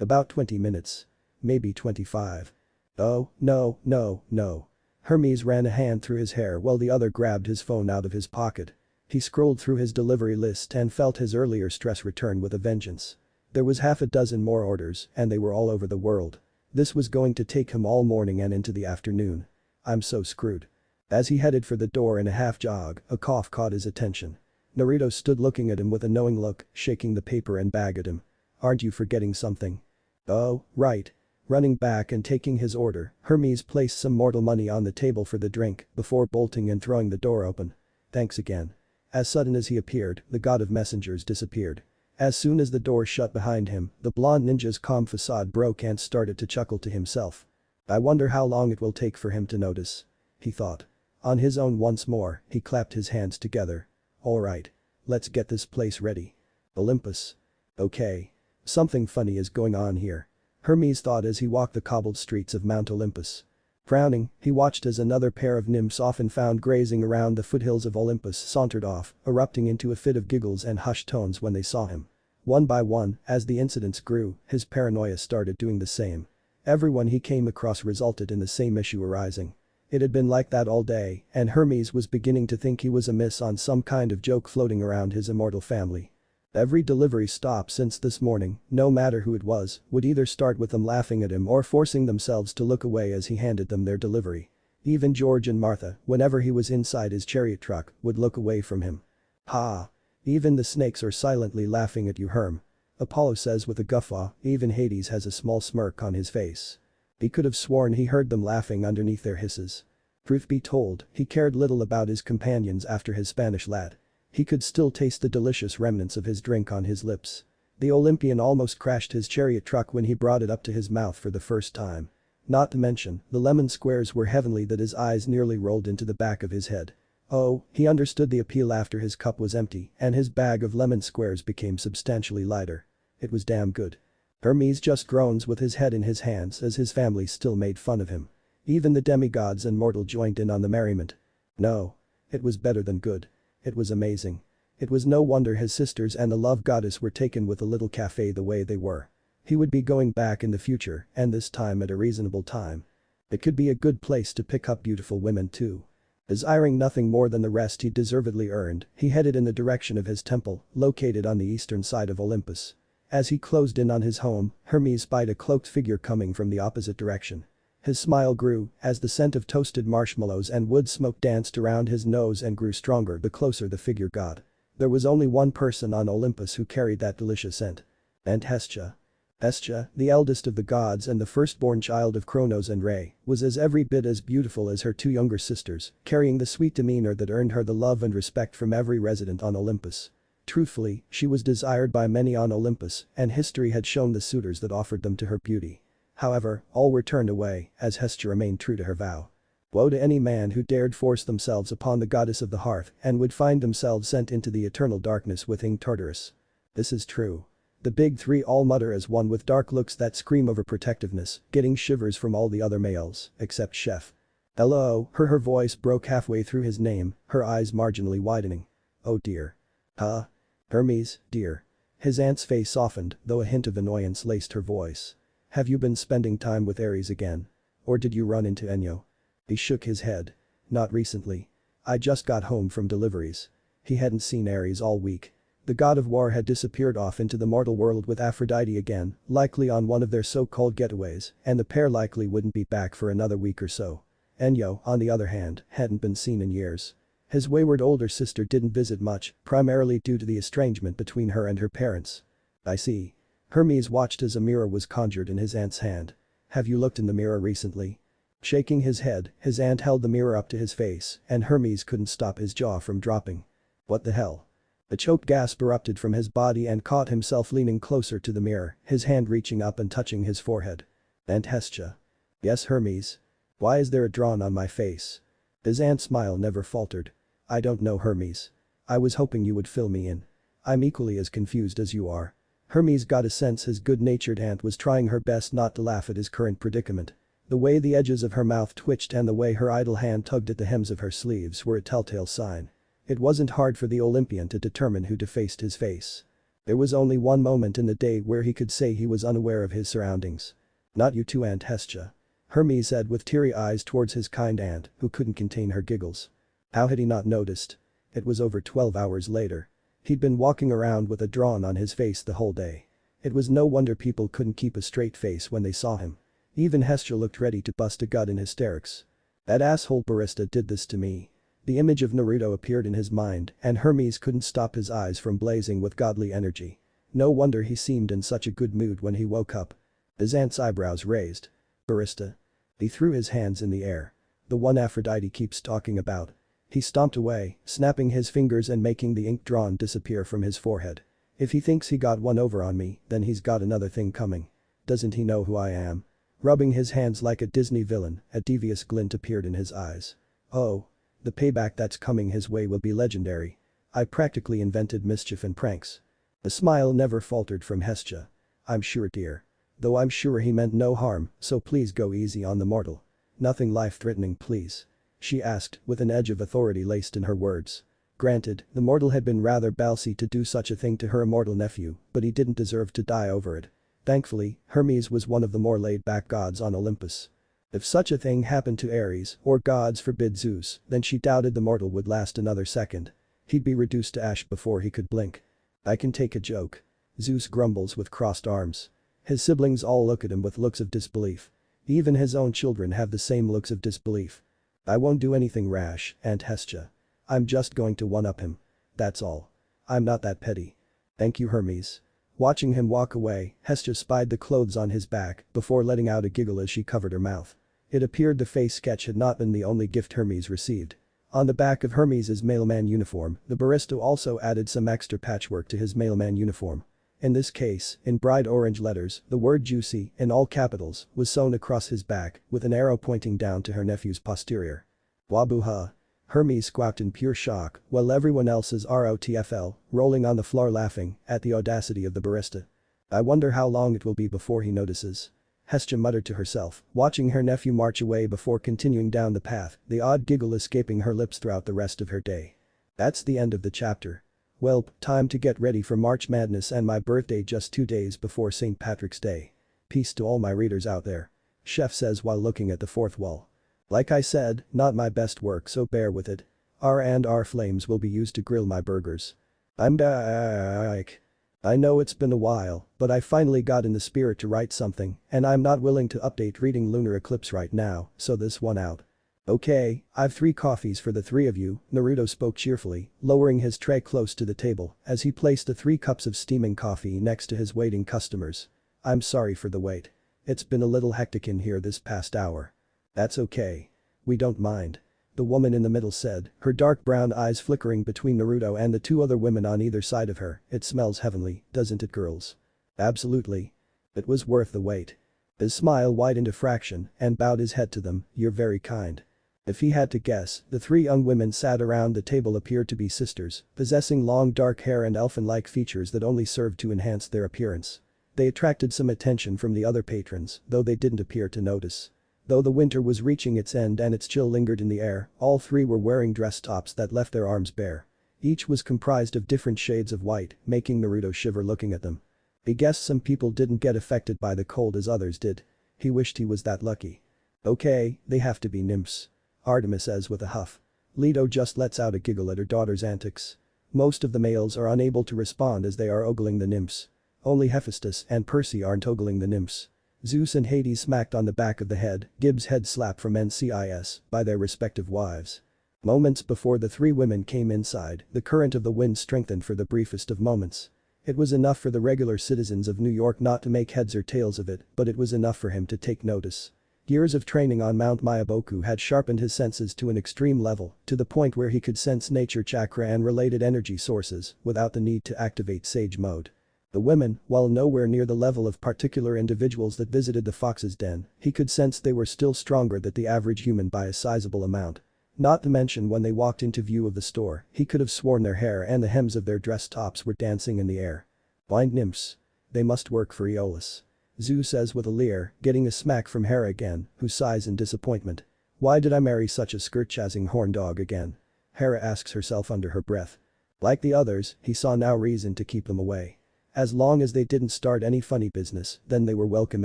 About 20 minutes. Maybe 25. Oh, no, no, no. Hermes ran a hand through his hair while the other grabbed his phone out of his pocket. He scrolled through his delivery list and felt his earlier stress return with a vengeance. There was half a dozen more orders and they were all over the world. This was going to take him all morning and into the afternoon. I'm so screwed. As he headed for the door in a half jog, a cough caught his attention. Naruto stood looking at him with a knowing look, shaking the paper and bag at him. Aren't you forgetting something? Oh, right. Running back and taking his order, Hermes placed some mortal money on the table for the drink before bolting and throwing the door open. Thanks again. As sudden as he appeared, the god of messengers disappeared. As soon as the door shut behind him, the blonde ninja's calm facade broke and started to chuckle to himself. I wonder how long it will take for him to notice. He thought. On his own once more, he clapped his hands together. Alright. Let's get this place ready. Olympus. Okay. Something funny is going on here. Hermes thought as he walked the cobbled streets of Mount Olympus. Frowning, he watched as another pair of nymphs often found grazing around the foothills of Olympus sauntered off, erupting into a fit of giggles and hushed tones when they saw him. One by one, as the incidents grew, his paranoia started doing the same. Everyone he came across resulted in the same issue arising. It had been like that all day, and Hermes was beginning to think he was amiss on some kind of joke floating around his immortal family. Every delivery stop since this morning, no matter who it was, would either start with them laughing at him or forcing themselves to look away as he handed them their delivery. Even George and Martha, whenever he was inside his chariot truck, would look away from him. Ha! Even the snakes are silently laughing at you, Herm. Apollo says with a guffaw, even Hades has a small smirk on his face. He could have sworn he heard them laughing underneath their hisses. Truth be told, he cared little about his companions after his Spanish lad. He could still taste the delicious remnants of his drink on his lips. The Olympian almost crashed his chariot truck when he brought it up to his mouth for the first time. Not to mention, the lemon squares were heavenly that his eyes nearly rolled into the back of his head. Oh, he understood the appeal after his cup was empty and his bag of lemon squares became substantially lighter. It was damn good. Hermes just groans with his head in his hands as his family still made fun of him. Even the demigods and mortal joined in on the merriment. No. It was better than good. It was amazing. It was no wonder his sisters and the love goddess were taken with a little cafe the way they were. He would be going back in the future and this time at a reasonable time. It could be a good place to pick up beautiful women too. Desiring nothing more than the rest he deservedly earned, he headed in the direction of his temple, located on the eastern side of Olympus. As he closed in on his home, Hermes spied a cloaked figure coming from the opposite direction. His smile grew as the scent of toasted marshmallows and wood smoke danced around his nose and grew stronger the closer the figure got. There was only one person on Olympus who carried that delicious scent. And Hestia. Hestia, the eldest of the gods and the firstborn child of Kronos and Re, was every bit as beautiful as her two younger sisters, carrying the sweet demeanor that earned her the love and respect from every resident on Olympus. Truthfully, she was desired by many on Olympus, and history had shown the suitors that offered them to her beauty. However, all were turned away, as Hestia remained true to her vow. Woe to any man who dared force themselves upon the goddess of the hearth and would find themselves sent into the eternal darkness with King Tartarus. This is true. The big three all mutter as one with dark looks that scream overprotectiveness, getting shivers from all the other males, except Chef. Hello, her voice broke halfway through his name, her eyes marginally widening. Oh dear. Huh? Hermes, dear. His aunt's face softened, though a hint of annoyance laced her voice. Have you been spending time with Ares again? Or did you run into Enyo? He shook his head. Not recently. I just got home from deliveries. He hadn't seen Ares all week. The god of war had disappeared off into the mortal world with Aphrodite again, likely on one of their so-called getaways, and the pair likely wouldn't be back for another week or so. Enyo, on the other hand, hadn't been seen in years. His wayward older sister didn't visit much, primarily due to the estrangement between her and her parents. I see. Hermes watched as a mirror was conjured in his aunt's hand. Have you looked in the mirror recently? Shaking his head, his aunt held the mirror up to his face and Hermes couldn't stop his jaw from dropping. What the hell? A choked gasp erupted from his body and caught himself leaning closer to the mirror, his hand reaching up and touching his forehead. Aunt Hestia. Yes, Hermes. Why is there a drawn on my face? His aunt's smile never faltered. I don't know, Hermes. I was hoping you would fill me in. I'm equally as confused as you are. Hermes got a sense his good-natured aunt was trying her best not to laugh at his current predicament. The way the edges of her mouth twitched and the way her idle hand tugged at the hems of her sleeves were a telltale sign. It wasn't hard for the Olympian to determine who defaced his face. There was only one moment in the day where he could say he was unaware of his surroundings. "Not you too, Aunt Hestia," Hermes said with teary eyes towards his kind aunt, who couldn't contain her giggles. How had he not noticed? It was over 12 hours later. He'd been walking around with a drawn on his face the whole day. It was no wonder people couldn't keep a straight face when they saw him. Even Hestia looked ready to bust a gut in hysterics. "That asshole barista did this to me." The image of Naruto appeared in his mind and Hermes couldn't stop his eyes from blazing with godly energy. No wonder he seemed in such a good mood when he woke up. His aunt's eyebrows raised. "Barista?" He threw his hands in the air. "The one Aphrodite keeps talking about." He stomped away, snapping his fingers and making the ink drawn disappear from his forehead. "If he thinks he got one over on me, then he's got another thing coming. Doesn't he know who I am?" Rubbing his hands like a Disney villain, a devious glint appeared in his eyes. "Oh. The payback that's coming his way will be legendary. I practically invented mischief and pranks." The smile never faltered from Hestia. "I'm sure, dear. Though I'm sure he meant no harm, so please go easy on the mortal. Nothing life-threatening, please," she asked with an edge of authority laced in her words. Granted, the mortal had been rather ballsy to do such a thing to her immortal nephew, but he didn't deserve to die over it. Thankfully, Hermes was one of the more laid-back gods on Olympus. If such a thing happened to Ares, or gods forbid Zeus, then she doubted the mortal would last another second. He'd be reduced to ash before he could blink. "I can take a joke." Zeus grumbles with crossed arms. His siblings all look at him with looks of disbelief. Even his own children have the same looks of disbelief. "I won't do anything rash, Aunt Hestia. I'm just going to one-up him. That's all. I'm not that petty." "Thank you, Hermes." Watching him walk away, Hestia spied the clothes on his back before letting out a giggle as she covered her mouth. It appeared the face sketch had not been the only gift Hermes received. On the back of Hermes's mailman uniform, the barista also added some extra patchwork to his mailman uniform. In this case, in bright orange letters, the word juicy, in all capitals, was sewn across his back, with an arrow pointing down to her nephew's posterior. "Wabuha." Hermes squawked in pure shock, while everyone else is ROTFL, rolling on the floor laughing at the audacity of the barista. "I wonder how long it will be before he notices." Hestia muttered to herself, watching her nephew march away before continuing down the path, the odd giggle escaping her lips throughout the rest of her day. That's the end of the chapter. Well, time to get ready for March Madness and my birthday just 2 days before St. Patrick's Day. Peace to all my readers out there. Chef says while looking at the fourth wall. Like I said, not my best work, so bear with it. R&R flames will be used to grill my burgers. I'm back. I know it's been a while, but I finally got in the spirit to write something, and I'm not willing to update reading Lunar Eclipse right now, so this one out. Okay, I've 3 coffees for the 3 of you, Naruto spoke cheerfully, lowering his tray close to the table as he placed the 3 cups of steaming coffee next to his waiting customers. I'm sorry for the wait. It's been a little hectic in here this past hour. That's okay. We don't mind. The woman in the middle said, her dark brown eyes flickering between Naruto and the 2 other women on either side of her. It smells heavenly, doesn't it, girls? Absolutely. It was worth the wait. His smile widened a fraction and bowed his head to them. You're very kind. If he had to guess, the 3 young women sat around the table appeared to be sisters, possessing long dark hair and elfin-like features that only served to enhance their appearance. They attracted some attention from the other patrons, though they didn't appear to notice. Though the winter was reaching its end and its chill lingered in the air, all 3 were wearing dress tops that left their arms bare. Each was comprised of different shades of white, making Naruto shiver looking at them. He guessed some people didn't get affected by the cold as others did. He wished he was that lucky. Okay, they have to be nymphs. Artemis says with a huff. Leto just lets out a giggle at her daughter's antics. Most of the males are unable to respond as they are ogling the nymphs. Only Hephaestus and Percy aren't ogling the nymphs. Zeus and Hades smacked on the back of the head, Gibbs' head slap from NCIS, by their respective wives. Moments before the 3 women came inside, the current of the wind strengthened for the briefest of moments. It was enough for the regular citizens of New York not to make heads or tails of it, but it was enough for him to take notice. Years of training on Mount Mayaboku had sharpened his senses to an extreme level, to the point where he could sense nature chakra and related energy sources without the need to activate Sage mode. The women, while nowhere near the level of particular individuals that visited the Fox's Den, he could sense they were still stronger than the average human by a sizable amount. Not to mention when they walked into view of the store, he could have sworn their hair and the hems of their dress tops were dancing in the air. Blind nymphs. They must work for Aeolus. Zeus says with a leer, getting a smack from Hera again, who sighs in disappointment. Why did I marry such a skirt-chasing horn dog again? Hera asks herself under her breath. Like the others, he saw no reason to keep them away. As long as they didn't start any funny business, then they were welcome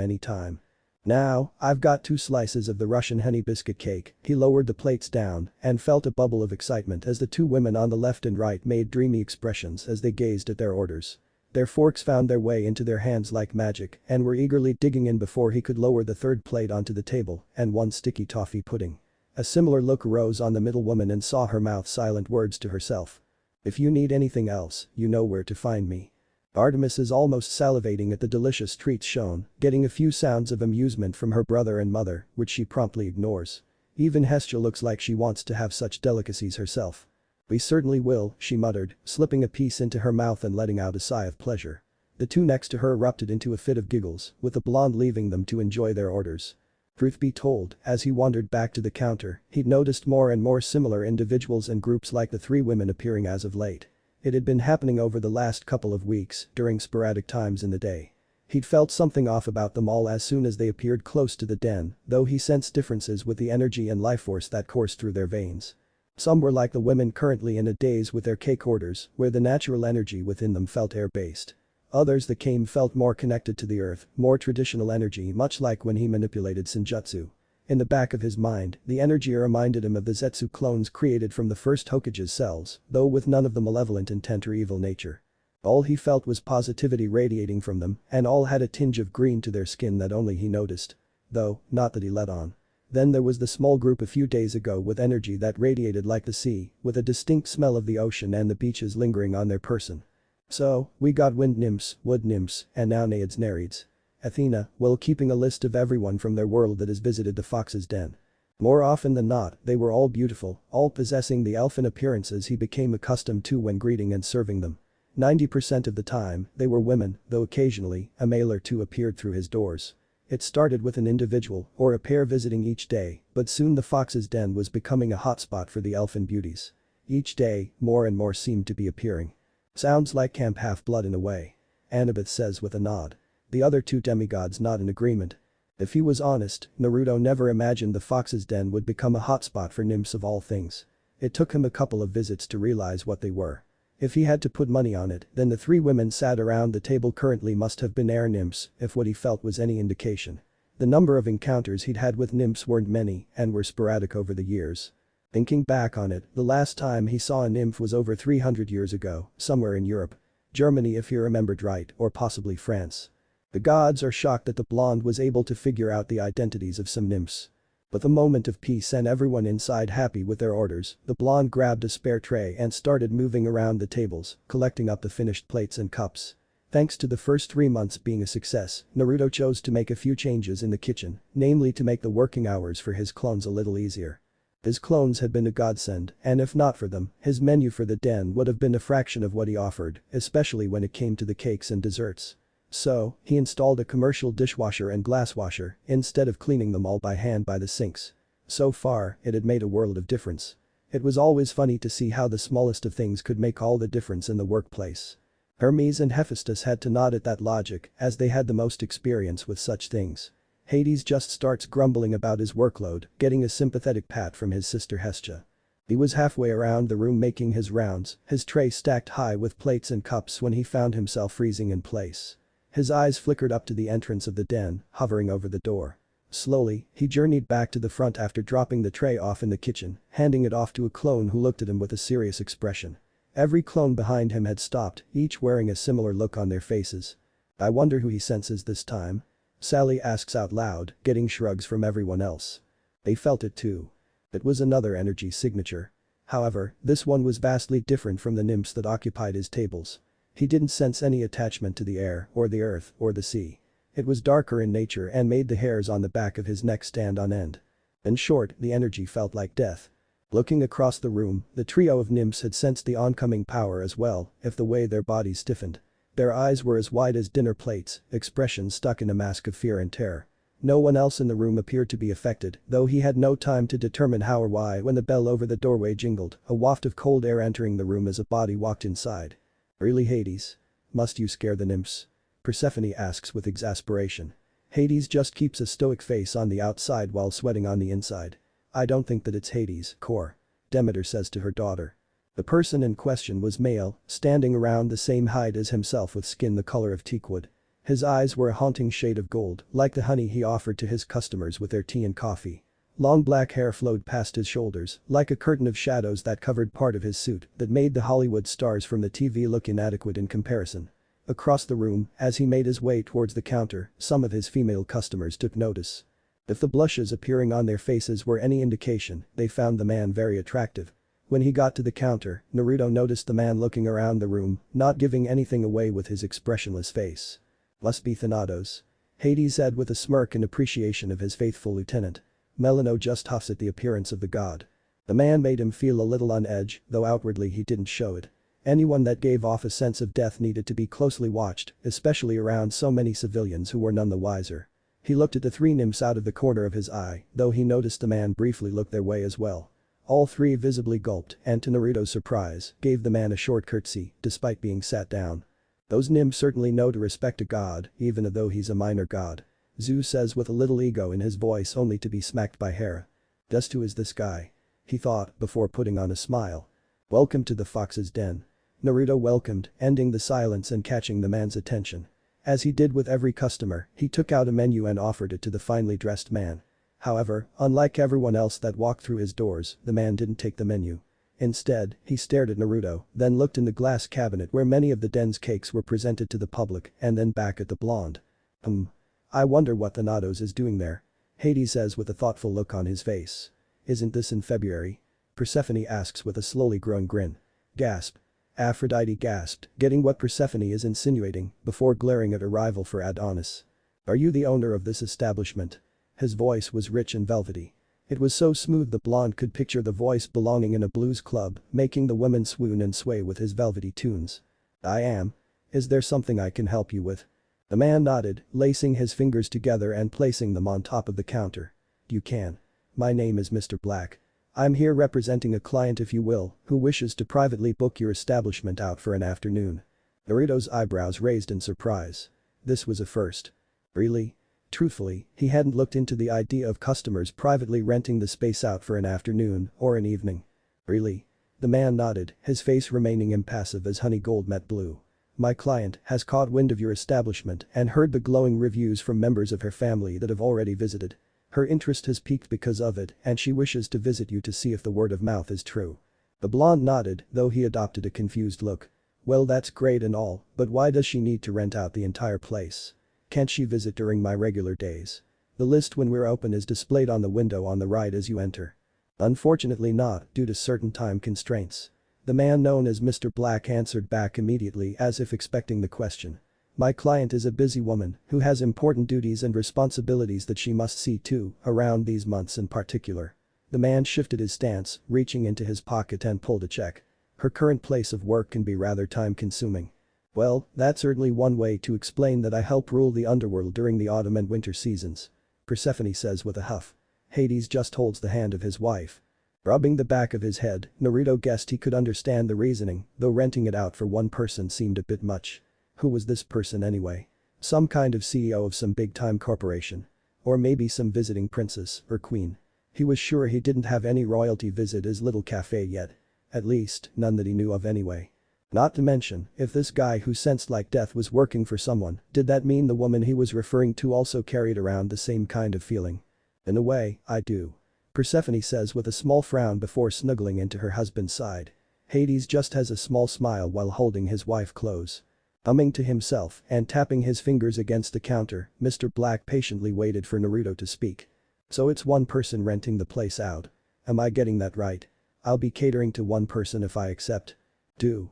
anytime. Now, I've got 2 slices of the Russian honey biscuit cake. He lowered the plates down and felt a bubble of excitement as the 2 women on the left and right made dreamy expressions as they gazed at their orders. Their forks found their way into their hands like magic and were eagerly digging in before he could lower the 3rd plate onto the table and 1 sticky toffee pudding. A similar look arose on the middle woman and saw her mouth silent words to herself. "If you need anything else, you know where to find me." Artemis is almost salivating at the delicious treats shown, getting a few sounds of amusement from her brother and mother, which she promptly ignores. Even Hestia looks like she wants to have such delicacies herself. "We certainly will," she muttered, slipping a piece into her mouth and letting out a sigh of pleasure. The 2 next to her erupted into a fit of giggles, with the blonde leaving them to enjoy their orders. Truth be told, as he wandered back to the counter, he'd noticed more and more similar individuals and groups like the 3 women appearing as of late. It had been happening over the last couple of weeks, during sporadic times in the day. He'd felt something off about them all as soon as they appeared close to the den, though he sensed differences with the energy and life force that coursed through their veins. Some were like the women currently in a daze with their cake orders, where the natural energy within them felt air-based. Others that came felt more connected to the earth, more traditional energy, much like when he manipulated Senjutsu. In the back of his mind, the energy reminded him of the Zetsu clones created from the first Hokage's cells, though with none of the malevolent intent or evil nature. All he felt was positivity radiating from them, and all had a tinge of green to their skin that only he noticed. Though, not that he let on. Then there was the small group a few days ago with energy that radiated like the sea, with a distinct smell of the ocean and the beaches lingering on their person. So, we got wind nymphs, wood nymphs, and now naiads nereids. Athena, while keeping a list of everyone from their world that has visited the fox's den. More often than not, they were all beautiful, all possessing the elfin appearances he became accustomed to when greeting and serving them. 90% of the time, they were women, though occasionally, a male or 2 appeared through his doors. It started with an individual or a pair visiting each day, but soon the fox's den was becoming a hotspot for the elfin beauties. Each day, more and more seemed to be appearing. Sounds like Camp Half-Blood in a way. Annabeth says with a nod. The other 2 demigods nod in agreement. If he was honest, Naruto never imagined the fox's den would become a hotspot for nymphs of all things. It took him a couple of visits to realize what they were. If he had to put money on it, then the 3 women sat around the table currently must have been air nymphs, if what he felt was any indication. The number of encounters he'd had with nymphs weren't many and were sporadic over the years. Thinking back on it, the last time he saw a nymph was over 300 years ago, somewhere in Europe. Germany if he remembered right, or possibly France. The gods are shocked that the blonde was able to figure out the identities of some nymphs. But the moment of peace and everyone inside happy with their orders, the blonde grabbed a spare tray and started moving around the tables, collecting up the finished plates and cups. Thanks to the first 3 months being a success, Naruto chose to make a few changes in the kitchen, namely to make the working hours for his clones a little easier. His clones had been a godsend, and if not for them, his menu for the den would have been a fraction of what he offered, especially when it came to the cakes and desserts. So, he installed a commercial dishwasher and glasswasher instead of cleaning them all by hand by the sinks. So far, it had made a world of difference. It was always funny to see how the smallest of things could make all the difference in the workplace. Hermes and Hephaestus had to nod at that logic as they had the most experience with such things. Hades just starts grumbling about his workload, getting a sympathetic pat from his sister Hestia. He was halfway around the room making his rounds, his tray stacked high with plates and cups when he found himself freezing in place. His eyes flickered up to the entrance of the den, hovering over the door. Slowly, he journeyed back to the front after dropping the tray off in the kitchen, handing it off to a clone who looked at him with a serious expression. Every clone behind him had stopped, each wearing a similar look on their faces. I wonder who he senses this time? Sally asks out loud, getting shrugs from everyone else. They felt it too. It was another energy signature. However, this one was vastly different from the nymphs that occupied his tables. He didn't sense any attachment to the air, or the earth, or the sea. It was darker in nature and made the hairs on the back of his neck stand on end. In short, the energy felt like death. Looking across the room, the trio of nymphs had sensed the oncoming power as well, if the way their bodies stiffened. Their eyes were as wide as dinner plates, expressions stuck in a mask of fear and terror. No one else in the room appeared to be affected, though he had no time to determine how or why when the bell over the doorway jingled, a waft of cold air entering the room as a body walked inside. Really, Hades? Must you scare the nymphs? Persephone asks with exasperation. Hades just keeps a stoic face on the outside while sweating on the inside. I don't think that it's Hades, Core. Demeter says to her daughter. The person in question was male, standing around the same height as himself with skin the color of teakwood. His eyes were a haunting shade of gold, like the honey he offered to his customers with their tea and coffee. Long black hair flowed past his shoulders, like a curtain of shadows that covered part of his suit that made the Hollywood stars from the TV look inadequate in comparison. Across the room, as he made his way towards the counter, some of his female customers took notice. If the blushes appearing on their faces were any indication, they found the man very attractive. When he got to the counter, Naruto noticed the man looking around the room, not giving anything away with his expressionless face. "Must be Thanatos," Hades said with a smirk in appreciation of his faithful lieutenant. Melano just huffs at the appearance of the god. The man made him feel a little on edge, though outwardly he didn't show it. Anyone that gave off a sense of death needed to be closely watched, especially around so many civilians who were none the wiser. He looked at the three nymphs out of the corner of his eye, though he noticed the man briefly look their way as well. All three visibly gulped and, to Naruto's surprise, gave the man a short curtsy, despite being sat down. "Those nymphs certainly know to respect a god, even though he's a minor god," Zeus says with a little ego in his voice only to be smacked by Hera. "Just who is this guy?" he thought before putting on a smile. "Welcome to the Fox's Den." Naruto welcomed, ending the silence and catching the man's attention. As he did with every customer, he took out a menu and offered it to the finely dressed man. However, unlike everyone else that walked through his doors, the man didn't take the menu. Instead, he stared at Naruto, then looked in the glass cabinet where many of the den's cakes were presented to the public and then back at the blonde. I wonder what Thanatos is doing there," Hades says with a thoughtful look on his face. "Isn't this in February?" Persephone asks with a slowly growing grin. Gasp. Aphrodite gasped, getting what Persephone is insinuating, before glaring at her rival for Adonis. "Are you the owner of this establishment?" His voice was rich and velvety. It was so smooth the blonde could picture the voice belonging in a blues club, making the women swoon and sway with his velvety tunes. "I am. Is there something I can help you with?" The man nodded, lacing his fingers together and placing them on top of the counter. "You can. My name is Mr. Black. I'm here representing a client if you will, who wishes to privately book your establishment out for an afternoon." Naruto's eyebrows raised in surprise. This was a first. Really? Truthfully, he hadn't looked into the idea of customers privately renting the space out for an afternoon or an evening. "Really?" The man nodded, his face remaining impassive as honey gold met blue. "My client has caught wind of your establishment and heard the glowing reviews from members of her family that have already visited. Her interest has piqued because of it and she wishes to visit you to see if the word of mouth is true." The blonde nodded, though he adopted a confused look. "Well, that's great and all, but why does she need to rent out the entire place? Can't she visit during my regular days? The list when we're open is displayed on the window on the right as you enter." "Unfortunately not, due to certain time constraints." The man known as Mr. Black answered back immediately as if expecting the question. "My client is a busy woman who has important duties and responsibilities that she must see to, around these months in particular." The man shifted his stance, reaching into his pocket and pulled a check. "Her current place of work can be rather time-consuming." "Well, that's certainly one way to explain that I help rule the underworld during the autumn and winter seasons," Persephone says with a huff. Hades just holds the hand of his wife. Rubbing the back of his head, Naruto guessed he could understand the reasoning, though renting it out for one person seemed a bit much. Who was this person anyway? Some kind of CEO of some big-time corporation? Or maybe some visiting princess or queen? He was sure he didn't have any royalty visit his little cafe yet. At least, none that he knew of anyway. Not to mention, if this guy who sensed like death was working for someone, did that mean the woman he was referring to also carried around the same kind of feeling? "In a way, I do," Persephone says with a small frown before snuggling into her husband's side. Hades just has a small smile while holding his wife close. Humming to himself and tapping his fingers against the counter, Mr. Black patiently waited for Naruto to speak. "So it's one person renting the place out. Am I getting that right? I'll be catering to one person if I accept." Do.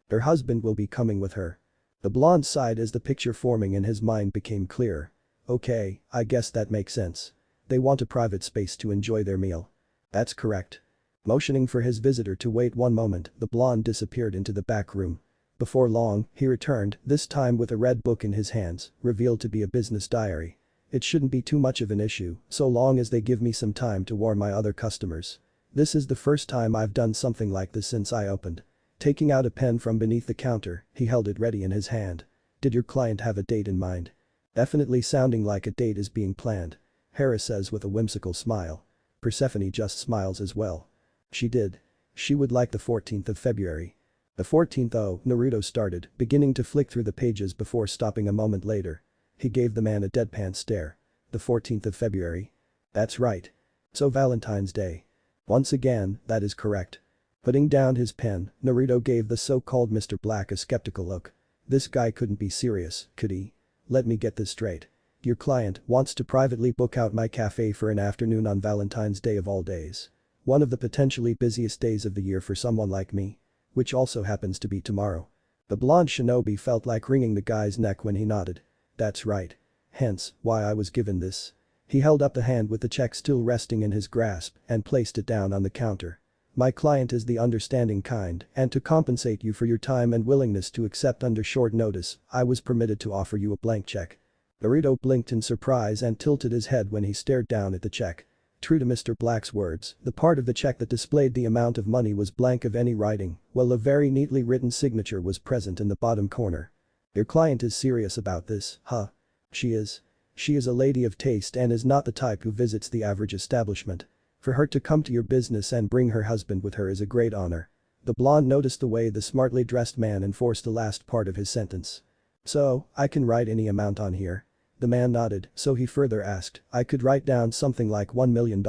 Her husband will be coming with her." The blonde sighed as the picture forming in his mind became clearer. "Okay, I guess that makes sense. They want a private space to enjoy their meal." "That's correct." Motioning for his visitor to wait one moment, the blonde disappeared into the back room. Before long, he returned, this time with a red book in his hands, revealed to be a business diary. "It shouldn't be too much of an issue, so long as they give me some time to warn my other customers. This is the first time I've done something like this since I opened." Taking out a pen from beneath the counter, he held it ready in his hand. "Did your client have a date in mind?" "Definitely sounding like a date is being planned," Hera says with a whimsical smile. Persephone just smiles as well. "She did." She would like the 14th of February. The 14th, oh, Naruto started, beginning to flick through the pages before stopping a moment later. He gave the man a deadpan stare. The 14th of February? That's right. So Valentine's Day. Once again, that is correct. Putting down his pen, Naruto gave the so-called Mr. Black a skeptical look. This guy couldn't be serious, could he? Let me get this straight. Your client wants to privately book out my cafe for an afternoon on Valentine's Day of all days. One of the potentially busiest days of the year for someone like me. Which also happens to be tomorrow. The blonde shinobi felt like wringing the guy's neck when he nodded. That's right. Hence, why I was given this. He held up the hand with the check still resting in his grasp and placed it down on the counter. My client is the understanding kind, and to compensate you for your time and willingness to accept under short notice, I was permitted to offer you a blank check. Naruto blinked in surprise and tilted his head when he stared down at the check. True to Mr. Black's words, the part of the check that displayed the amount of money was blank of any writing, while a very neatly written signature was present in the bottom corner. Your client is serious about this, huh? She is. She is a lady of taste and is not the type who visits the average establishment. For her to come to your business and bring her husband with her is a great honor. The blonde noticed the way the smartly dressed man enforced the last part of his sentence. So, I can write any amount on here? The man nodded, so he further asked, I could write down something like $1 million,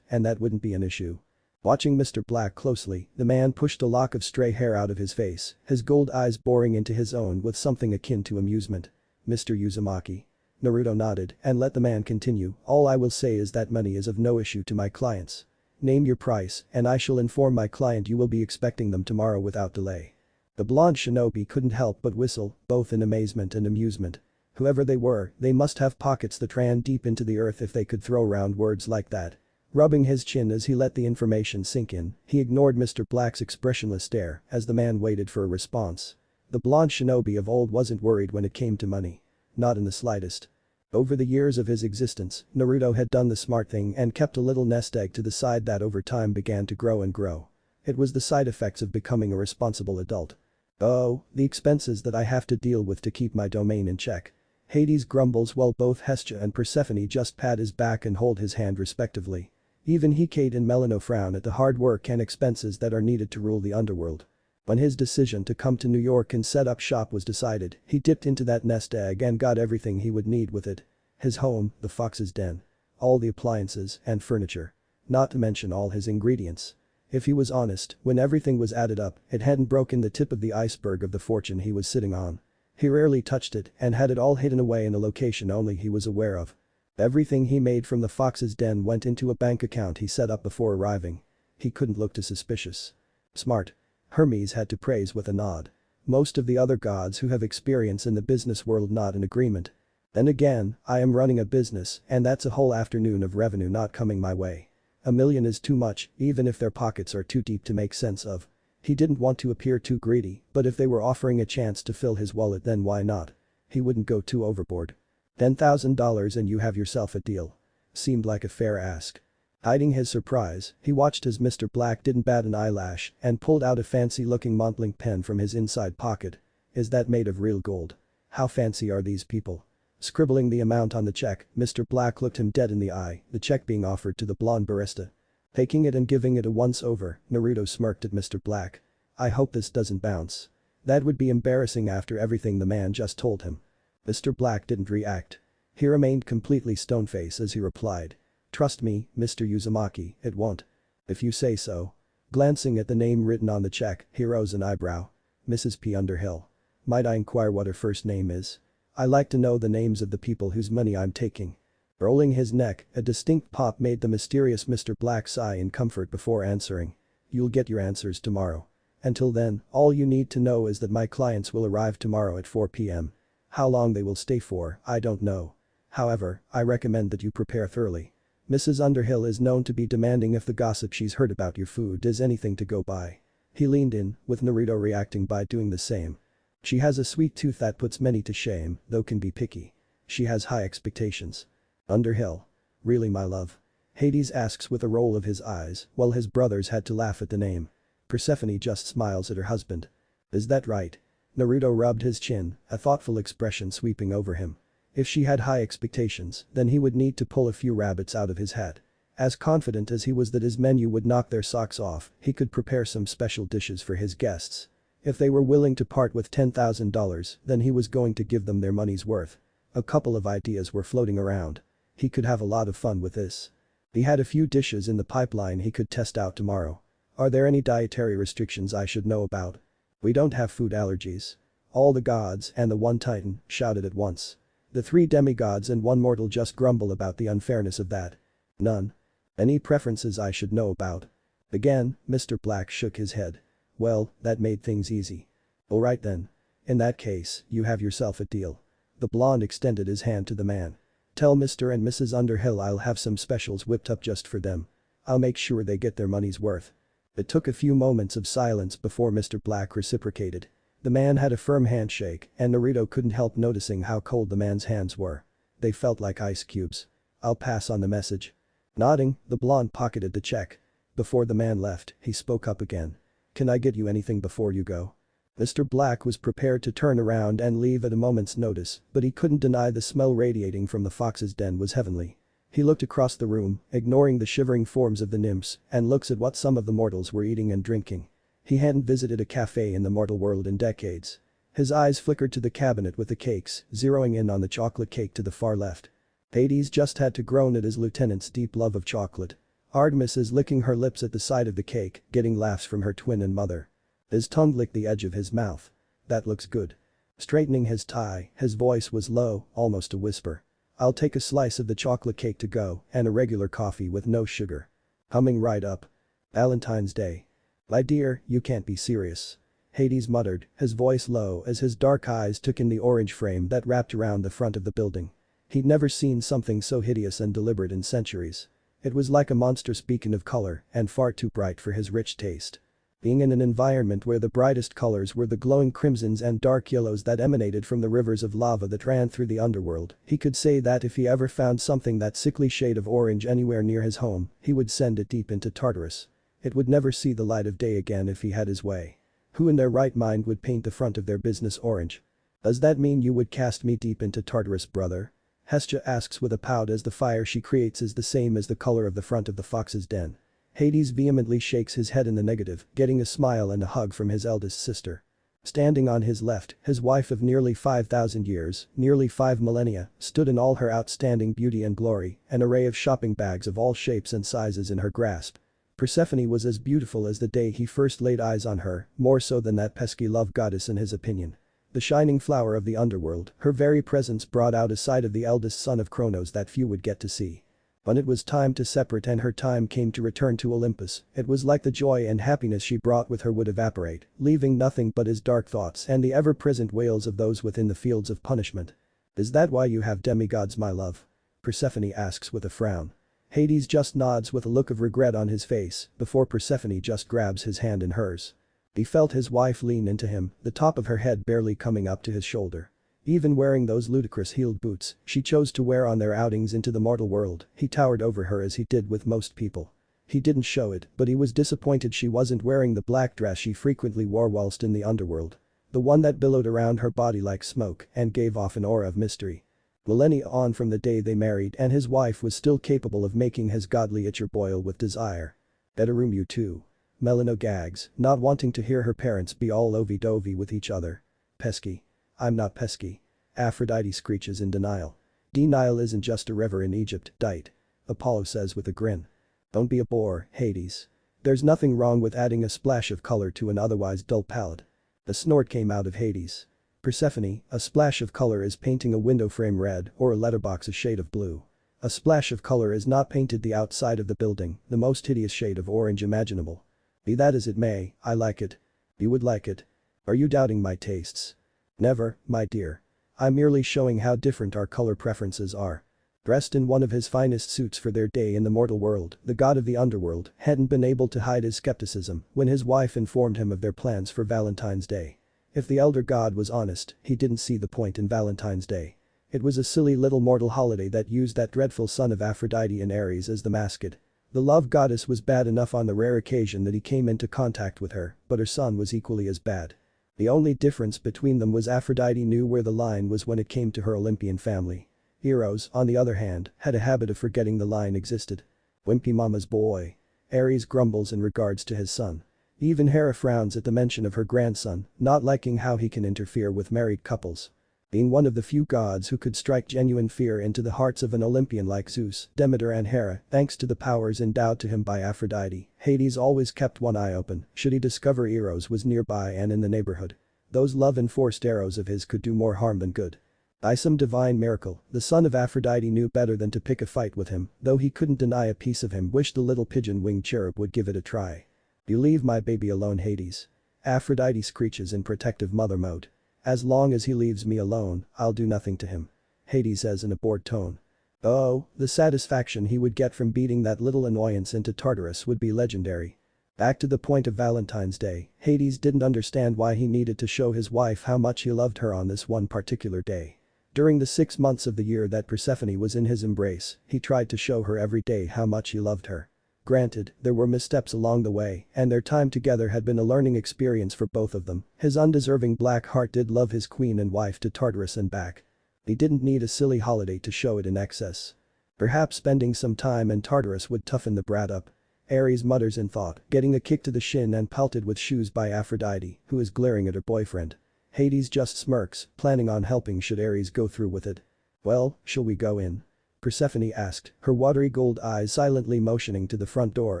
and that wouldn't be an issue. Watching Mr. Black closely, the man pushed a lock of stray hair out of his face, his gold eyes boring into his own with something akin to amusement. Mr. Uzumaki. Naruto nodded and let the man continue, all I will say is that money is of no issue to my clients. Name your price, and I shall inform my client you will be expecting them tomorrow without delay. The blonde shinobi couldn't help but whistle, both in amazement and amusement. Whoever they were, they must have pockets that ran deep into the earth if they could throw around words like that. Rubbing his chin as he let the information sink in, he ignored Mr. Black's expressionless stare as the man waited for a response. The blonde shinobi of old wasn't worried when it came to money. Not in the slightest. Over the years of his existence, Naruto had done the smart thing and kept a little nest egg to the side that over time began to grow and grow. It was the side effects of becoming a responsible adult. Oh, the expenses that I have to deal with to keep my domain in check. Hades grumbles while both Hestia and Persephone just pat his back and hold his hand respectively. Even Hecate and Melino frown at the hard work and expenses that are needed to rule the underworld. When his decision to come to New York and set up shop was decided, he dipped into that nest egg and got everything he would need with it. His home, the fox's den. All the appliances and furniture. Not to mention all his ingredients. If he was honest, when everything was added up, it hadn't broken the tip of the iceberg of the fortune he was sitting on. He rarely touched it and had it all hidden away in a location only he was aware of. Everything he made from the fox's den went into a bank account he set up before arriving. He couldn't look too suspicious. Smart. Hermes had to praise with a nod. Most of the other gods who have experience in the business world nod in agreement. Then again, I am running a business and that's a whole afternoon of revenue not coming my way. $1 million is too much, even if their pockets are too deep to make sense of. He didn't want to appear too greedy, but if they were offering a chance to fill his wallet then why not? He wouldn't go too overboard. $10,000 and you have yourself a deal. Seemed like a fair ask. Hiding his surprise, he watched as Mr. Black didn't bat an eyelash and pulled out a fancy-looking montblanc pen from his inside pocket. Is that made of real gold? How fancy are these people? Scribbling the amount on the check, Mr. Black looked him dead in the eye, the check being offered to the blonde barista. Taking it and giving it a once-over, Naruto smirked at Mr. Black. I hope this doesn't bounce. That would be embarrassing after everything the man just told him. Mr. Black didn't react. He remained completely stone-faced as he replied. Trust me, Mr. Uzumaki, it won't. If you say so. Glancing at the name written on the check, he rose an eyebrow. Mrs. P. Underhill. Might I inquire what her first name is? I like to know the names of the people whose money I'm taking. Rolling his neck, a distinct pop made the mysterious Mr. Black sigh in comfort before answering. You'll get your answers tomorrow. Until then, all you need to know is that my clients will arrive tomorrow at 4 p.m. How long they will stay for, I don't know. However, I recommend that you prepare thoroughly. Mrs. Underhill is known to be demanding if the gossip she's heard about your food is anything to go by. He leaned in, with Naruto reacting by doing the same. She has a sweet tooth that puts many to shame, though can be picky. She has high expectations. Underhill. Really, my love? Hades asks with a roll of his eyes, while his brothers had to laugh at the name. Persephone just smiles at her husband. Is that right? Naruto rubbed his chin, a thoughtful expression sweeping over him. If she had high expectations, then he would need to pull a few rabbits out of his hat. As confident as he was that his menu would knock their socks off, he could prepare some special dishes for his guests. If they were willing to part with $10,000, then he was going to give them their money's worth. A couple of ideas were floating around. He could have a lot of fun with this. He had a few dishes in the pipeline he could test out tomorrow. Are there any dietary restrictions I should know about? We don't have food allergies. All the gods and the one titan shouted at once. The 3 demigods and 1 mortal just grumble about the unfairness of that. None. Any preferences I should know about? Again, Mr. Black shook his head. Well, that made things easy. Alright then. In that case, you have yourself a deal. The blonde extended his hand to the man. Tell Mr. and Mrs. Underhill I'll have some specials whipped up just for them. I'll make sure they get their money's worth. It took a few moments of silence before Mr. Black reciprocated. The man had a firm handshake and Naruto couldn't help noticing how cold the man's hands were. They felt like ice cubes. I'll pass on the message. Nodding, the blonde pocketed the check. Before the man left, he spoke up again. Can I get you anything before you go? Mr. Black was prepared to turn around and leave at a moment's notice, but he couldn't deny the smell radiating from the fox's den was heavenly. He looked across the room, ignoring the shivering forms of the nymphs, and looks at what some of the mortals were eating and drinking. He hadn't visited a cafe in the mortal world in decades. His eyes flickered to the cabinet with the cakes, zeroing in on the chocolate cake to the far left. Hades just had to groan at his lieutenant's deep love of chocolate. Artemis is licking her lips at the sight of the cake, getting laughs from her twin and mother. His tongue licked the edge of his mouth. That looks good. Straightening his tie, his voice was low, almost a whisper. I'll take a slice of the chocolate cake to go and a regular coffee with no sugar. Humming right up. Valentine's Day. My dear, you can't be serious. Hades muttered, his voice low as his dark eyes took in the orange frame that wrapped around the front of the building. He'd never seen something so hideous and deliberate in centuries. It was like a monstrous beacon of color and far too bright for his rich taste. Being in an environment where the brightest colors were the glowing crimsons and dark yellows that emanated from the rivers of lava that ran through the underworld, he could say that if he ever found something that sickly shade of orange anywhere near his home, he would send it deep into Tartarus. It would never see the light of day again if he had his way. Who in their right mind would paint the front of their business orange? Does that mean you would cast me deep into Tartarus, brother? Hestia asks with a pout as the fire she creates is the same as the color of the front of the fox's den. Hades vehemently shakes his head in the negative, getting a smile and a hug from his eldest sister. Standing on his left, his wife of nearly 5,000 years, nearly 5 millennia, stood in all her outstanding beauty and glory, an array of shopping bags of all shapes and sizes in her grasp. Persephone was as beautiful as the day he first laid eyes on her, more so than that pesky love goddess in his opinion. The shining flower of the underworld, her very presence brought out a side of the eldest son of Kronos that few would get to see. When it was time to separate and her time came to return to Olympus, it was like the joy and happiness she brought with her would evaporate, leaving nothing but his dark thoughts and the ever-present wails of those within the fields of punishment. Is that why you have demigods, my love? Persephone asks with a frown. Hades just nods with a look of regret on his face before Persephone just grabs his hand in hers. He felt his wife lean into him, the top of her head barely coming up to his shoulder. Even wearing those ludicrous heeled boots she chose to wear on their outings into the mortal world, he towered over her as he did with most people. He didn't show it, but he was disappointed she wasn't wearing the black dress she frequently wore whilst in the underworld. The one that billowed around her body like smoke and gave off an aura of mystery. Millennia on from the day they married and his wife was still capable of making his godly itcher boil with desire. Better room you two. Melano gags, not wanting to hear her parents be all lovey-dovey with each other. Pesky. I'm not pesky. Aphrodite screeches in denial. Denial isn't just a river in Egypt, Dite. Apollo says with a grin. Don't be a bore, Hades. There's nothing wrong with adding a splash of color to an otherwise dull palette. A snort came out of Hades. Persephone, a splash of color is painting a window frame red or a letterbox a shade of blue. A splash of color is not painted the outside of the building, the most hideous shade of orange imaginable. Be that as it may, I like it. You would like it. Are you doubting my tastes? Never, my dear. I'm merely showing how different our color preferences are. Dressed in one of his finest suits for their day in the mortal world, the god of the underworld hadn't been able to hide his skepticism when his wife informed him of their plans for Valentine's Day. If the elder god was honest, he didn't see the point in Valentine's Day. It was a silly little mortal holiday that used that dreadful son of Aphrodite and Ares as the mascot. The love goddess was bad enough on the rare occasion that he came into contact with her, but her son was equally as bad. The only difference between them was Aphrodite knew where the line was when it came to her Olympian family. Eros, on the other hand, had a habit of forgetting the line existed. Wimpy mama's boy. Ares grumbles in regards to his son. Even Hera frowns at the mention of her grandson, not liking how he can interfere with married couples. Being one of the few gods who could strike genuine fear into the hearts of an Olympian like Zeus, Demeter and Hera, thanks to the powers endowed to him by Aphrodite, Hades always kept one eye open should he discover Eros was nearby and in the neighborhood. Those love-enforced arrows of his could do more harm than good. By some divine miracle, the son of Aphrodite knew better than to pick a fight with him, though he couldn't deny a piece of him wished the little pigeon-winged cherub would give it a try. "You leave my baby alone, Hades." Aphrodite screeches in protective mother mode. "As long as he leaves me alone, I'll do nothing to him," Hades says in a bored tone. Oh, the satisfaction he would get from beating that little annoyance into Tartarus would be legendary. Back to the point of Valentine's Day, Hades didn't understand why he needed to show his wife how much he loved her on this one particular day. During the 6 months of the year that Persephone was in his embrace, he tried to show her every day how much he loved her. Granted, there were missteps along the way, and their time together had been a learning experience for both of them. His undeserving black heart did love his queen and wife to Tartarus and back. He didn't need a silly holiday to show it in excess. Perhaps spending some time in Tartarus would toughen the brat up. Ares mutters in thought, getting a kick to the shin and pelted with shoes by Aphrodite, who is glaring at her boyfriend. Hades just smirks, planning on helping should Ares go through with it. "Well, shall we go in?" Persephone asked, her watery gold eyes silently motioning to the front door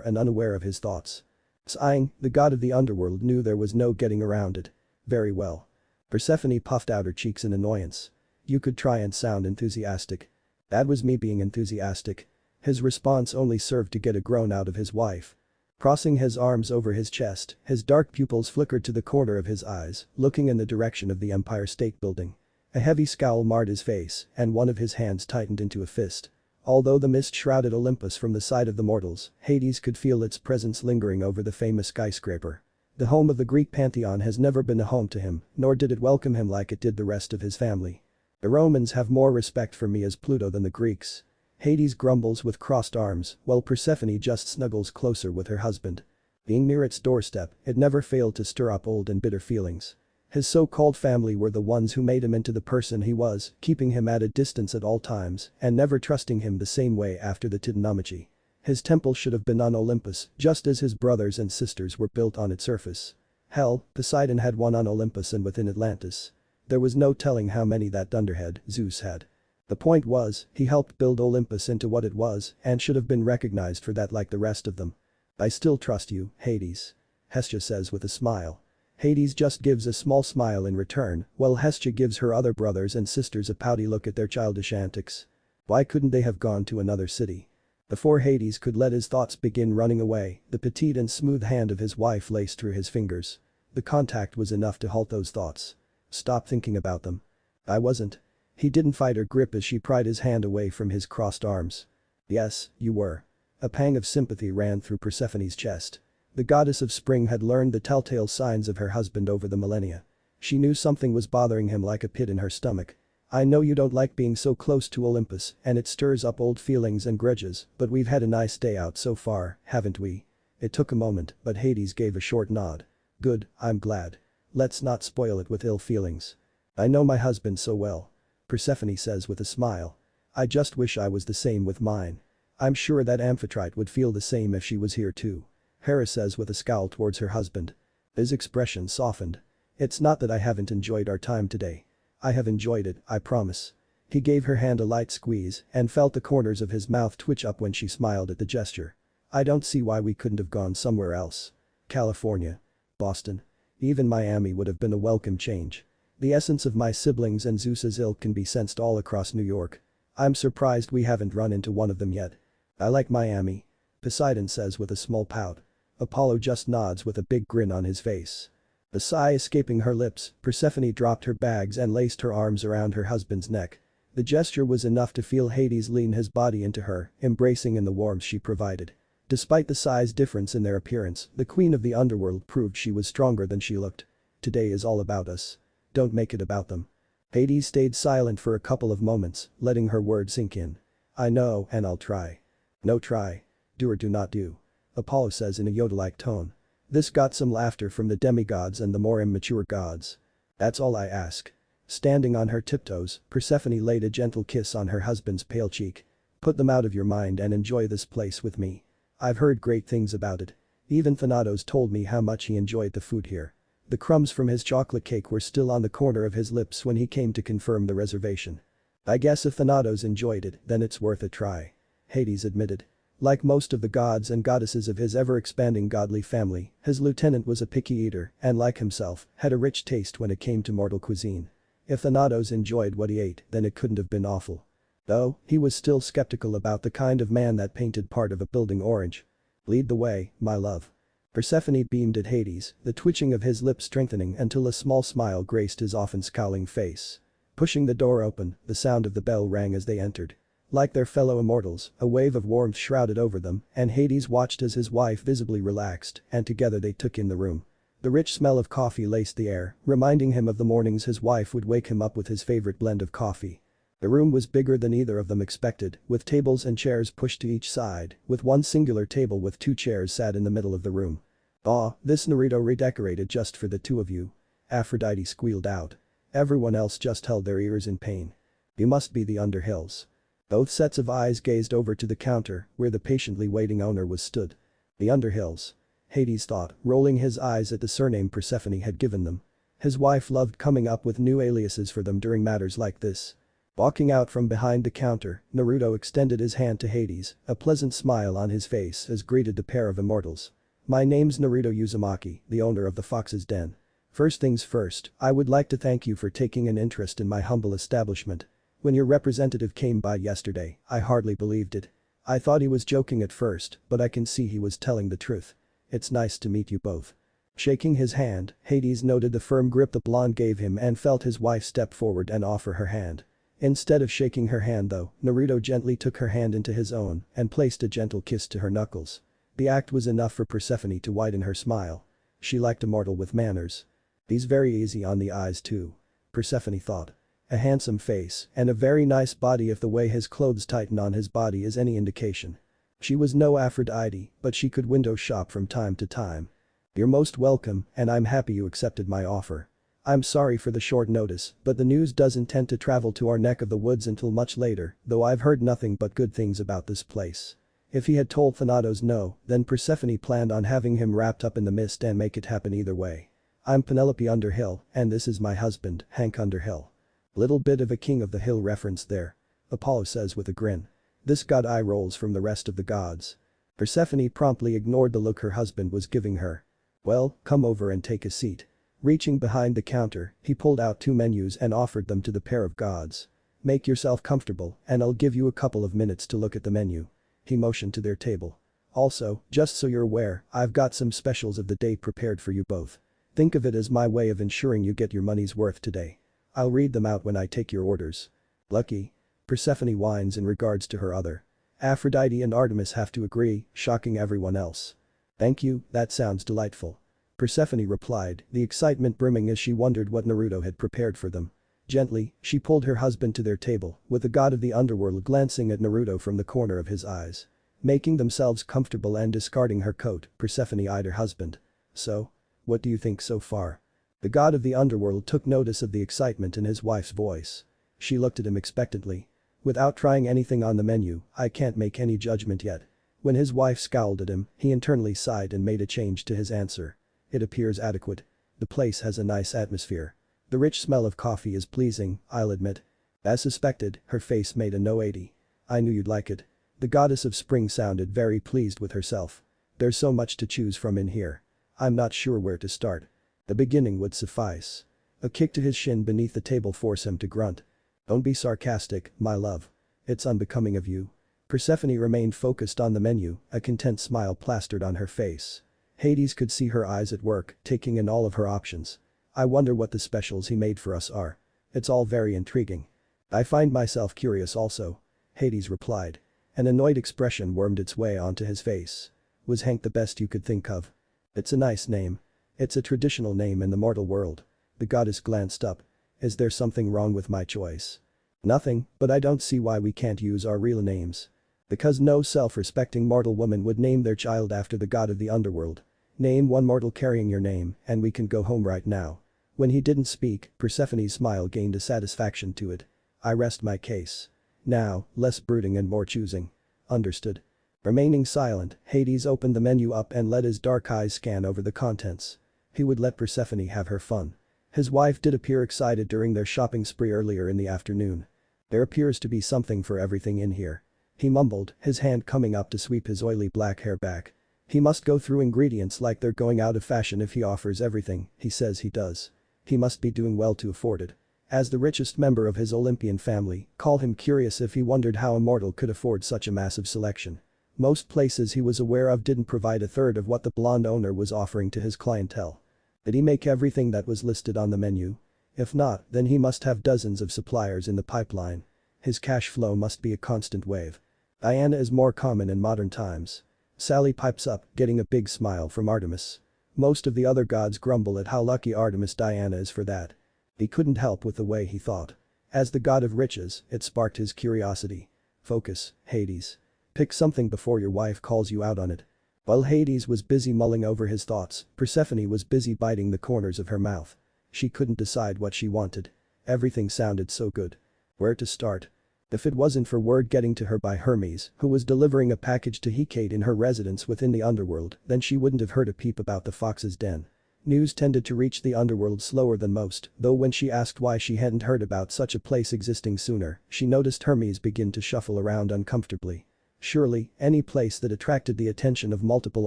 and unaware of his thoughts. Sighing, the god of the underworld knew there was no getting around it. "Very well." Persephone puffed out her cheeks in annoyance. "You could try and sound enthusiastic." "That was me being enthusiastic." His response only served to get a groan out of his wife. Crossing his arms over his chest, his dark pupils flickered to the corner of his eyes, looking in the direction of the Empire State Building. A heavy scowl marred his face, and one of his hands tightened into a fist. Although the mist shrouded Olympus from the sight of the mortals, Hades could feel its presence lingering over the famous skyscraper. The home of the Greek pantheon has never been a home to him, nor did it welcome him like it did the rest of his family. "The Romans have more respect for me as Pluto than the Greeks." Hades grumbles with crossed arms, while Persephone just snuggles closer with her husband. Being near its doorstep, it never failed to stir up old and bitter feelings. His so-called family were the ones who made him into the person he was, keeping him at a distance at all times and never trusting him the same way after the Titanomachy. His temple should have been on Olympus, just as his brothers and sisters were built on its surface. Hell, Poseidon had one on Olympus and within Atlantis. There was no telling how many that dunderhead, Zeus, had. The point was, he helped build Olympus into what it was and should have been recognized for that like the rest of them. "I still trust you, Hades," Hestia says with a smile. Hades just gives a small smile in return, while Hestia gives her other brothers and sisters a pouty look at their childish antics. Why couldn't they have gone to another city? Before Hades could let his thoughts begin running away, the petite and smooth hand of his wife laced through his fingers. The contact was enough to halt those thoughts. "Stop thinking about them." "I wasn't." He didn't fight her grip as she pried his hand away from his crossed arms. "Yes, you were." A pang of sympathy ran through Persephone's chest. The goddess of spring had learned the telltale signs of her husband over the millennia. She knew something was bothering him like a pit in her stomach. "I know you don't like being so close to Olympus and it stirs up old feelings and grudges, but we've had a nice day out so far, haven't we?" It took a moment, but Hades gave a short nod. "Good, I'm glad. Let's not spoil it with ill feelings." "I know my husband so well," Persephone says with a smile. "I just wish I was the same with mine. I'm sure that Amphitrite would feel the same if she was here too." Hera says with a scowl towards her husband. His expression softened. "It's not that I haven't enjoyed our time today. I have enjoyed it, I promise." He gave her hand a light squeeze and felt the corners of his mouth twitch up when she smiled at the gesture. "I don't see why we couldn't have gone somewhere else. California. Boston. Even Miami would have been a welcome change. The essence of my siblings and Zeus's ilk can be sensed all across New York. I'm surprised we haven't run into one of them yet." "I like Miami," Poseidon says with a small pout. Apollo just nods with a big grin on his face. A sigh escaping her lips, Persephone dropped her bags and laced her arms around her husband's neck. The gesture was enough to feel Hades lean his body into her, embracing in the warmth she provided. Despite the size difference in their appearance, the queen of the underworld proved she was stronger than she looked. "Today is all about us. Don't make it about them." Hades stayed silent for a couple of moments, letting her words sink in. "I know and I'll try." "No try. Do or do not do," Apollo says in a Yoda-like tone. This got some laughter from the demigods and the more immature gods. "That's all I ask." Standing on her tiptoes, Persephone laid a gentle kiss on her husband's pale cheek. Put them out of your mind and enjoy this place with me. I've heard great things about it. Even Thanatos told me how much he enjoyed the food here. The crumbs from his chocolate cake were still on the corner of his lips when he came to confirm the reservation. I guess if Thanatos enjoyed it, then it's worth a try. Hades admitted. Like most of the gods and goddesses of his ever-expanding godly family, his lieutenant was a picky eater and, like himself, had a rich taste when it came to mortal cuisine. If Thanatos enjoyed what he ate, then it couldn't have been awful. Though, he was still skeptical about the kind of man that painted part of a building orange. Lead the way, my love. Persephone beamed at Hades, the twitching of his lips strengthening until a small smile graced his often scowling face. Pushing the door open, the sound of the bell rang as they entered. Like their fellow immortals, a wave of warmth shrouded over them, and Hades watched as his wife visibly relaxed, and together they took in the room. The rich smell of coffee laced the air, reminding him of the mornings his wife would wake him up with his favorite blend of coffee. The room was bigger than either of them expected, with tables and chairs pushed to each side, with one singular table with 2 chairs sat in the middle of the room. "Aw, this Naruto redecorated just for the 2 of you," Aphrodite squealed out. Everyone else just held their ears in pain. "You must be the Underhills." Both sets of eyes gazed over to the counter, where the patiently waiting owner was stood. The Underhills. Hades thought, rolling his eyes at the surname Persephone had given them. His wife loved coming up with new aliases for them during matters like this. Walking out from behind the counter, Naruto extended his hand to Hades, a pleasant smile on his face as greeted the pair of immortals. "My name's Naruto Uzumaki, the owner of the Fox's Den. First things first, I would like to thank you for taking an interest in my humble establishment. When your representative came by yesterday, I hardly believed it. I thought he was joking at first, but I can see he was telling the truth. It's nice to meet you both." Shaking his hand, Hades noted the firm grip the blonde gave him and felt his wife step forward and offer her hand. Instead of shaking her hand though, Naruto gently took her hand into his own and placed a gentle kiss to her knuckles. The act was enough for Persephone to widen her smile. She liked a mortal with manners. He's very easy on the eyes too. Persephone thought. A handsome face and a very nice body if the way his clothes tighten on his body is any indication. She was no Aphrodite, but she could window shop from time to time. "You're most welcome and I'm happy you accepted my offer. I'm sorry for the short notice, but the news doesn't tend to travel to our neck of the woods until much later, though I've heard nothing but good things about this place." If he had told Thanatos no, then Persephone planned on having him wrapped up in the mist and make it happen either way. "I'm Penelope Underhill and this is my husband, Hank Underhill." Little bit of a King of the Hill reference there. Apollo says with a grin. This god eye rolls from the rest of the gods. Persephone promptly ignored the look her husband was giving her. "Well, come over and take a seat." Reaching behind the counter, he pulled out 2 menus and offered them to the pair of gods. "Make yourself comfortable and I'll give you a couple of minutes to look at the menu." He motioned to their table. "Also, just so you're aware, I've got some specials of the day prepared for you both. Think of it as my way of ensuring you get your money's worth today. I'll read them out when I take your orders." "Lucky." Persephone whines in regards to her other. Aphrodite and Artemis have to agree, shocking everyone else. "Thank you, that sounds delightful." Persephone replied, the excitement brimming as she wondered what Naruto had prepared for them. Gently, she pulled her husband to their table, with the god of the underworld glancing at Naruto from the corner of his eyes. Making themselves comfortable and discarding her coat, Persephone eyed her husband. "So? What do you think so far?" The god of the underworld took notice of the excitement in his wife's voice. She looked at him expectantly. "Without trying anything on the menu, I can't make any judgment yet." When his wife scowled at him, he internally sighed and made a change to his answer. "It appears adequate. The place has a nice atmosphere. The rich smell of coffee is pleasing, I'll admit." As suspected, her face made a no 80. "I knew you'd like it." The goddess of spring sounded very pleased with herself. "There's so much to choose from in here. I'm not sure where to start." The beginning would suffice. A kick to his shin beneath the table forced him to grunt. "Don't be sarcastic, my love. It's unbecoming of you." Persephone remained focused on the menu, a content smile plastered on her face. Hades could see her eyes at work, taking in all of her options. "I wonder what the specials he made for us are. It's all very intriguing." "I find myself curious also," Hades replied. An annoyed expression wormed its way onto his face. "Was Hank the best you could think of?" "It's a nice name. It's a traditional name in the mortal world." The goddess glanced up. "Is there something wrong with my choice?" "Nothing, but I don't see why we can't use our real names." "Because no self-respecting mortal woman would name their child after the god of the underworld. Name one mortal carrying your name and we can go home right now." When he didn't speak, Persephone's smile gained a satisfaction to it. "I rest my case." Now, less brooding and more choosing. Understood. Remaining silent, Hades opened the menu up and let his dark eyes scan over the contents. He would let Persephone have her fun. His wife did appear excited during their shopping spree earlier in the afternoon. There appears to be something for everything in here. He mumbled, his hand coming up to sweep his oily black hair back. He must go through ingredients like they're going out of fashion if he offers everything he says he does. He must be doing well to afford it. As the richest member of his Olympian family, call him curious if he wondered how a mortal could afford such a massive selection. Most places he was aware of didn't provide a third of what the blonde owner was offering to his clientele. Did he make everything that was listed on the menu? If not, then he must have dozens of suppliers in the pipeline. His cash flow must be a constant wave. Diana is more common in modern times. Sally pipes up, getting a big smile from Artemis. Most of the other gods grumble at how lucky Artemis Diana is for that. He couldn't help with the way he thought. As the god of riches, it sparked his curiosity. Focus, Hades. Pick something before your wife calls you out on it. While Hades was busy mulling over his thoughts, Persephone was busy biting the corners of her mouth. She couldn't decide what she wanted. Everything sounded so good. Where to start? If it wasn't for word getting to her by Hermes, who was delivering a package to Hecate in her residence within the underworld, then she wouldn't have heard a peep about the fox's den. News tended to reach the underworld slower than most, though when she asked why she hadn't heard about such a place existing sooner, she noticed Hermes begin to shuffle around uncomfortably. Surely, any place that attracted the attention of multiple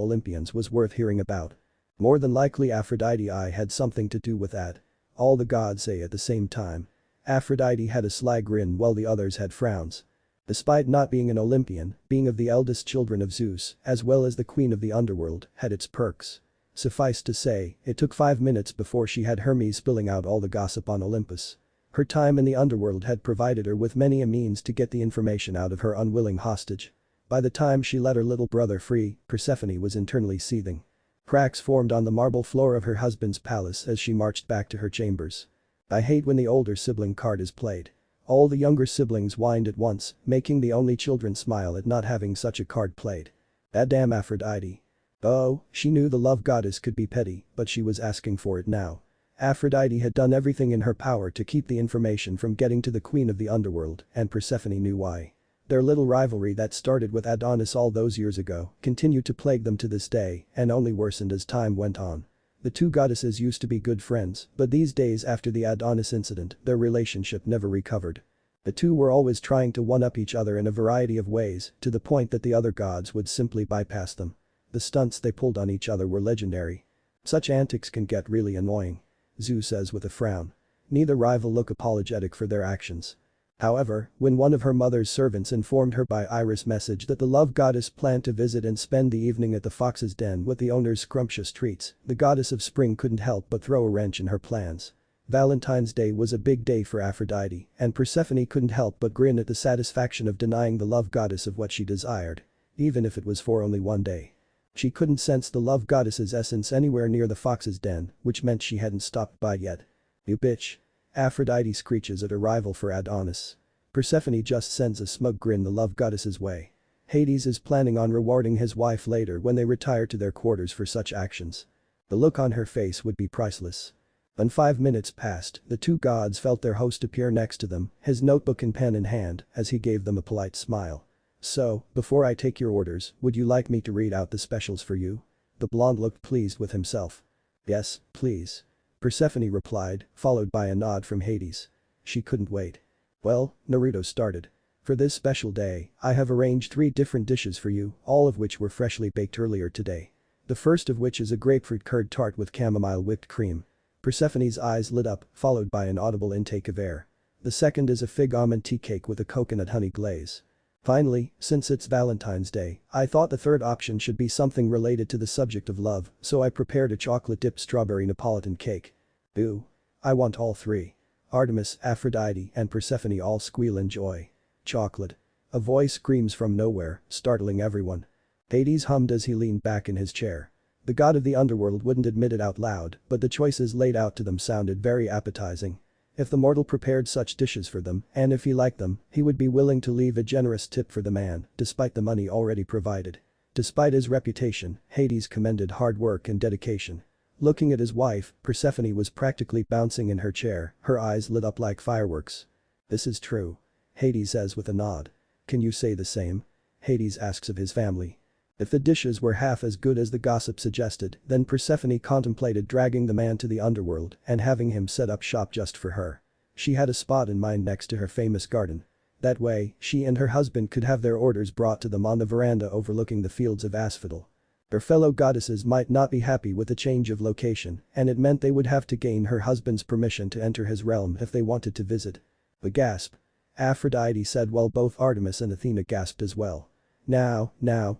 Olympians was worth hearing about. More than likely Aphrodite had something to do with that. All the gods say at the same time. Aphrodite had a sly grin while the others had frowns. Despite not being an Olympian, being of the eldest children of Zeus, as well as the queen of the underworld, had its perks. Suffice to say, it took 5 minutes before she had Hermes spilling out all the gossip on Olympus. Her time in the underworld had provided her with many a means to get the information out of her unwilling hostage. By the time she let her little brother free, Persephone was internally seething. Cracks formed on the marble floor of her husband's palace as she marched back to her chambers. I hate when the older sibling card is played. All the younger siblings whined at once, making the only children smile at not having such a card played. That damn Aphrodite. Oh, she knew the love goddess could be petty, but she was asking for it now. Aphrodite had done everything in her power to keep the information from getting to the queen of the underworld, and Persephone knew why. Their little rivalry that started with Adonis all those years ago continued to plague them to this day and only worsened as time went on. The two goddesses used to be good friends, but these days after the Adonis incident, their relationship never recovered. The two were always trying to one-up each other in a variety of ways, to the point that the other gods would simply bypass them. The stunts they pulled on each other were legendary. Such antics can get really annoying. Zeus says with a frown. Neither rival look apologetic for their actions. However, when one of her mother's servants informed her by iris message that the love goddess planned to visit and spend the evening at the fox's den with the owner's scrumptious treats, the goddess of spring couldn't help but throw a wrench in her plans. Valentine's Day was a big day for Aphrodite, and Persephone couldn't help but grin at the satisfaction of denying the love goddess of what she desired. Even if it was for only one day. She couldn't sense the love goddess's essence anywhere near the fox's den, which meant she hadn't stopped by yet. You bitch. Aphrodite screeches at her rival for Adonis. Persephone just sends a smug grin the love goddess's way. Hades is planning on rewarding his wife later when they retire to their quarters for such actions. The look on her face would be priceless. When 5 minutes passed, the two gods felt their host appear next to them, his notebook and pen in hand, as he gave them a polite smile. So, before I take your orders, would you like me to read out the specials for you? The blonde looked pleased with himself. Yes, please. Persephone replied, followed by a nod from Hades. She couldn't wait. Well, Naruto started. For this special day, I have arranged 3 different dishes for you, all of which were freshly baked earlier today. The first of which is a grapefruit curd tart with chamomile whipped cream. Persephone's eyes lit up, followed by an audible intake of air. The second is a fig almond tea cake with a coconut honey glaze. Finally, since it's Valentine's Day, I thought the third option should be something related to the subject of love, so I prepared a chocolate-dipped strawberry Neapolitan cake. Ooh. I want all 3. Artemis, Aphrodite, and Persephone all squeal in joy. Chocolate. A voice screams from nowhere, startling everyone. Hades hummed as he leaned back in his chair. The god of the underworld wouldn't admit it out loud, but the choices laid out to them sounded very appetizing. If the mortal prepared such dishes for them, and if he liked them, he would be willing to leave a generous tip for the man, despite the money already provided. Despite his reputation, Hades commended hard work and dedication. Looking at his wife, Persephone was practically bouncing in her chair, her eyes lit up like fireworks. This is true. Hades says with a nod. Can you say the same? Hades asks of his family. If the dishes were half as good as the gossip suggested, then Persephone contemplated dragging the man to the underworld and having him set up shop just for her. She had a spot in mind next to her famous garden. That way, she and her husband could have their orders brought to them on the veranda overlooking the fields of asphodel. Her fellow goddesses might not be happy with the change of location, and it meant they would have to gain her husband's permission to enter his realm if they wanted to visit. A gasp. Aphrodite said while both Artemis and Athena gasped as well. Now,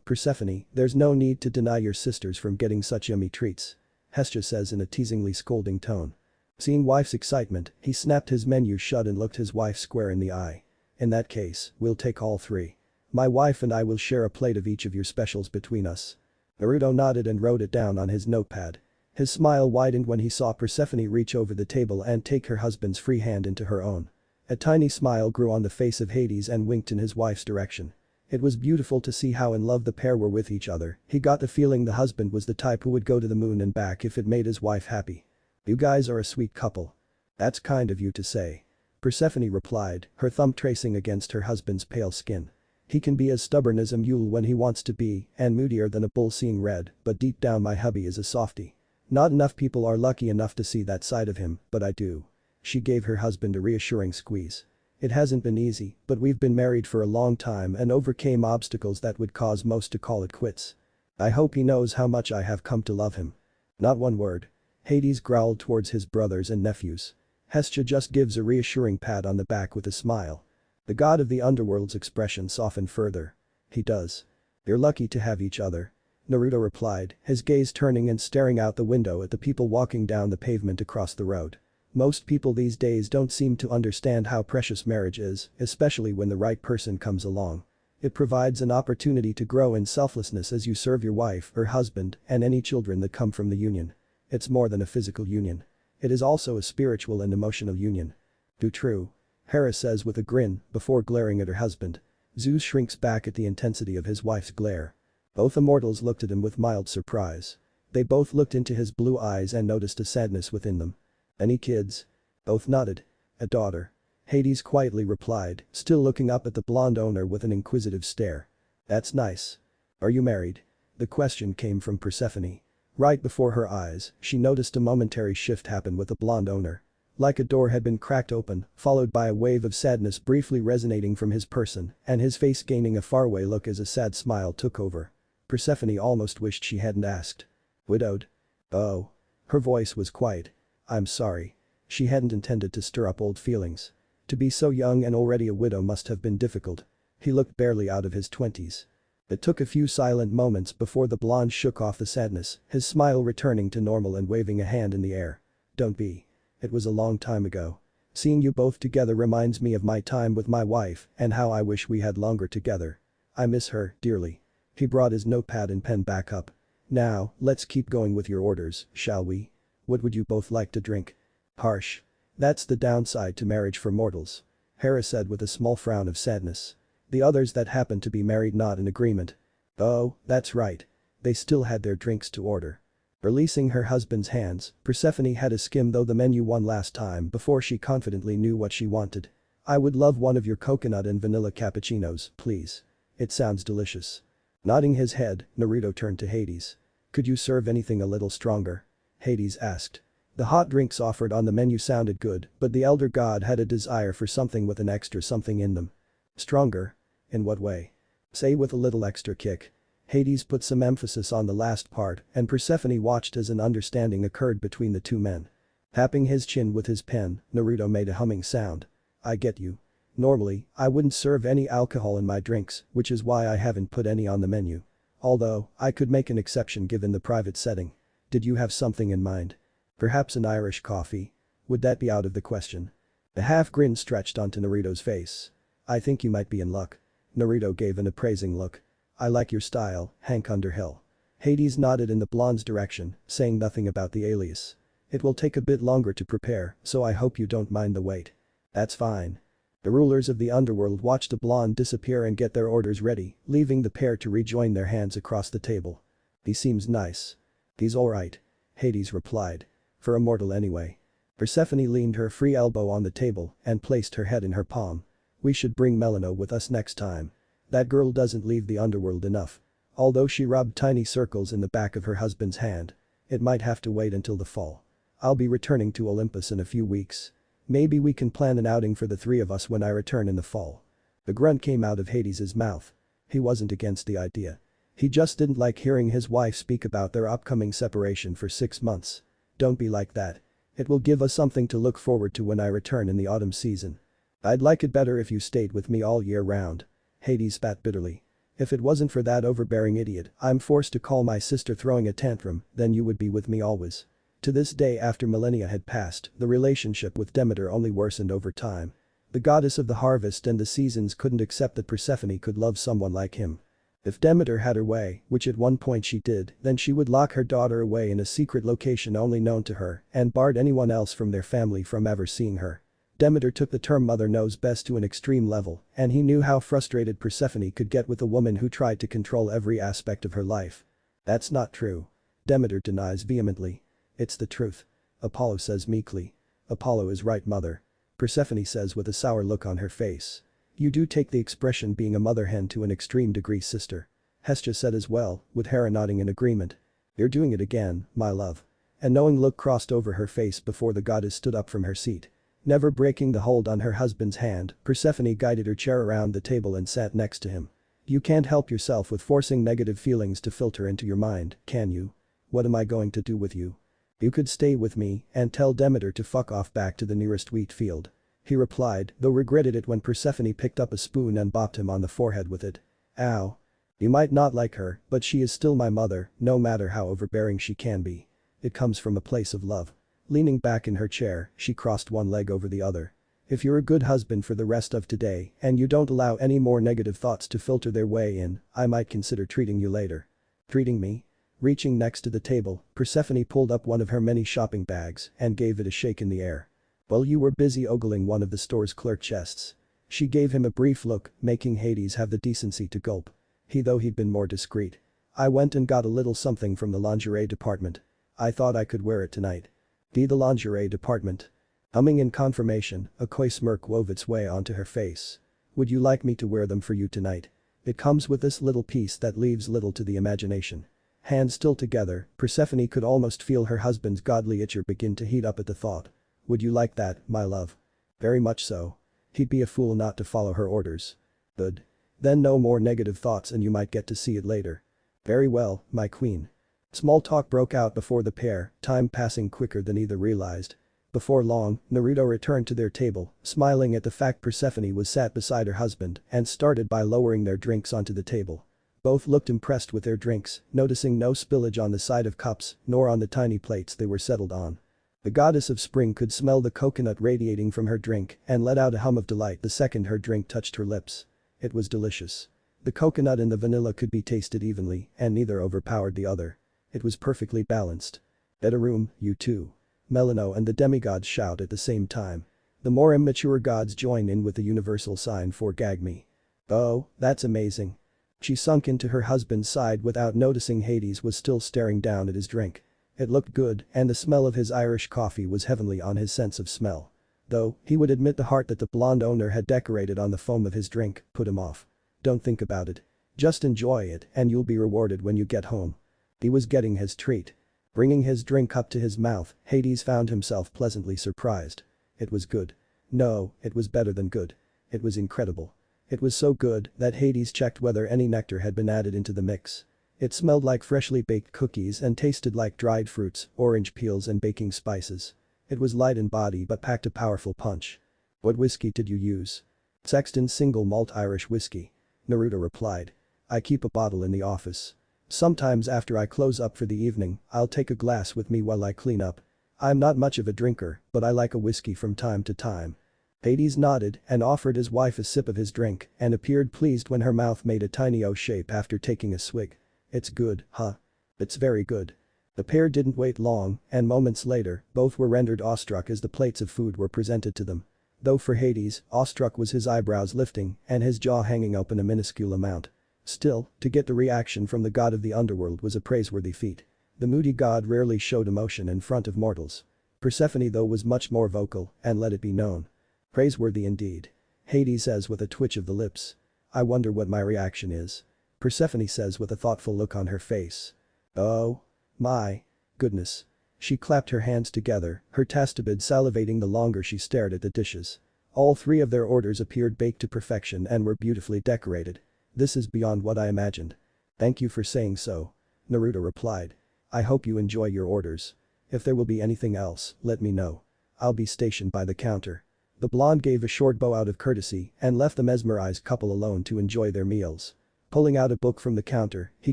Persephone, there's no need to deny your sisters from getting such yummy treats. Hestia says in a teasingly scolding tone. Seeing wife's excitement, he snapped his menu shut and looked his wife square in the eye. In that case, we'll take all three. My wife and I will share a plate of each of your specials between us. Naruto nodded and wrote it down on his notepad. His smile widened when he saw Persephone reach over the table and take her husband's free hand into her own. A tiny smile grew on the face of Hades and winked in his wife's direction. It was beautiful to see how in love the pair were with each other. He got the feeling the husband was the type who would go to the moon and back if it made his wife happy. You guys are a sweet couple. That's kind of you to say. Persephone replied, her thumb tracing against her husband's pale skin. He can be as stubborn as a mule when he wants to be and moodier than a bull seeing red, but deep down my hubby is a softie. Not enough people are lucky enough to see that side of him, but I do. She gave her husband a reassuring squeeze. It hasn't been easy, but we've been married for a long time and overcame obstacles that would cause most to call it quits. I hope he knows how much I have come to love him. Not one word. Hades growled towards his brothers and nephews. Hestia just gives a reassuring pat on the back with a smile. The god of the underworld's expression softened further. He does. You're lucky to have each other. Naruto replied, his gaze turning and staring out the window at the people walking down the pavement across the road. Most people these days don't seem to understand how precious marriage is, especially when the right person comes along. It provides an opportunity to grow in selflessness as you serve your wife or husband and any children that come from the union. It's more than a physical union. It is also a spiritual and emotional union. Too true. Hera says with a grin before glaring at her husband. Zeus shrinks back at the intensity of his wife's glare. Both immortals looked at him with mild surprise. They both looked into his blue eyes and noticed a sadness within them. Any kids? Both nodded. A daughter. Hades quietly replied, still looking up at the blonde owner with an inquisitive stare. That's nice. Are you married? The question came from Persephone. Right before her eyes, she noticed a momentary shift happen with the blonde owner. Like a door had been cracked open, followed by a wave of sadness briefly resonating from his person, and his face gaining a faraway look as a sad smile took over. Persephone almost wished she hadn't asked. Widowed? Oh. Her voice was quiet. I'm sorry. She hadn't intended to stir up old feelings. To be so young and already a widow must have been difficult. He looked barely out of his 20s. It took a few silent moments before the blonde shook off the sadness, his smile returning to normal and waving a hand in the air. Don't be. It was a long time ago. Seeing you both together reminds me of my time with my wife and how I wish we had longer together. I miss her dearly. He brought his notepad and pen back up. Now, let's keep going with your orders, shall we? What would you both like to drink? Harsh. That's the downside to marriage for mortals. Hera said with a small frown of sadness. The others that happened to be married nod in agreement. Oh, that's right. They still had their drinks to order. Releasing her husband's hands, Persephone had a skim though the menu one last time before she confidently knew what she wanted. I would love one of your coconut and vanilla cappuccinos, please. It sounds delicious. Nodding his head, Naruto turned to Hades. Could you serve anything a little stronger? Hades asked. The hot drinks offered on the menu sounded good, but the elder god had a desire for something with an extra something in them. Stronger? In what way? Say with a little extra kick. Hades put some emphasis on the last part and Persephone watched as an understanding occurred between the two men. Tapping his chin with his pen, Naruto made a humming sound. I get you. Normally, I wouldn't serve any alcohol in my drinks, which is why I haven't put any on the menu. Although, I could make an exception given the private setting. Did you have something in mind? Perhaps an Irish coffee? Would that be out of the question? A half grin stretched onto Naruto's face. I think you might be in luck. Naruto gave an appraising look. I like your style, Hank Underhill. Hades nodded in the blonde's direction, saying nothing about the alias. It will take a bit longer to prepare, so I hope you don't mind the wait. That's fine. The rulers of the underworld watched the blonde disappear and get their orders ready, leaving the pair to rejoin their hands across the table. He seems nice. He's alright. Hades replied. For a mortal anyway. Persephone leaned her free elbow on the table and placed her head in her palm. We should bring Melino with us next time. That girl doesn't leave the underworld enough. Although she rubbed tiny circles in the back of her husband's hand. It might have to wait until the fall. I'll be returning to Olympus in a few weeks. Maybe we can plan an outing for the three of us when I return in the fall. A grunt came out of Hades' mouth. He wasn't against the idea. He just didn't like hearing his wife speak about their upcoming separation for 6 months. Don't be like that. It will give us something to look forward to when I return in the autumn season. I'd like it better if you stayed with me all year round. Hades spat bitterly. If it wasn't for that overbearing idiot I'm forced to call my sister throwing a tantrum, then you would be with me always. To this day after millennia had passed, the relationship with Demeter only worsened over time. The goddess of the harvest and the seasons couldn't accept that Persephone could love someone like him. If Demeter had her way, which at one point she did, then she would lock her daughter away in a secret location only known to her and barred anyone else from their family from ever seeing her. Demeter took the term mother knows best to an extreme level, and he knew how frustrated Persephone could get with a woman who tried to control every aspect of her life. That's not true. Demeter denies vehemently. It's the truth. Apollo says meekly. Apollo is right, mother. Persephone says with a sour look on her face. You do take the expression being a mother hen to an extreme degree, sister. Hestia said as well, with Hera nodding in agreement. You're doing it again, my love. A knowing look crossed over her face before the goddess stood up from her seat. Never breaking the hold on her husband's hand, Persephone guided her chair around the table and sat next to him. You can't help yourself with forcing negative feelings to filter into your mind, can you? What am I going to do with you? You could stay with me and tell Demeter to fuck off back to the nearest wheat field. He replied, though regretted it when Persephone picked up a spoon and bopped him on the forehead with it. Ow. You might not like her, but she is still my mother, no matter how overbearing she can be. It comes from a place of love. Leaning back in her chair, she crossed one leg over the other. If you're a good husband for the rest of today and you don't allow any more negative thoughts to filter their way in, I might consider treating you later. Treating me? Reaching next to the table, Persephone pulled up one of her many shopping bags and gave it a shake in the air. Well, you were busy ogling one of the store's clerk chests. She gave him a brief look, making Hades have the decency to gulp. Though he'd been more discreet. I went and got a little something from the lingerie department. I thought I could wear it tonight. The lingerie department. Humming in confirmation, a coy smirk wove its way onto her face. Would you like me to wear them for you tonight? It comes with this little piece that leaves little to the imagination. Hands still together, Persephone could almost feel her husband's godly itcher begin to heat up at the thought. Would you like that, my love? Very much so. He'd be a fool not to follow her orders. Good. Then no more negative thoughts and you might get to see it later. Very well, my queen. Small talk broke out before the pair, time passing quicker than either realized. Before long, Naruto returned to their table, smiling at the fact Persephone was sat beside her husband and started by lowering their drinks onto the table. Both looked impressed with their drinks, noticing no spillage on the side of cups nor on the tiny plates they were settled on. The goddess of spring could smell the coconut radiating from her drink and let out a hum of delight the second her drink touched her lips. It was delicious. The coconut and the vanilla could be tasted evenly and neither overpowered the other. It was perfectly balanced. Get a room, you two. Melino and the demigods shout at the same time. The more immature gods join in with the universal sign for gag me. Oh, that's amazing. She sunk into her husband's side without noticing Hades was still staring down at his drink. It looked good and the smell of his Irish coffee was heavenly on his sense of smell. Though, he would admit the heart that the blonde owner had decorated on the foam of his drink put him off. Don't think about it. Just enjoy it and you'll be rewarded when you get home. He was getting his treat. Bringing his drink up to his mouth, Hades found himself pleasantly surprised. It was good. No, it was better than good. It was incredible. It was so good that Hades checked whether any nectar had been added into the mix. It smelled like freshly baked cookies and tasted like dried fruits, orange peels and baking spices. It was light in body but packed a powerful punch. What whiskey did you use? Sexton's single malt Irish whiskey. Naruto replied. I keep a bottle in the office. Sometimes after I close up for the evening, I'll take a glass with me while I clean up. I'm not much of a drinker, but I like a whiskey from time to time. Hades nodded and offered his wife a sip of his drink and appeared pleased when her mouth made a tiny O shape after taking a swig. It's good, huh? It's very good. The pair didn't wait long and moments later, both were rendered awestruck as the plates of food were presented to them. Though for Hades, awestruck was his eyebrows lifting and his jaw hanging open a minuscule amount. Still, to get the reaction from the god of the underworld was a praiseworthy feat. The moody god rarely showed emotion in front of mortals. Persephone though was much more vocal and let it be known. Praiseworthy indeed. Hades says with a twitch of the lips. I wonder what my reaction is. Persephone says with a thoughtful look on her face. Oh. My. Goodness. She clapped her hands together, her tastibid salivating the longer she stared at the dishes. All three of their orders appeared baked to perfection and were beautifully decorated. This is beyond what I imagined. Thank you for saying so. Naruto replied. I hope you enjoy your orders. If there will be anything else, let me know. I'll be stationed by the counter. The blonde gave a short bow out of courtesy and left the mesmerized couple alone to enjoy their meals. Pulling out a book from the counter, he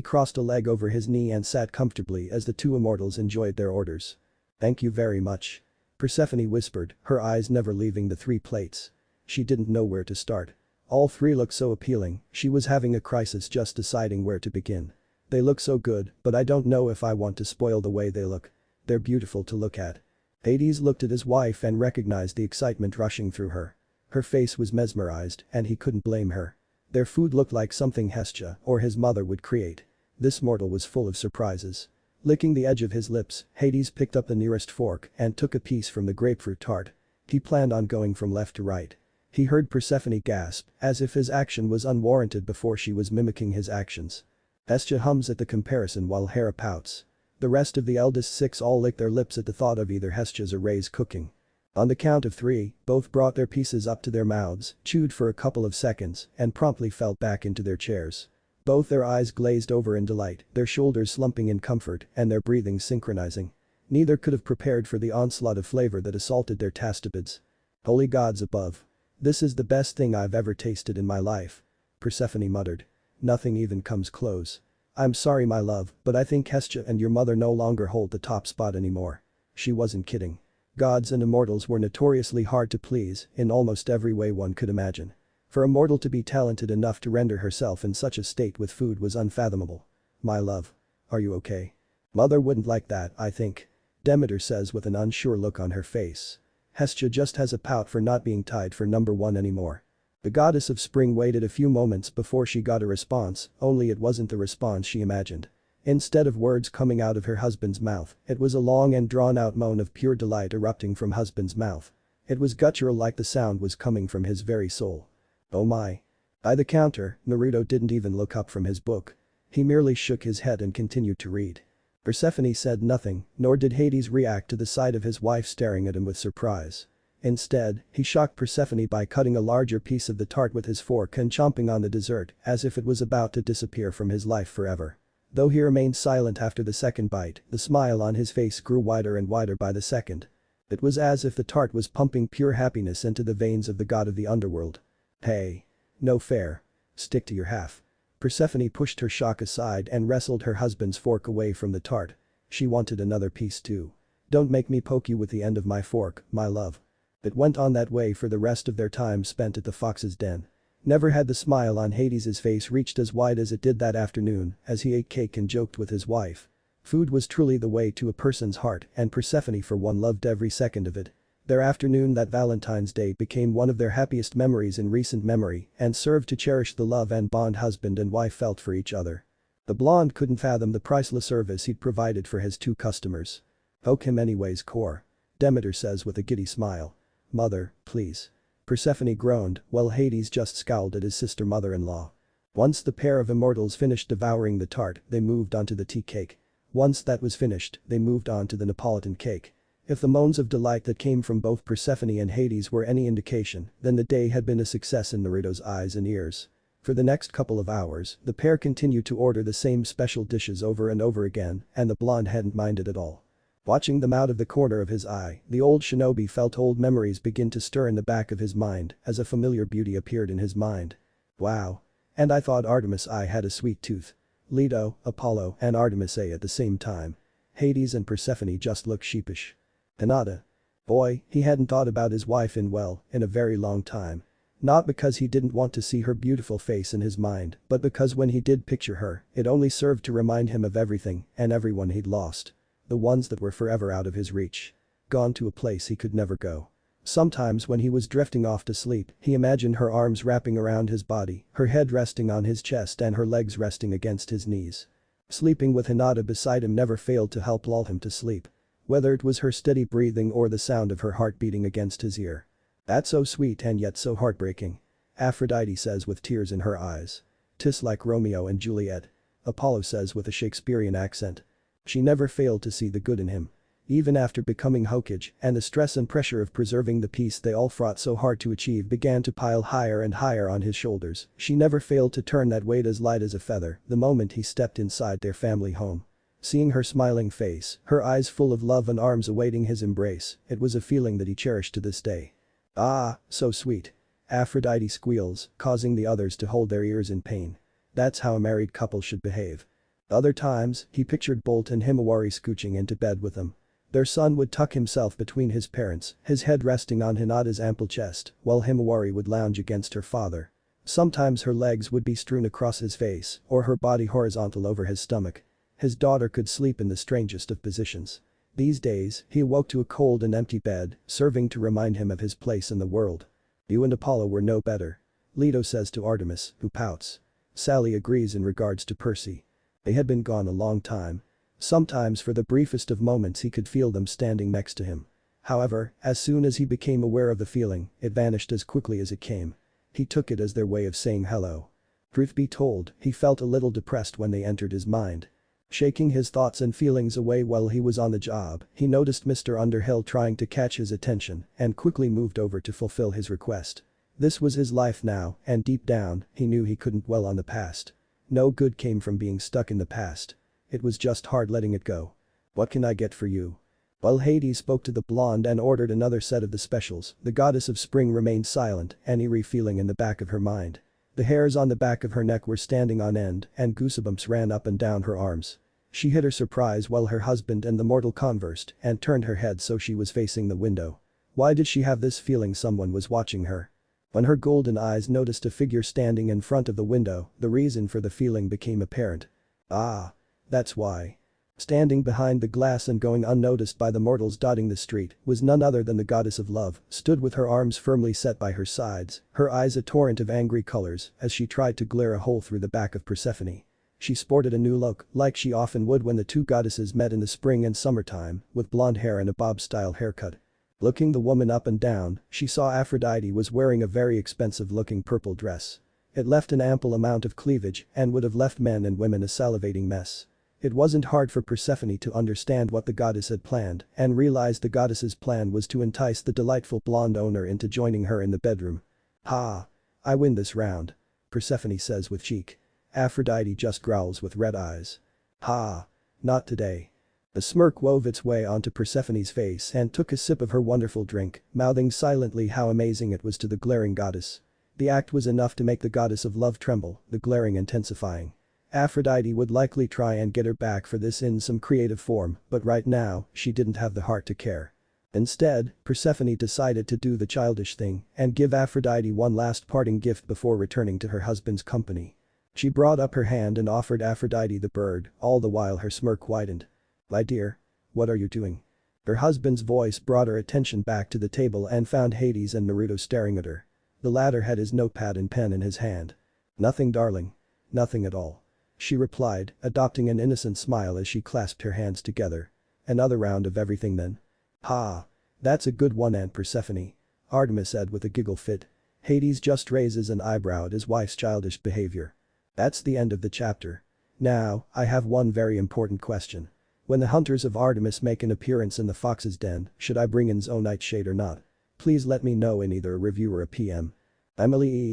crossed a leg over his knee and sat comfortably as the two immortals enjoyed their orders. Thank you very much. Persephone whispered, her eyes never leaving the three plates. She didn't know where to start. All three looked so appealing, she was having a crisis just deciding where to begin. They look so good, but I don't know if I want to spoil the way they look. They're beautiful to look at. Hades looked at his wife and recognized the excitement rushing through her. Her face was mesmerized and he couldn't blame her. Their food looked like something Hestia or his mother would create. This mortal was full of surprises. Licking the edge of his lips, Hades picked up the nearest fork and took a piece from the grapefruit tart. He planned on going from left to right. He heard Persephone gasp, as if his action was unwarranted before she was mimicking his actions. Hestia hums at the comparison while Hera pouts. The rest of the eldest six all licked their lips at the thought of either Hestia's or Ray's cooking. On the count of three, both brought their pieces up to their mouths, chewed for a couple of seconds, and promptly fell back into their chairs. Both their eyes glazed over in delight, their shoulders slumping in comfort, and their breathing synchronizing. Neither could have prepared for the onslaught of flavor that assaulted their tastibids. Holy gods above. This is the best thing I've ever tasted in my life. Persephone muttered. Nothing even comes close. I'm sorry my love, but I think Hestia and your mother no longer hold the top spot anymore. She wasn't kidding. Gods and immortals were notoriously hard to please in almost every way one could imagine. For a mortal to be talented enough to render herself in such a state with food was unfathomable. My love. Are you okay? Mother wouldn't like that, I think. Demeter says with an unsure look on her face. Hestia just has a pout for not being tied for number one anymore. The goddess of spring waited a few moments before she got a response, only it wasn't the response she imagined. Instead of words coming out of her husband's mouth, it was a long and drawn-out moan of pure delight erupting from husband's mouth. It was guttural like the sound was coming from his very soul. Oh my. By the counter, Naruto didn't even look up from his book. He merely shook his head and continued to read. Persephone said nothing, nor did Hades react to the sight of his wife staring at him with surprise. Instead, he shocked Persephone by cutting a larger piece of the tart with his fork and chomping on the dessert as if it was about to disappear from his life forever. Though he remained silent after the second bite, the smile on his face grew wider and wider by the second. It was as if the tart was pumping pure happiness into the veins of the god of the underworld. Hey. No fair. Stick to your half. Persephone pushed her shock aside and wrestled her husband's fork away from the tart. She wanted another piece too. Don't make me poke you with the end of my fork, my love. It went on that way for the rest of their time spent at the fox's den. Never had the smile on Hades's face reached as wide as it did that afternoon as he ate cake and joked with his wife. Food was truly the way to a person's heart and Persephone for one loved every second of it. Their afternoon that Valentine's Day became one of their happiest memories in recent memory and served to cherish the love and bond husband and wife felt for each other. The blonde couldn't fathom the priceless service he'd provided for his two customers. Poke him anyways, core. Demeter says with a giddy smile. Mother, please. Persephone groaned while Hades just scowled at his sister mother-in-law. Once the pair of immortals finished devouring the tart, they moved on to the tea cake. Once that was finished, they moved on to the Neapolitan cake. If the moans of delight that came from both Persephone and Hades were any indication, then the day had been a success in Naruto's eyes and ears. For the next couple of hours, the pair continued to order the same special dishes over and over again, and the blonde hadn't minded at all. Watching them out of the corner of his eye, the old shinobi felt old memories begin to stir in the back of his mind as a familiar beauty appeared in his mind. Wow. And I thought Artemis I had a sweet tooth. Leto, Apollo, and Artemis A at the same time. Hades and Persephone just looked sheepish. Hinata. Boy, he hadn't thought about his wife in a very long time. Not because he didn't want to see her beautiful face in his mind, but because when he did picture her, it only served to remind him of everything and everyone he'd lost. The ones that were forever out of his reach. Gone to a place he could never go. Sometimes when he was drifting off to sleep, he imagined her arms wrapping around his body, her head resting on his chest and her legs resting against his knees. Sleeping with Hinata beside him never failed to help lull him to sleep. Whether it was her steady breathing or the sound of her heart beating against his ear. That's so sweet and yet so heartbreaking. Aphrodite says with tears in her eyes. "'Tis like Romeo and Juliet." Apollo says with a Shakespearean accent. She never failed to see the good in him. Even after becoming Hokage and the stress and pressure of preserving the peace they all fought so hard to achieve began to pile higher and higher on his shoulders, she never failed to turn that weight as light as a feather the moment he stepped inside their family home. Seeing her smiling face, her eyes full of love and arms awaiting his embrace, it was a feeling that he cherished to this day. "Ah, so sweet." Aphrodite squeals, causing the others to hold their ears in pain. That's how a married couple should behave. Other times, he pictured Bolt and Himawari scooching into bed with them. Their son would tuck himself between his parents, his head resting on Hinata's ample chest, while Himawari would lounge against her father. Sometimes her legs would be strewn across his face, or her body horizontal over his stomach. His daughter could sleep in the strangest of positions. These days, he awoke to a cold and empty bed, serving to remind him of his place in the world. "You and Apollo were no better," Leto says to Artemis, who pouts. Sally agrees in regards to Percy. They had been gone a long time. Sometimes for the briefest of moments he could feel them standing next to him. However, as soon as he became aware of the feeling, it vanished as quickly as it came. He took it as their way of saying hello. Truth be told, he felt a little depressed when they entered his mind. Shaking his thoughts and feelings away while he was on the job, he noticed Mr. Underhill trying to catch his attention and quickly moved over to fulfill his request. This was his life now, and deep down, he knew he couldn't dwell on the past. No good came from being stuck in the past. It was just hard letting it go. "What can I get for you?" While Hades spoke to the blonde and ordered another set of the specials, the goddess of spring remained silent, an eerie feeling in the back of her mind. The hairs on the back of her neck were standing on end and goosebumps ran up and down her arms. She hid her surprise while her husband and the mortal conversed and turned her head so she was facing the window. Why did she have this feeling someone was watching her? When her golden eyes noticed a figure standing in front of the window, the reason for the feeling became apparent. Ah. That's why. Standing behind the glass and going unnoticed by the mortals dotting the street was none other than the goddess of love, stood with her arms firmly set by her sides, her eyes a torrent of angry colors as she tried to glare a hole through the back of Persephone. She sported a new look, like she often would when the two goddesses met in the spring and summertime, with blonde hair and a bob-style haircut. Looking the woman up and down, she saw Aphrodite was wearing a very expensive-looking purple dress. It left an ample amount of cleavage and would have left men and women a salivating mess. It wasn't hard for Persephone to understand what the goddess had planned and realized the goddess's plan was to entice the delightful blonde owner into joining her in the bedroom. "Ha! I win this round," Persephone says with cheek. Aphrodite just growls with red eyes. "Ha! Not today." A smirk wove its way onto Persephone's face and took a sip of her wonderful drink, mouthing silently how amazing it was to the glaring goddess. The act was enough to make the goddess of love tremble, the glaring intensifying. Aphrodite would likely try and get her back for this in some creative form, but right now, she didn't have the heart to care. Instead, Persephone decided to do the childish thing and give Aphrodite one last parting gift before returning to her husband's company. She brought up her hand and offered Aphrodite the bird, all the while her smirk widened. "My dear. What are you doing?" Her husband's voice brought her attention back to the table and found Hades and Naruto staring at her. The latter had his notepad and pen in his hand. "Nothing, darling. Nothing at all," she replied, adopting an innocent smile as she clasped her hands together. "Another round of everything then?" "Ha! That's a good one, Aunt Persephone," Artemis said with a giggle fit. Hades just raises an eyebrow at his wife's childish behavior. That's the end of the chapter. Now, I have one very important question. When the hunters of Artemis make an appearance in the fox's den, should I bring in Zoe Shade or not? Please let me know in either a review or a PM. Emily.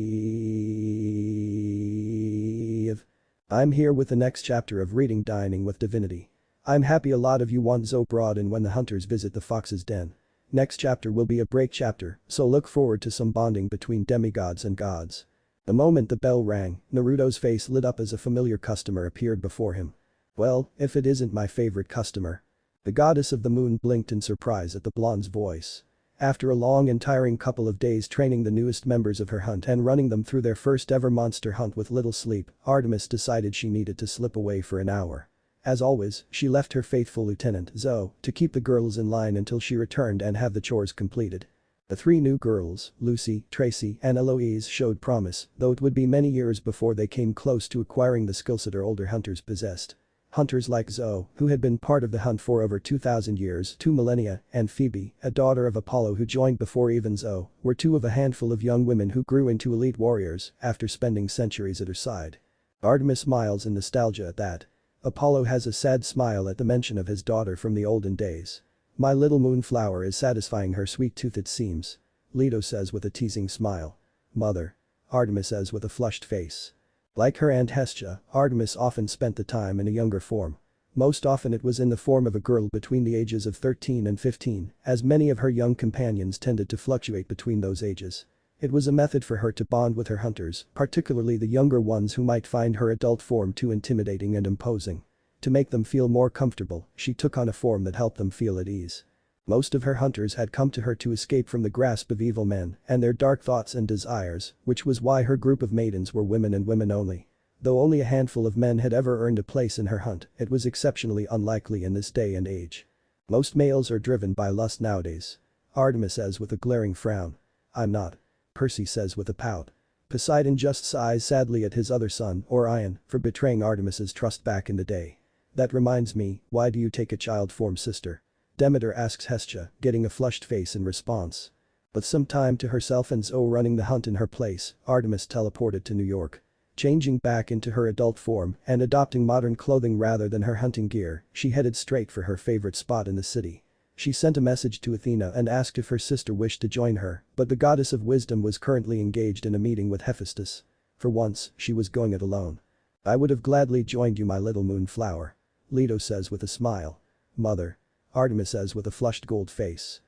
I'm here with the next chapter of Reading Dining with Divinity. I'm happy a lot of you want Zoe brought in when the hunters visit the fox's den. Next chapter will be a break chapter, so look forward to some bonding between demigods and gods. The moment the bell rang, Naruto's face lit up as a familiar customer appeared before him. Well, if it isn't my favorite customer. The goddess of the moon blinked in surprise at the blonde's voice. After a long and tiring couple of days training the newest members of her hunt and running them through their first ever monster hunt with little sleep, Artemis decided she needed to slip away for an hour. As always, she left her faithful lieutenant, Zoe, to keep the girls in line until she returned and have the chores completed. The three new girls, Lucy, Tracy, and Eloise, showed promise, though it would be many years before they came close to acquiring the skills that her older hunters possessed. Hunters like Zoe, who had been part of the hunt for over 2,000 years, 2 millennia, and Phoebe, a daughter of Apollo who joined before even Zoe, were two of a handful of young women who grew into elite warriors after spending centuries at her side. Artemis smiles in nostalgia at that. Apollo has a sad smile at the mention of his daughter from the olden days. My little moonflower is satisfying her sweet tooth it seems. Leto says with a teasing smile. Mother. Artemis says with a flushed face. Like her aunt Hestia, Artemis often spent the time in a younger form. Most often it was in the form of a girl between the ages of 13 and 15, as many of her young companions tended to fluctuate between those ages. It was a method for her to bond with her hunters, particularly the younger ones who might find her adult form too intimidating and imposing. To make them feel more comfortable, she took on a form that helped them feel at ease. Most of her hunters had come to her to escape from the grasp of evil men and their dark thoughts and desires, which was why her group of maidens were women and women only. Though only a handful of men had ever earned a place in her hunt, it was exceptionally unlikely in this day and age. Most males are driven by lust nowadays. Artemis says with a glaring frown. I'm not. Percy says with a pout. Poseidon just sighs sadly at his other son, Orion, for betraying Artemis's trust back in the day. That reminds me, why do you take a child form, sister? Demeter asks Hestia, getting a flushed face in response. But some time to herself and Zoe running the hunt in her place, Artemis teleported to New York. Changing back into her adult form and adopting modern clothing rather than her hunting gear, she headed straight for her favorite spot in the city. She sent a message to Athena and asked if her sister wished to join her, but the goddess of wisdom was currently engaged in a meeting with Hephaestus. For once, she was going it alone. I would have gladly joined you, my little moonflower. Leto says with a smile. Mother. Artemis says with a flushed gold face.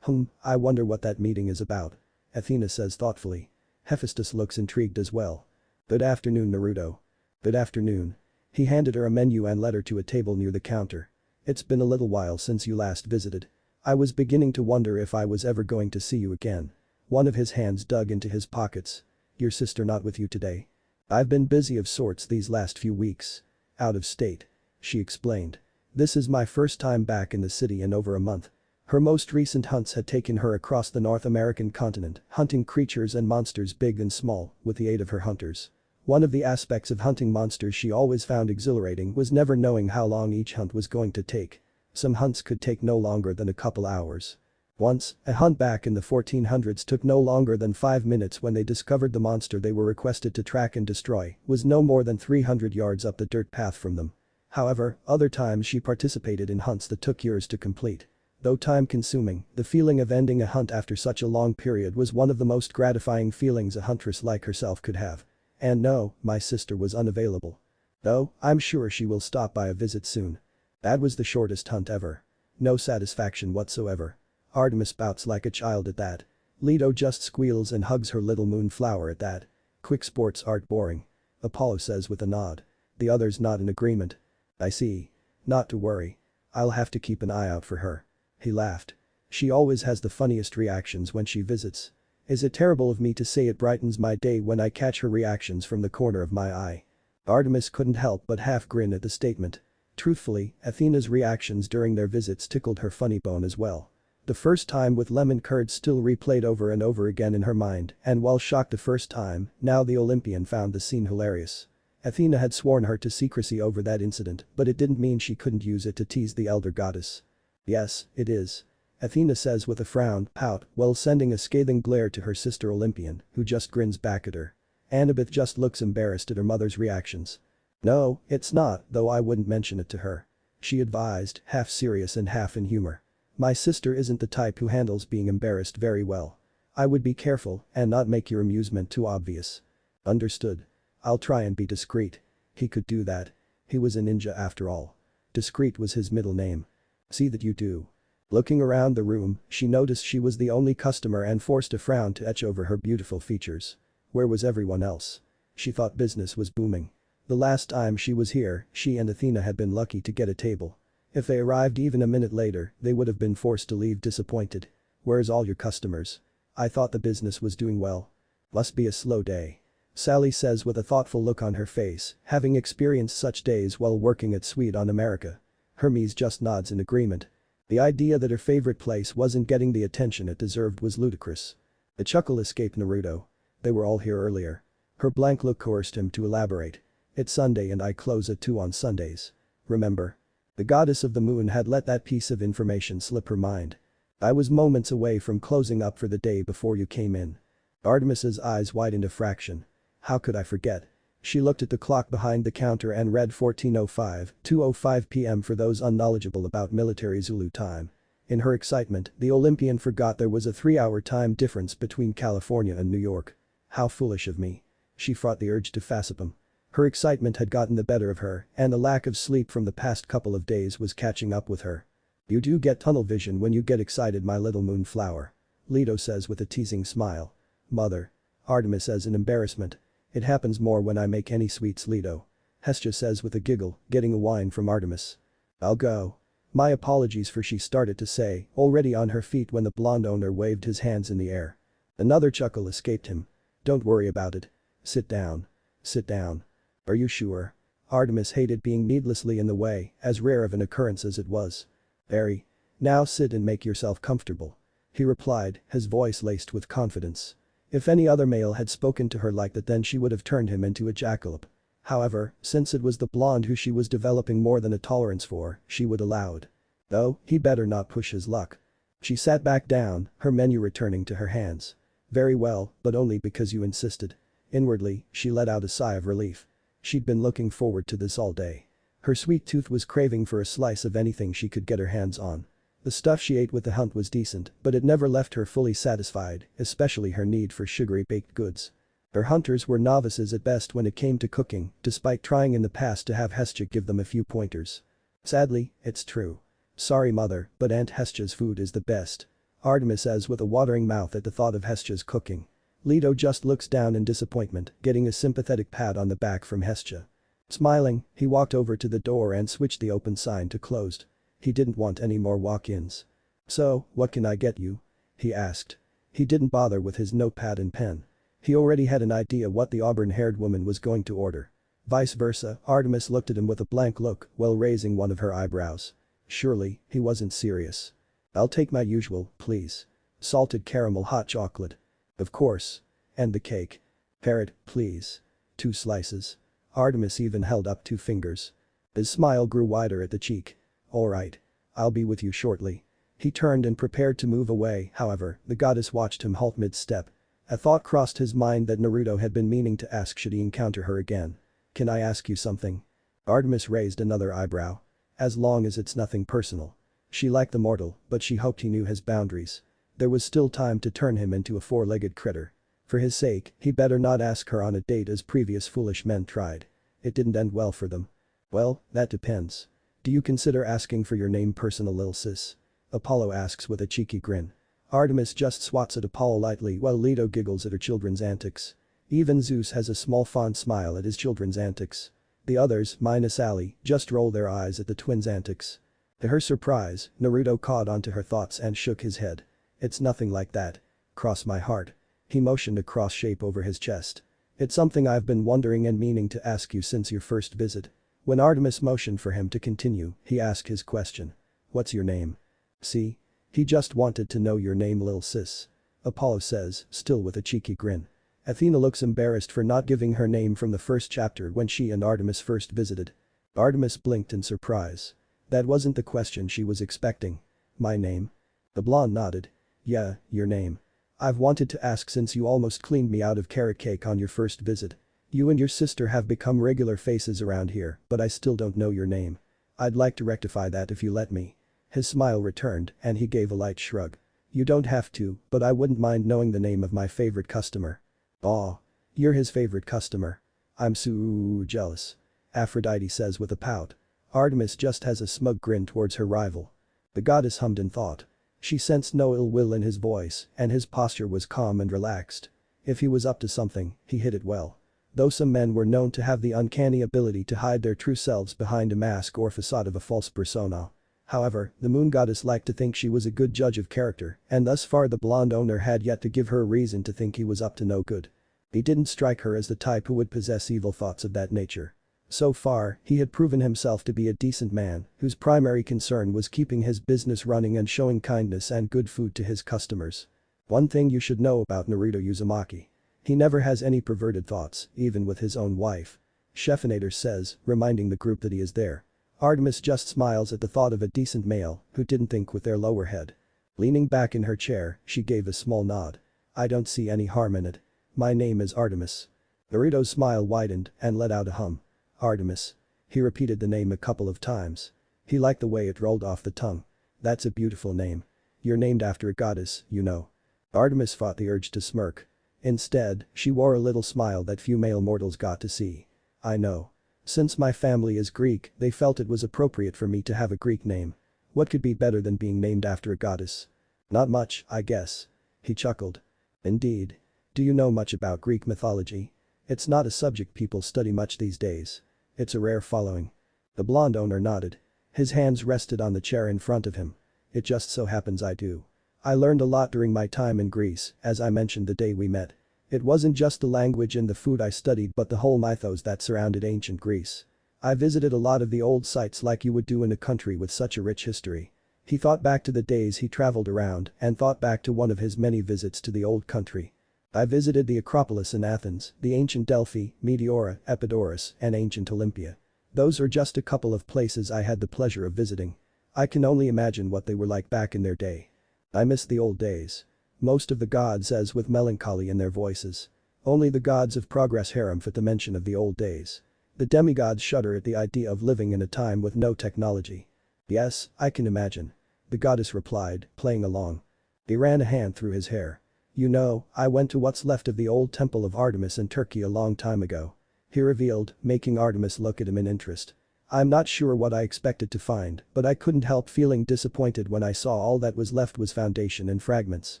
I wonder what that meeting is about. Athena says thoughtfully. Hephaestus looks intrigued as well. Good afternoon, Naruto. Good afternoon. He handed her a menu and led her to a table near the counter. It's been a little while since you last visited. I was beginning to wonder if I was ever going to see you again. One of his hands dug into his pockets. Your sister not with you today? I've been busy of sorts these last few weeks. Out of state. She explained. This is my first time back in the city in over a month. Her most recent hunts had taken her across the North American continent, hunting creatures and monsters big and small, with the aid of her hunters. One of the aspects of hunting monsters she always found exhilarating was never knowing how long each hunt was going to take. Some hunts could take no longer than a couple hours. Once, a hunt back in the 1400s took no longer than 5 minutes when they discovered the monster they were requested to track and destroy was no more than 300 yards up the dirt path from them. However, other times she participated in hunts that took years to complete. Though time-consuming, the feeling of ending a hunt after such a long period was one of the most gratifying feelings a huntress like herself could have. And no, my sister was unavailable. Though, I'm sure she will stop by a visit soon. That was the shortest hunt ever. No satisfaction whatsoever. Artemis pouts like a child at that. Leto just squeals and hugs her little moonflower at that. Quick sports aren't boring. Apollo says with a nod. The others nod in agreement. I see. Not to worry. I'll have to keep an eye out for her. He laughed. She always has the funniest reactions when she visits. Is it terrible of me to say it brightens my day when I catch her reactions from the corner of my eye? Artemis couldn't help but half grin at the statement. Truthfully, Athena's reactions during their visits tickled her funny bone as well. The first time with lemon curd still replayed over and over again in her mind, and while shocked the first time, now the Olympian found the scene hilarious. Athena had sworn her to secrecy over that incident, but it didn't mean she couldn't use it to tease the elder goddess. Yes, it is. Athena says with a frown, pout, while sending a scathing glare to her sister Olympian, who just grins back at her. Annabeth just looks embarrassed at her mother's reactions. No, it's not, though I wouldn't mention it to her. She advised, half serious and half in humor. My sister isn't the type who handles being embarrassed very well. I would be careful and not make your amusement too obvious. Understood. I'll try and be discreet. He could do that. He was a ninja after all. Discreet was his middle name. See that you do. Looking around the room, she noticed she was the only customer and forced a frown to etch over her beautiful features. Where was everyone else? She thought business was booming. The last time she was here, she and Athena had been lucky to get a table. If they arrived even a minute later, they would have been forced to leave disappointed. Where's all your customers? I thought the business was doing well. Must be a slow day. Sally says with a thoughtful look on her face, having experienced such days while working at Sweet on America. Hermes just nods in agreement. The idea that her favorite place wasn't getting the attention it deserved was ludicrous. A chuckle escaped Naruto. They were all here earlier. Her blank look coerced him to elaborate. It's Sunday and I close at 2 on Sundays. remember? The goddess of the moon had let that piece of information slip her mind. I was moments away from closing up for the day before you came in. Artemis's eyes widened a fraction. How could I forget? She looked at the clock behind the counter and read 14:05, 2:05 p.m. for those unknowledgeable about military Zulu time. In her excitement, the Olympian forgot there was a 3-hour time difference between California and New York. How foolish of me. She fought the urge to facepalm. Her excitement had gotten the better of her, and the lack of sleep from the past couple of days was catching up with her. You do get tunnel vision when you get excited, my little moonflower. Leto says with a teasing smile. Mother. Artemis says in embarrassment. It happens more when I make any sweets, Leto. Hestia says with a giggle, getting a whine from Artemis. I'll go. My apologies, for she started to say, already on her feet when the blonde owner waved his hands in the air. Another chuckle escaped him. Don't worry about it. Sit down. Sit down. Are you sure? Artemis hated being needlessly in the way, as rare of an occurrence as it was. Very. Now sit and make yourself comfortable. He replied, his voice laced with confidence. If any other male had spoken to her like that, then she would have turned him into a jackalope. However, since it was the blonde who she was developing more than a tolerance for, she would allow it. Though, he better not push his luck. She sat back down, her menu returning to her hands. Very well, but only because you insisted. Inwardly, she let out a sigh of relief. She'd been looking forward to this all day. Her sweet tooth was craving for a slice of anything she could get her hands on. The stuff she ate with the hunt was decent, but it never left her fully satisfied, especially her need for sugary baked goods. Her hunters were novices at best when it came to cooking, despite trying in the past to have Hestia give them a few pointers. Sadly, it's true. Sorry mother, but Aunt Hestia's food is the best. Artemis says with a watering mouth at the thought of Hestia's cooking. Leto just looks down in disappointment, getting a sympathetic pat on the back from Hestia. Smiling, he walked over to the door and switched the open sign to closed. He didn't want any more walk-ins. So, what can I get you? He asked. He didn't bother with his notepad and pen. He already had an idea what the auburn-haired woman was going to order. Vice versa, Artemis looked at him with a blank look while raising one of her eyebrows. Surely, he wasn't serious. I'll take my usual, please. Salted caramel hot chocolate. Of course. And the cake. Parrot, please. 2 slices. Artemis even held up 2 fingers. His smile grew wider at the cheek. All right. I'll be with you shortly. He turned and prepared to move away, however, the goddess watched him halt mid-step. A thought crossed his mind that Naruto had been meaning to ask should he encounter her again. Can I ask you something? Artemis raised another eyebrow. As long as it's nothing personal. She liked the mortal, but she hoped he knew his boundaries. There was still time to turn him into a 4-legged critter. For his sake, he better not ask her on a date as previous foolish men tried. It didn't end well for them. Well, that depends. Do you consider asking for your name personal, lil sis? Apollo asks with a cheeky grin. Artemis just swats at Apollo lightly while Leto giggles at her children's antics. Even Zeus has a small fond smile at his children's antics. The others, minus Ali, just roll their eyes at the twins' antics. To her surprise, Naruto caught onto her thoughts and shook his head. It's nothing like that. Cross my heart. He motioned a cross shape over his chest. It's something I've been wondering and meaning to ask you since your first visit. When Artemis motioned for him to continue, he asked his question. What's your name? See? He just wanted to know your name, lil sis. Apollo says, still with a cheeky grin. Athena looks embarrassed for not giving her name from the first chapter when she and Artemis first visited. Artemis blinked in surprise. That wasn't the question she was expecting. My name? The blonde nodded. Yeah, your name. I've wanted to ask since you almost cleaned me out of carrot cake on your first visit. You and your sister have become regular faces around here, but I still don't know your name. I'd like to rectify that if you let me. His smile returned and he gave a light shrug. You don't have to, but I wouldn't mind knowing the name of my favorite customer. Aw. You're his favorite customer. I'm so jealous. Aphrodite says with a pout. Artemis just has a smug grin towards her rival. The goddess hummed in thought. She sensed no ill will in his voice and his posture was calm and relaxed. If he was up to something, he hid it well. Though some men were known to have the uncanny ability to hide their true selves behind a mask or facade of a false persona. However, the moon goddess liked to think she was a good judge of character, and thus far the blonde owner had yet to give her a reason to think he was up to no good. He didn't strike her as the type who would possess evil thoughts of that nature. So far, he had proven himself to be a decent man, whose primary concern was keeping his business running and showing kindness and good food to his customers. One thing you should know about Naruto Uzumaki. He never has any perverted thoughts, even with his own wife. Scheffinator says, reminding the group that he is there. Artemis just smiles at the thought of a decent male who didn't think with their lower head. Leaning back in her chair, she gave a small nod. I don't see any harm in it. My name is Artemis. Naruto's smile widened and let out a hum. Artemis. He repeated the name a couple of times. He liked the way it rolled off the tongue. That's a beautiful name. You're named after a goddess, you know. Artemis fought the urge to smirk. Instead, she wore a little smile that few male mortals got to see. I know. Since my family is Greek, they felt it was appropriate for me to have a Greek name. What could be better than being named after a goddess? Not much, I guess. He chuckled. Indeed. Do you know much about Greek mythology? It's not a subject people study much these days. It's a rare following. The blonde owner nodded. His hands rested on the chair in front of him. It just so happens I do. I learned a lot during my time in Greece, as I mentioned the day we met. It wasn't just the language and the food I studied but the whole mythos that surrounded ancient Greece. I visited a lot of the old sites like you would do in a country with such a rich history. He thought back to the days he traveled around and thought back to one of his many visits to the old country. I visited the Acropolis in Athens, the ancient Delphi, Meteora, Epidaurus, and ancient Olympia. Those are just a couple of places I had the pleasure of visiting. I can only imagine what they were like back in their day. I miss the old days. Most of the gods says with melancholy in their voices. Only the gods of progress harem fit the mention of the old days. The demigods shudder at the idea of living in a time with no technology. Yes, I can imagine. The goddess replied, playing along. He ran a hand through his hair. You know, I went to what's left of the old temple of Artemis in Turkey a long time ago. He revealed, making Artemis look at him in interest. I'm not sure what I expected to find, but I couldn't help feeling disappointed when I saw all that was left was foundation and fragments.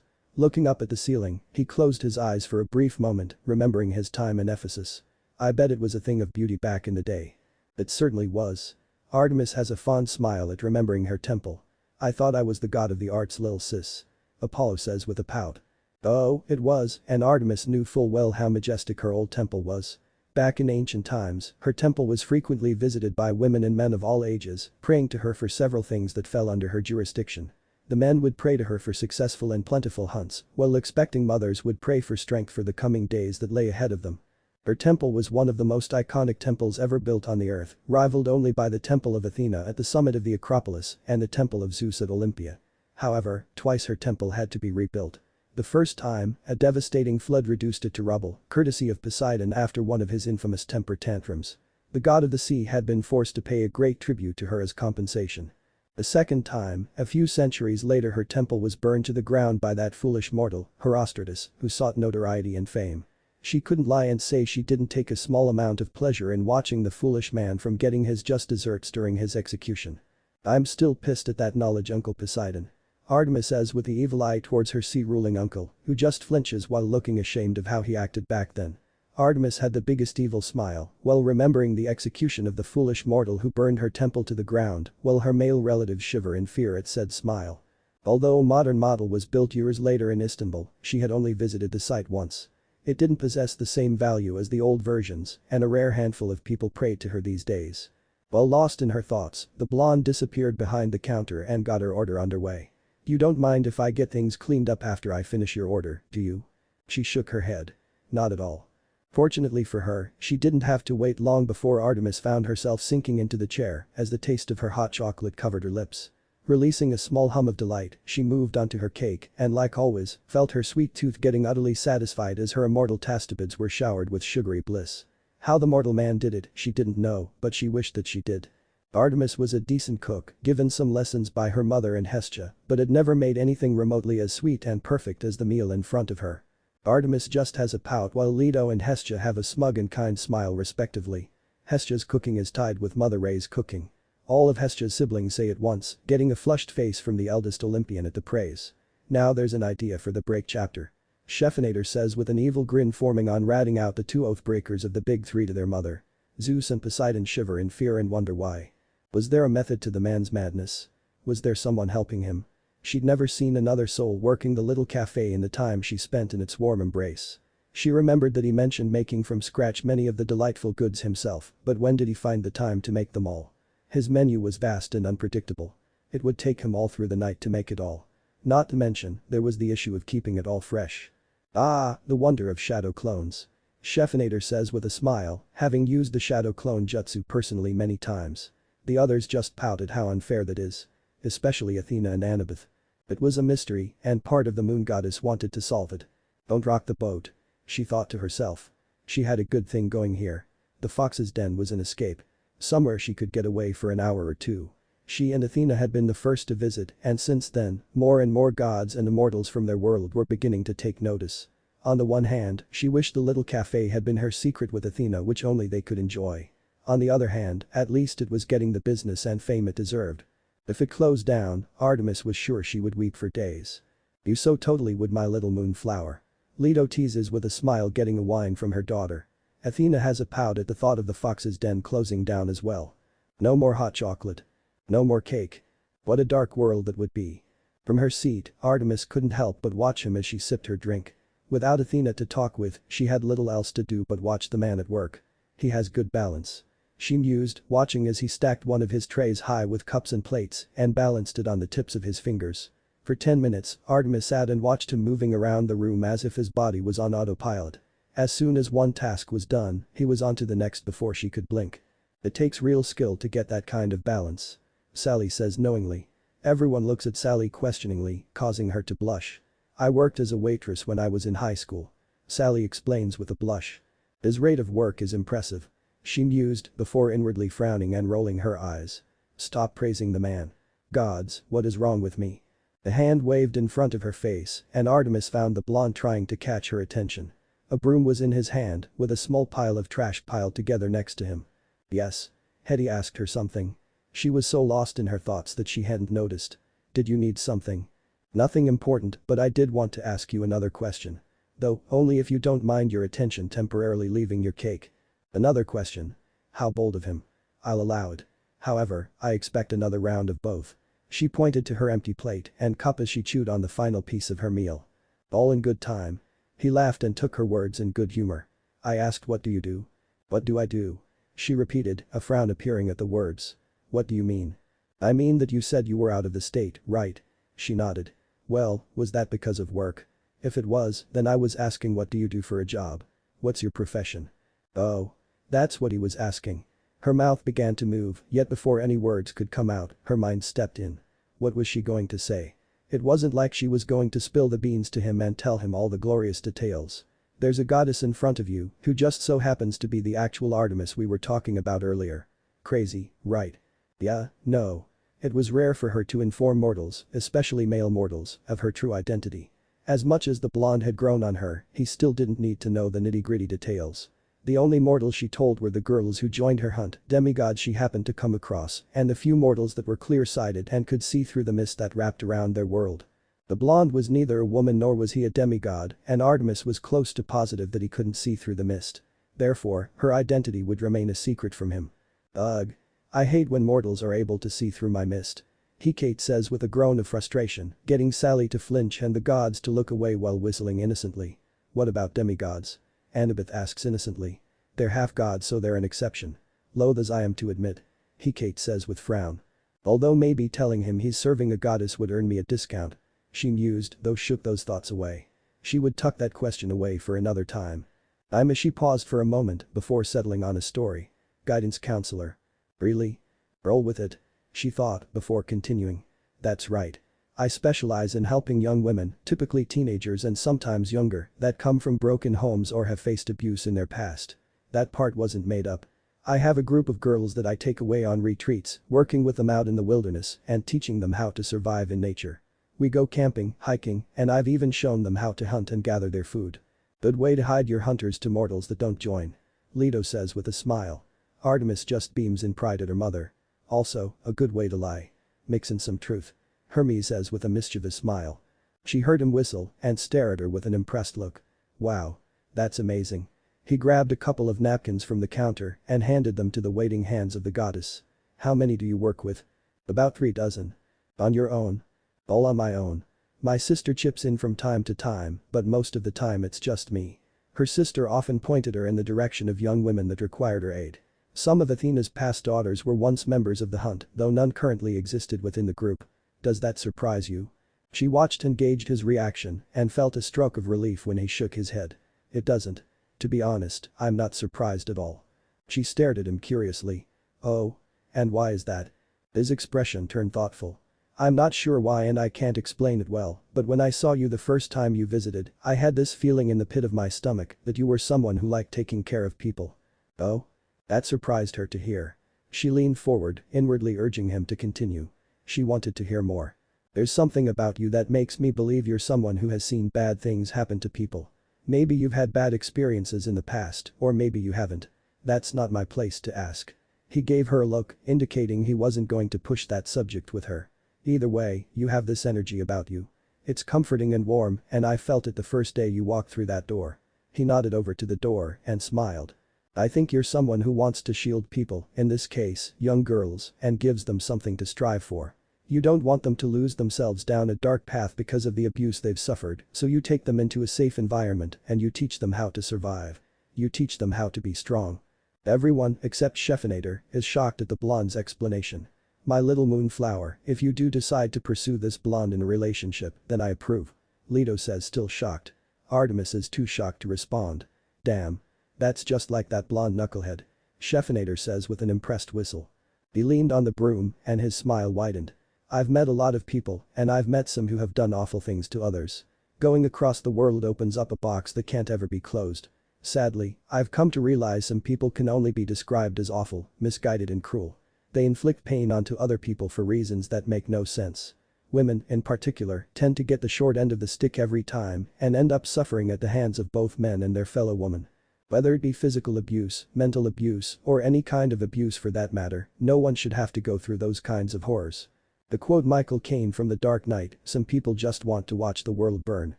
Looking up at the ceiling, he closed his eyes for a brief moment, remembering his time in Ephesus. I bet it was a thing of beauty back in the day. It certainly was. Artemis has a fond smile at remembering her temple. I thought I was the god of the arts, lil sis. Apollo says with a pout. Oh, it was, and Artemis knew full well how majestic her old temple was. Back in ancient times, her temple was frequently visited by women and men of all ages, praying to her for several things that fell under her jurisdiction. The men would pray to her for successful and plentiful hunts, while expecting mothers would pray for strength for the coming days that lay ahead of them. Her temple was one of the most iconic temples ever built on the earth, rivaled only by the Temple of Athena at the summit of the Acropolis and the Temple of Zeus at Olympia. However, twice her temple had to be rebuilt. The first time, a devastating flood reduced it to rubble, courtesy of Poseidon after one of his infamous temper tantrums. The god of the sea had been forced to pay a great tribute to her as compensation. The second time, a few centuries later, her temple was burned to the ground by that foolish mortal, Herostratus, who sought notoriety and fame. She couldn't lie and say she didn't take a small amount of pleasure in watching the foolish man from getting his just desserts during his execution. I'm still pissed at that knowledge, Uncle Poseidon. Artemis says with the evil eye towards her sea-ruling uncle, who just flinches while looking ashamed of how he acted back then. Artemis had the biggest evil smile while remembering the execution of the foolish mortal who burned her temple to the ground, while her male relatives shiver in fear at said smile. Although a modern model was built years later in Istanbul, she had only visited the site once. It didn't possess the same value as the old versions, and a rare handful of people prayed to her these days. While lost in her thoughts, the blonde disappeared behind the counter and got her order underway. You don't mind if I get things cleaned up after I finish your order, do you? She shook her head. Not at all. Fortunately for her, she didn't have to wait long before Artemis found herself sinking into the chair as the taste of her hot chocolate covered her lips. Releasing a small hum of delight, she moved onto her cake and like always, felt her sweet tooth getting utterly satisfied as her immortal tastipods were showered with sugary bliss. How the mortal man did it, she didn't know, but she wished that she did. Artemis was a decent cook, given some lessons by her mother and Hestia, but had never made anything remotely as sweet and perfect as the meal in front of her. Artemis just has a pout while Leto and Hestia have a smug and kind smile respectively. Hestia's cooking is tied with Mother Ray's cooking. All of Hestia's siblings say at once, getting a flushed face from the eldest Olympian at the praise. Now there's an idea for the break chapter. Scheffinator says with an evil grin forming on ratting out the two oath breakers of the big three to their mother. Zeus and Poseidon shiver in fear and wonder why. Was there a method to the man's madness? Was there someone helping him? She'd never seen another soul working the little cafe in the time she spent in its warm embrace. She remembered that he mentioned making from scratch many of the delightful goods himself, but when did he find the time to make them all? His menu was vast and unpredictable. It would take him all through the night to make it all. Not to mention, there was the issue of keeping it all fresh. Ah, the wonder of shadow clones. Scheffinator says with a smile, having used the shadow clone jutsu personally many times. The others just pouted how unfair that is. Especially Athena and Annabeth. It was a mystery and part of the moon goddess wanted to solve it. Don't rock the boat. She thought to herself. She had a good thing going here. The fox's den was an escape. Somewhere she could get away for an hour or two. She and Athena had been the first to visit and since then, more and more gods and immortals from their world were beginning to take notice. On the one hand, she wished the little cafe had been her secret with Athena which only they could enjoy. On the other hand, at least it was getting the business and fame it deserved. If it closed down, Artemis was sure she would weep for days. You so totally would my little moonflower. Leto teases with a smile getting a whine from her daughter. Athena has a pout at the thought of the fox's den closing down as well. No more hot chocolate. No more cake. What a dark world that would be. From her seat, Artemis couldn't help but watch him as she sipped her drink. Without Athena to talk with, she had little else to do but watch the man at work. He has good balance. She mused, watching as he stacked one of his trays high with cups and plates and balanced it on the tips of his fingers. For 10 minutes, Artemis sat and watched him moving around the room as if his body was on autopilot. As soon as one task was done, he was on to the next before she could blink. It takes real skill to get that kind of balance. Sally says knowingly. Everyone looks at Sally questioningly, causing her to blush. I worked as a waitress when I was in high school. Sally explains with a blush. His rate of work is impressive. She mused before inwardly frowning and rolling her eyes. Stop praising the man. Gods, what is wrong with me? A hand waved in front of her face and Artemis found the blonde trying to catch her attention. A broom was in his hand with a small pile of trash piled together next to him. Yes? Hetty asked her something. She was so lost in her thoughts that she hadn't noticed. Did you need something? Nothing important, but I did want to ask you another question. Though, only if you don't mind your attention temporarily leaving your cake. Another question. How bold of him. I'll allow it. However, I expect another round of both. She pointed to her empty plate and cup as she chewed on the final piece of her meal. All in good time. He laughed and took her words in good humor. I asked what do you do? What do I do? She repeated, a frown appearing at the words. What do you mean? I mean that you said you were out of the state, right? She nodded. Well, was that because of work? If it was, then I was asking what do you do for a job? What's your profession? Oh. That's what he was asking. Her mouth began to move, yet before any words could come out, her mind stepped in. What was she going to say? It wasn't like she was going to spill the beans to him and tell him all the glorious details. There's a goddess in front of you who just so happens to be the actual Artemis we were talking about earlier. Crazy, right? Yeah, no. It was rare for her to inform mortals, especially male mortals, of her true identity. As much as the blonde had grown on her, he still didn't need to know the nitty-gritty details. The only mortals she told were the girls who joined her hunt, demigods she happened to come across, and the few mortals that were clear-sighted and could see through the mist that wrapped around their world. The blonde was neither a woman nor was he a demigod, and Artemis was close to positive that he couldn't see through the mist. Therefore, her identity would remain a secret from him. Ugh. I hate when mortals are able to see through my mist. Kate says with a groan of frustration, getting Sally to flinch and the gods to look away while whistling innocently. What about demigods? Annabeth asks innocently. They're half gods so they're an exception. Loath as I am to admit. Kate says with frown. Although maybe telling him he's serving a goddess would earn me a discount. She mused, though shook those thoughts away. She would tuck that question away for another time. I'm as she paused for a moment before settling on a story. Guidance counselor. Really? Roll with it. She thought before continuing. That's right. I specialize in helping young women, typically teenagers and sometimes younger, that come from broken homes or have faced abuse in their past. That part wasn't made up. I have a group of girls that I take away on retreats, working with them out in the wilderness and teaching them how to survive in nature. We go camping, hiking, and I've even shown them how to hunt and gather their food. Good way to hide your hunters to mortals that don't join. Leto says with a smile. Artemis just beams in pride at her mother. Also, a good way to lie. Mix in some truth. Hermes says with a mischievous smile. She heard him whistle and stare at her with an impressed look. Wow. That's amazing. He grabbed a couple of napkins from the counter and handed them to the waiting hands of the goddess. How many do you work with? About 3 dozen. On your own? All on my own. My sister chips in from time to time, but most of the time it's just me. Her sister often pointed her in the direction of young women that required her aid. Some of Athena's past daughters were once members of the hunt, though none currently existed within the group. Does that surprise you? She watched and gauged his reaction and felt a stroke of relief when he shook his head. It doesn't. To be honest, I'm not surprised at all. She stared at him curiously. Oh? And why is that? His expression turned thoughtful. I'm not sure why and I can't explain it well, but when I saw you the first time you visited, I had this feeling in the pit of my stomach that you were someone who liked taking care of people. Oh? That surprised her to hear. She leaned forward, inwardly urging him to continue. She wanted to hear more. There's something about you that makes me believe you're someone who has seen bad things happen to people. Maybe you've had bad experiences in the past, or maybe you haven't. That's not my place to ask. He gave her a look, indicating he wasn't going to push that subject with her. Either way, you have this energy about you. It's comforting and warm, and I felt it the first day you walked through that door. He nodded over to the door and smiled. I think you're someone who wants to shield people, in this case, young girls, and gives them something to strive for. You don't want them to lose themselves down a dark path because of the abuse they've suffered, so you take them into a safe environment and you teach them how to survive. You teach them how to be strong. Everyone, except Scheffinator, is shocked at the blonde's explanation. My little moonflower, if you do decide to pursue this blonde in a relationship, then I approve. Leto says, still shocked. Artemis is too shocked to respond. Damn. That's just like that blonde knucklehead. Scheffinator says with an impressed whistle. He leaned on the broom and his smile widened. I've met a lot of people and I've met some who have done awful things to others. Going across the world opens up a box that can't ever be closed. Sadly, I've come to realize some people can only be described as awful, misguided and cruel. They inflict pain onto other people for reasons that make no sense. Women, in particular, tend to get the short end of the stick every time and end up suffering at the hands of both men and their fellow women. Whether it be physical abuse, mental abuse, or any kind of abuse for that matter, no one should have to go through those kinds of horrors. The quote Michael Caine from The Dark Knight, some people just want to watch the world burn.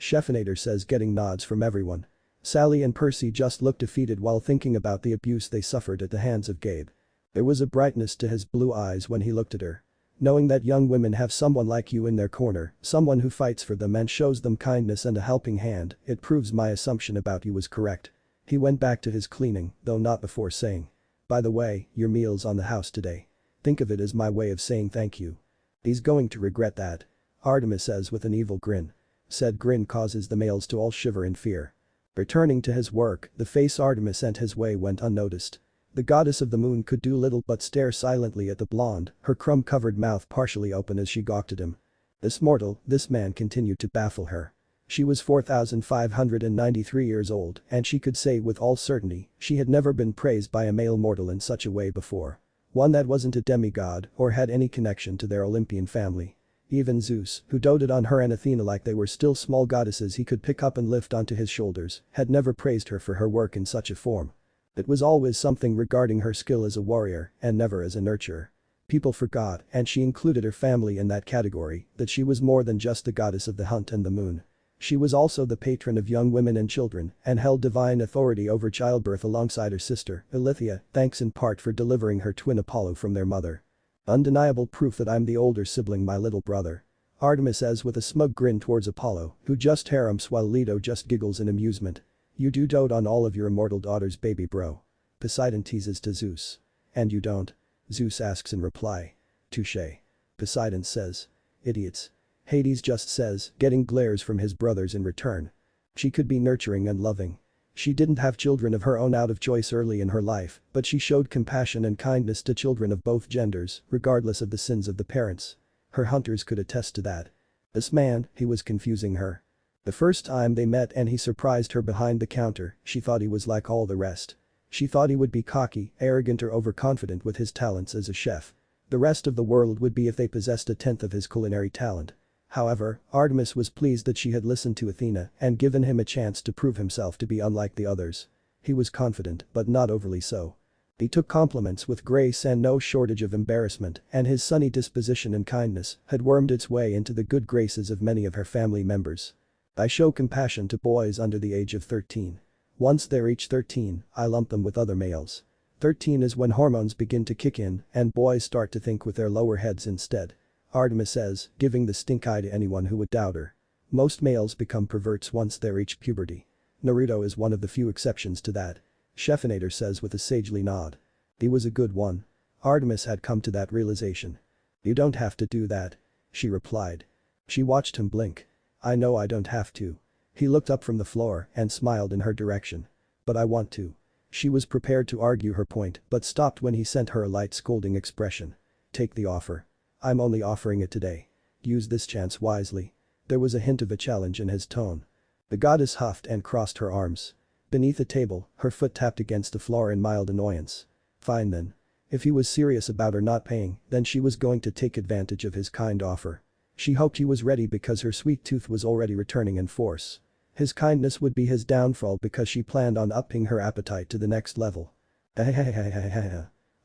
Scheffinator says, getting nods from everyone. Sally and Percy just looked defeated while thinking about the abuse they suffered at the hands of Gabe. There was a brightness to his blue eyes when he looked at her. Knowing that young women have someone like you in their corner, someone who fights for them and shows them kindness and a helping hand, it proves my assumption about you was correct. He went back to his cleaning, though not before saying. By the way, your meal's on the house today. Think of it as my way of saying thank you. He's going to regret that. Artemis says with an evil grin. Said grin causes the males to all shiver in fear. Returning to his work, the face Artemis sent his way went unnoticed. The goddess of the moon could do little but stare silently at the blonde, her crumb-covered mouth partially open as she gawked at him. This mortal, this man continued to baffle her. She was 4,593 years old and she could say with all certainty she had never been praised by a male mortal in such a way before. One that wasn't a demigod or had any connection to their Olympian family. Even Zeus, who doted on her and Athena like they were still small goddesses he could pick up and lift onto his shoulders, had never praised her for her work in such a form. It was always something regarding her skill as a warrior and never as a nurturer. People forgot, and she included her family in that category, that she was more than just the goddess of the hunt and the moon. She was also the patron of young women and children and held divine authority over childbirth alongside her sister, Ilithia, thanks in part for delivering her twin Apollo from their mother. Undeniable proof that I'm the older sibling, my little brother. Artemis says with a smug grin towards Apollo, who just harems while Leto just giggles in amusement. You do dote on all of your immortal daughters, baby bro. Poseidon teases to Zeus. And you don't? Zeus asks in reply. Touché. Poseidon says. Idiots. Hades just says, getting glares from his brothers in return. She could be nurturing and loving. She didn't have children of her own out of choice early in her life, but she showed compassion and kindness to children of both genders, regardless of the sins of the parents. Her hunters could attest to that. This man, he was confusing her. The first time they met and he surprised her behind the counter, she thought he was like all the rest. She thought he would be cocky, arrogant or overconfident with his talents as a chef. The rest of the world would be if they possessed a tenth of his culinary talent. However, Artemis was pleased that she had listened to Athena and given him a chance to prove himself to be unlike the others. He was confident, but not overly so. He took compliments with grace and no shortage of embarrassment, and his sunny disposition and kindness had wormed its way into the good graces of many of her family members. I show compassion to boys under the age of 13. Once they reach 13, I lump them with other males. 13 is when hormones begin to kick in and boys start to think with their lower heads instead. Artemis says, giving the stink eye to anyone who would doubt her. Most males become perverts once they reach puberty. Naruto is one of the few exceptions to that. Scheffinator says with a sagely nod. He was a good one. Artemis had come to that realization. You don't have to do that. She replied. She watched him blink. I know I don't have to. He looked up from the floor and smiled in her direction. But I want to. She was prepared to argue her point but stopped when he sent her a light scolding expression. Take the offer. I'm only offering it today. Use this chance wisely. There was a hint of a challenge in his tone. The goddess huffed and crossed her arms. Beneath the table, her foot tapped against the floor in mild annoyance. Fine then. If he was serious about her not paying, then she was going to take advantage of his kind offer. She hoped he was ready because her sweet tooth was already returning in force. His kindness would be his downfall because she planned on upping her appetite to the next level.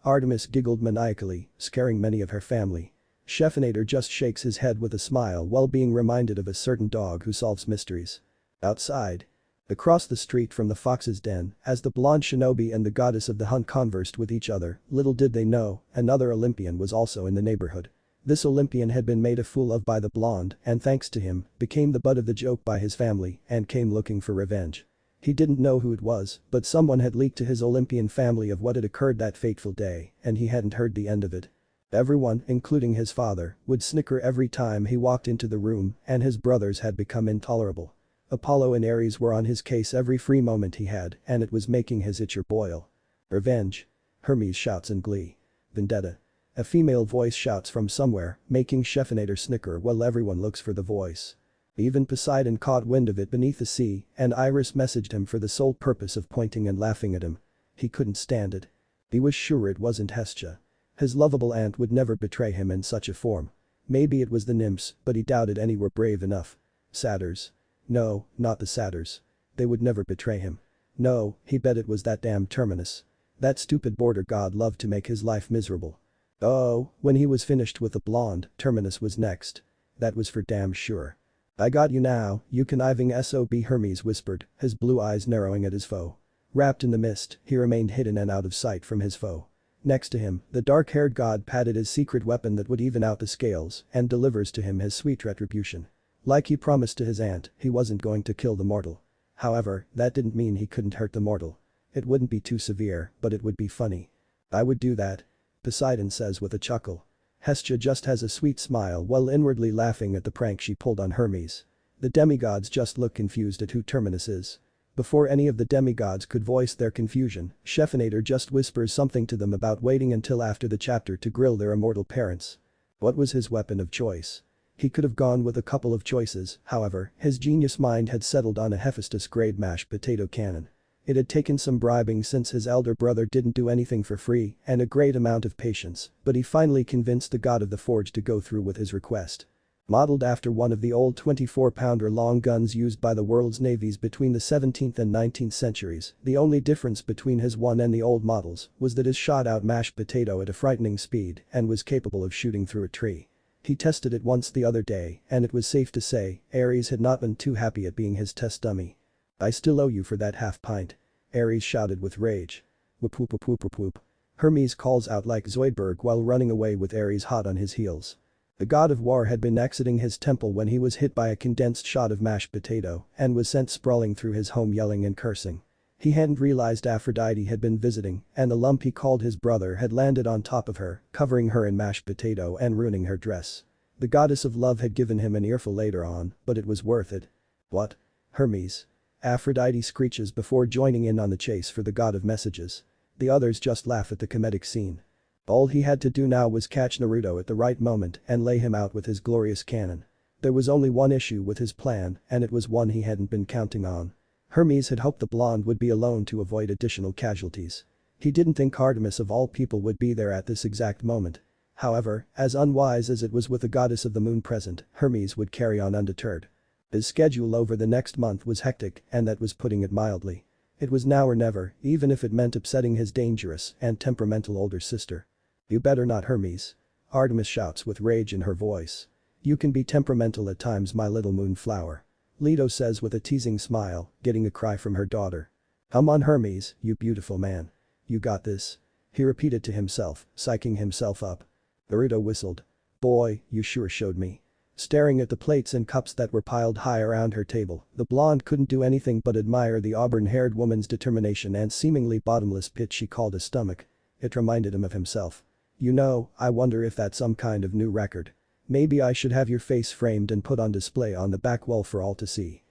Artemis giggled maniacally, scaring many of her family. Scheffinator just shakes his head with a smile while being reminded of a certain dog who solves mysteries. Outside. Across the street from the fox's den, as the blonde shinobi and the goddess of the hunt conversed with each other, little did they know, another Olympian was also in the neighborhood. This Olympian had been made a fool of by the blonde and thanks to him, became the butt of the joke by his family and came looking for revenge. He didn't know who it was, but someone had leaked to his Olympian family of what had occurred that fateful day and he hadn't heard the end of it. Everyone, including his father, would snicker every time he walked into the room and his brothers had become intolerable. Apollo and Ares were on his case every free moment he had and it was making his itcher boil. Revenge. Hermes shouts in glee. Vendetta. A female voice shouts from somewhere, making Scheffinator snicker while everyone looks for the voice. Even Poseidon caught wind of it beneath the sea and Iris messaged him for the sole purpose of pointing and laughing at him. He couldn't stand it. He was sure it wasn't Hestia. His lovable aunt would never betray him in such a form. Maybe it was the nymphs, but he doubted any were brave enough. Satyrs. No, not the satyrs. They would never betray him. No, he bet it was that damn Terminus. That stupid border god loved to make his life miserable. Oh, when he was finished with the blonde, Terminus was next. That was for damn sure. I got you now, you conniving SOB, Hermes whispered, his blue eyes narrowing at his foe. Wrapped in the mist, he remained hidden and out of sight from his foe. Next to him, the dark-haired god patted his secret weapon that would even out the scales and delivers to him his sweet retribution. Like he promised to his aunt, he wasn't going to kill the mortal. However, that didn't mean he couldn't hurt the mortal. It wouldn't be too severe, but it would be funny. I would do that. Poseidon says with a chuckle. Hestia just has a sweet smile while inwardly laughing at the prank she pulled on Hermes. The demigods just look confused at who Terminus is. Before any of the demigods could voice their confusion, Scheffinator just whispers something to them about waiting until after the chapter to grill their immortal parents. What was his weapon of choice? He could have gone with a couple of choices, however, his genius mind had settled on a Hephaestus-grade mashed potato cannon. It had taken some bribing since his elder brother didn't do anything for free and a great amount of patience, but he finally convinced the god of the forge to go through with his request. Modeled after one of the old 24-pounder long guns used by the world's navies between the 17th and 19th centuries, the only difference between his one and the old models was that his shot out mashed potato at a frightening speed and was capable of shooting through a tree. He tested it once the other day and it was safe to say Ares had not been too happy at being his test dummy. I still owe you for that half pint. Ares shouted with rage. Whoop whoop whoop whoop whoop whoop. Hermes calls out like Zoidberg while running away with Ares hot on his heels. The god of war had been exiting his temple when he was hit by a condensed shot of mashed potato and was sent sprawling through his home yelling and cursing. He hadn't realized Aphrodite had been visiting and the lump he called his brother had landed on top of her, covering her in mashed potato and ruining her dress. The goddess of love had given him an earful later on, but it was worth it. What? Hermes. Aphrodite screeches before joining in on the chase for the god of messages. The others just laugh at the comedic scene. All he had to do now was catch Naruto at the right moment and lay him out with his glorious cannon. There was only one issue with his plan and it was one he hadn't been counting on. Hermes had hoped the blonde would be alone to avoid additional casualties. He didn't think Artemis of all people would be there at this exact moment. However, as unwise as it was with the goddess of the moon present, Hermes would carry on undeterred. His schedule over the next month was hectic and that was putting it mildly. It was now or never, even if it meant upsetting his dangerous and temperamental older sister. You better not, Hermes. Artemis shouts with rage in her voice. You can be temperamental at times, my little moonflower. Leto says with a teasing smile, getting a cry from her daughter. Come on, Hermes, you beautiful man. You got this. He repeated to himself, psyching himself up. Naruto whistled. Boy, you sure showed me. Staring at the plates and cups that were piled high around her table, the blonde couldn't do anything but admire the auburn-haired woman's determination and seemingly bottomless pit she called a stomach. It reminded him of himself. You know, I wonder if that's some kind of new record. Maybe I should have your face framed and put on display on the back wall for all to see.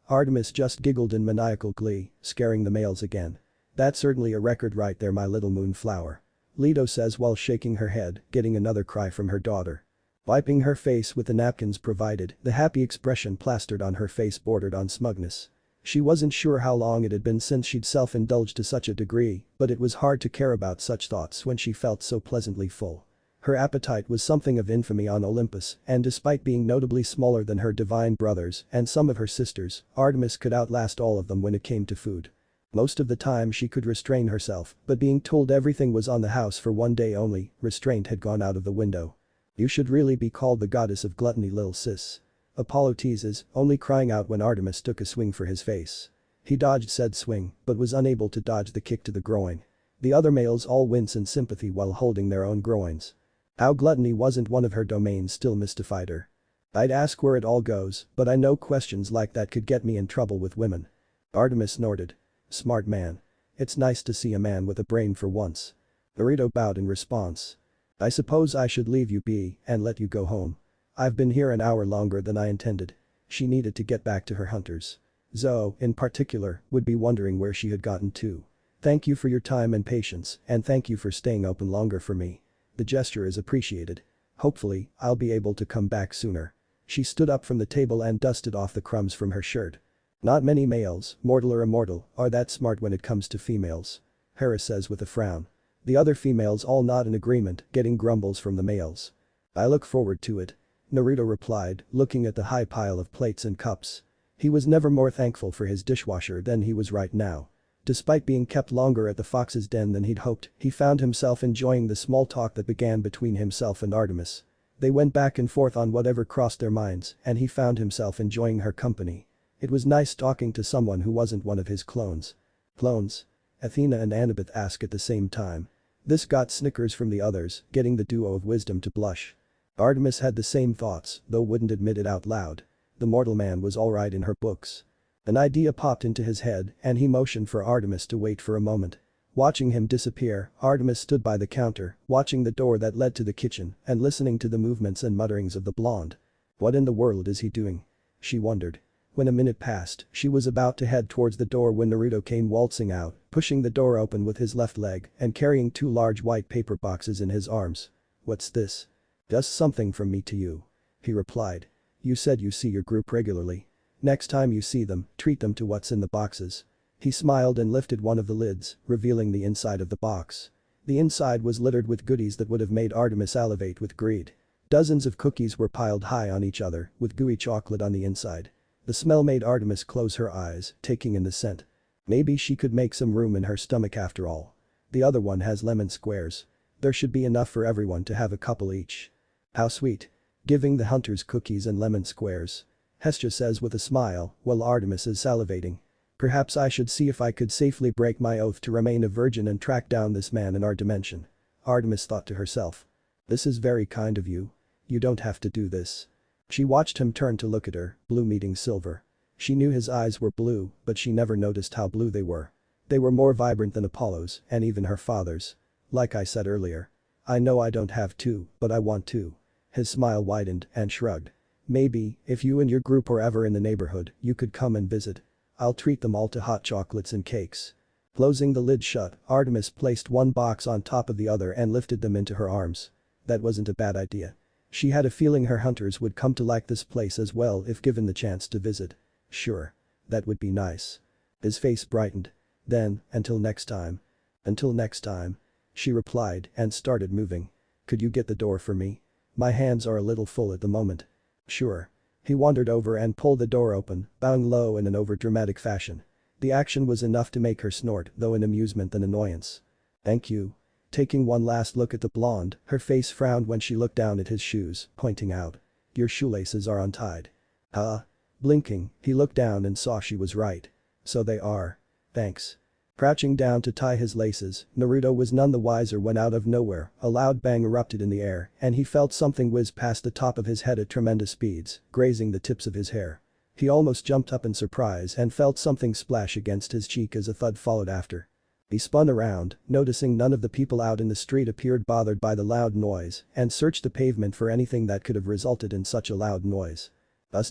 Artemis just giggled in maniacal glee, scaring the males again. That's certainly a record right there, my little moonflower. Leto says while shaking her head, getting another cry from her daughter. Wiping her face with the napkins provided, the happy expression plastered on her face bordered on smugness. She wasn't sure how long it had been since she'd self-indulged to such a degree, but it was hard to care about such thoughts when she felt so pleasantly full. Her appetite was something of infamy on Olympus, and despite being notably smaller than her divine brothers and some of her sisters, Artemis could outlast all of them when it came to food. Most of the time she could restrain herself, but being told everything was on the house for one day only, restraint had gone out of the window. You should really be called the goddess of gluttony, lil sis. Apollo teases, only crying out when Artemis took a swing for his face. He dodged said swing, but was unable to dodge the kick to the groin. The other males all wince in sympathy while holding their own groins. How gluttony wasn't one of her domains still mystified her. I'd ask where it all goes, but I know questions like that could get me in trouble with women. Artemis snorted. Smart man. It's nice to see a man with a brain for once. Naruto bowed in response. I suppose I should leave you be and let you go home. I've been here an hour longer than I intended. She needed to get back to her hunters. Zoe, in particular, would be wondering where she had gotten to. Thank you for your time and patience, and thank you for staying open longer for me. The gesture is appreciated. Hopefully, I'll be able to come back sooner. She stood up from the table and dusted off the crumbs from her shirt. Not many males, mortal or immortal, are that smart when it comes to females. Hera says with a frown. The other females all nod in agreement, getting grumbles from the males. I look forward to it. Naruto replied, looking at the high pile of plates and cups. He was never more thankful for his dishwasher than he was right now. Despite being kept longer at the fox's den than he'd hoped, he found himself enjoying the small talk that began between himself and Artemis. They went back and forth on whatever crossed their minds, and he found himself enjoying her company. It was nice talking to someone who wasn't one of his clones. Clones? Athena and Annabeth asked at the same time. This got snickers from the others, getting the duo of wisdom to blush. Artemis had the same thoughts, though wouldn't admit it out loud. The mortal man was alright in her books. An idea popped into his head, and he motioned for Artemis to wait for a moment. Watching him disappear, Artemis stood by the counter, watching the door that led to the kitchen and listening to the movements and mutterings of the blonde. What in the world is he doing? She wondered. When a minute passed, she was about to head towards the door when Naruto came waltzing out, pushing the door open with his left leg and carrying two large white paper boxes in his arms. What's this? Just something from me to you. He replied. You said you see your group regularly. Next time you see them, treat them to what's in the boxes. He smiled and lifted one of the lids, revealing the inside of the box. The inside was littered with goodies that would have made Artemis salivate with greed. Dozens of cookies were piled high on each other, with gooey chocolate on the inside. The smell made Artemis close her eyes, taking in the scent. Maybe she could make some room in her stomach after all. The other one has lemon squares. There should be enough for everyone to have a couple each. How sweet. Giving the hunters cookies and lemon squares. Hestia says with a smile, while Artemis is salivating. Perhaps I should see if I could safely break my oath to remain a virgin and track down this man in our dimension. Artemis thought to herself. This is very kind of you. You don't have to do this. She watched him turn to look at her, blue meeting silver. She knew his eyes were blue, but she never noticed how blue they were. They were more vibrant than Apollo's and even her father's. Like I said earlier. I know I don't have to, but I want to. His smile widened and shrugged. Maybe, if you and your group are ever in the neighborhood, you could come and visit. I'll treat them all to hot chocolates and cakes. Closing the lid shut, Artemis placed one box on top of the other and lifted them into her arms. That wasn't a bad idea. She had a feeling her hunters would come to like this place as well if given the chance to visit. Sure. That would be nice. His face brightened. Then, until next time. Until next time. She replied and started moving. Could you get the door for me? My hands are a little full at the moment. Sure. He wandered over and pulled the door open, bowing low in an overdramatic fashion. The action was enough to make her snort, though in amusement than annoyance. Thank you. Taking one last look at the blonde, her face frowned when she looked down at his shoes, pointing out. Your shoelaces are untied. Huh? Blinking, he looked down and saw she was right. So they are. Thanks. Crouching down to tie his laces, Naruto was none the wiser when out of nowhere, a loud bang erupted in the air and he felt something whiz past the top of his head at tremendous speeds, grazing the tips of his hair. He almost jumped up in surprise and felt something splash against his cheek as a thud followed after. He spun around, noticing none of the people out in the street appeared bothered by the loud noise and searched the pavement for anything that could have resulted in such a loud noise.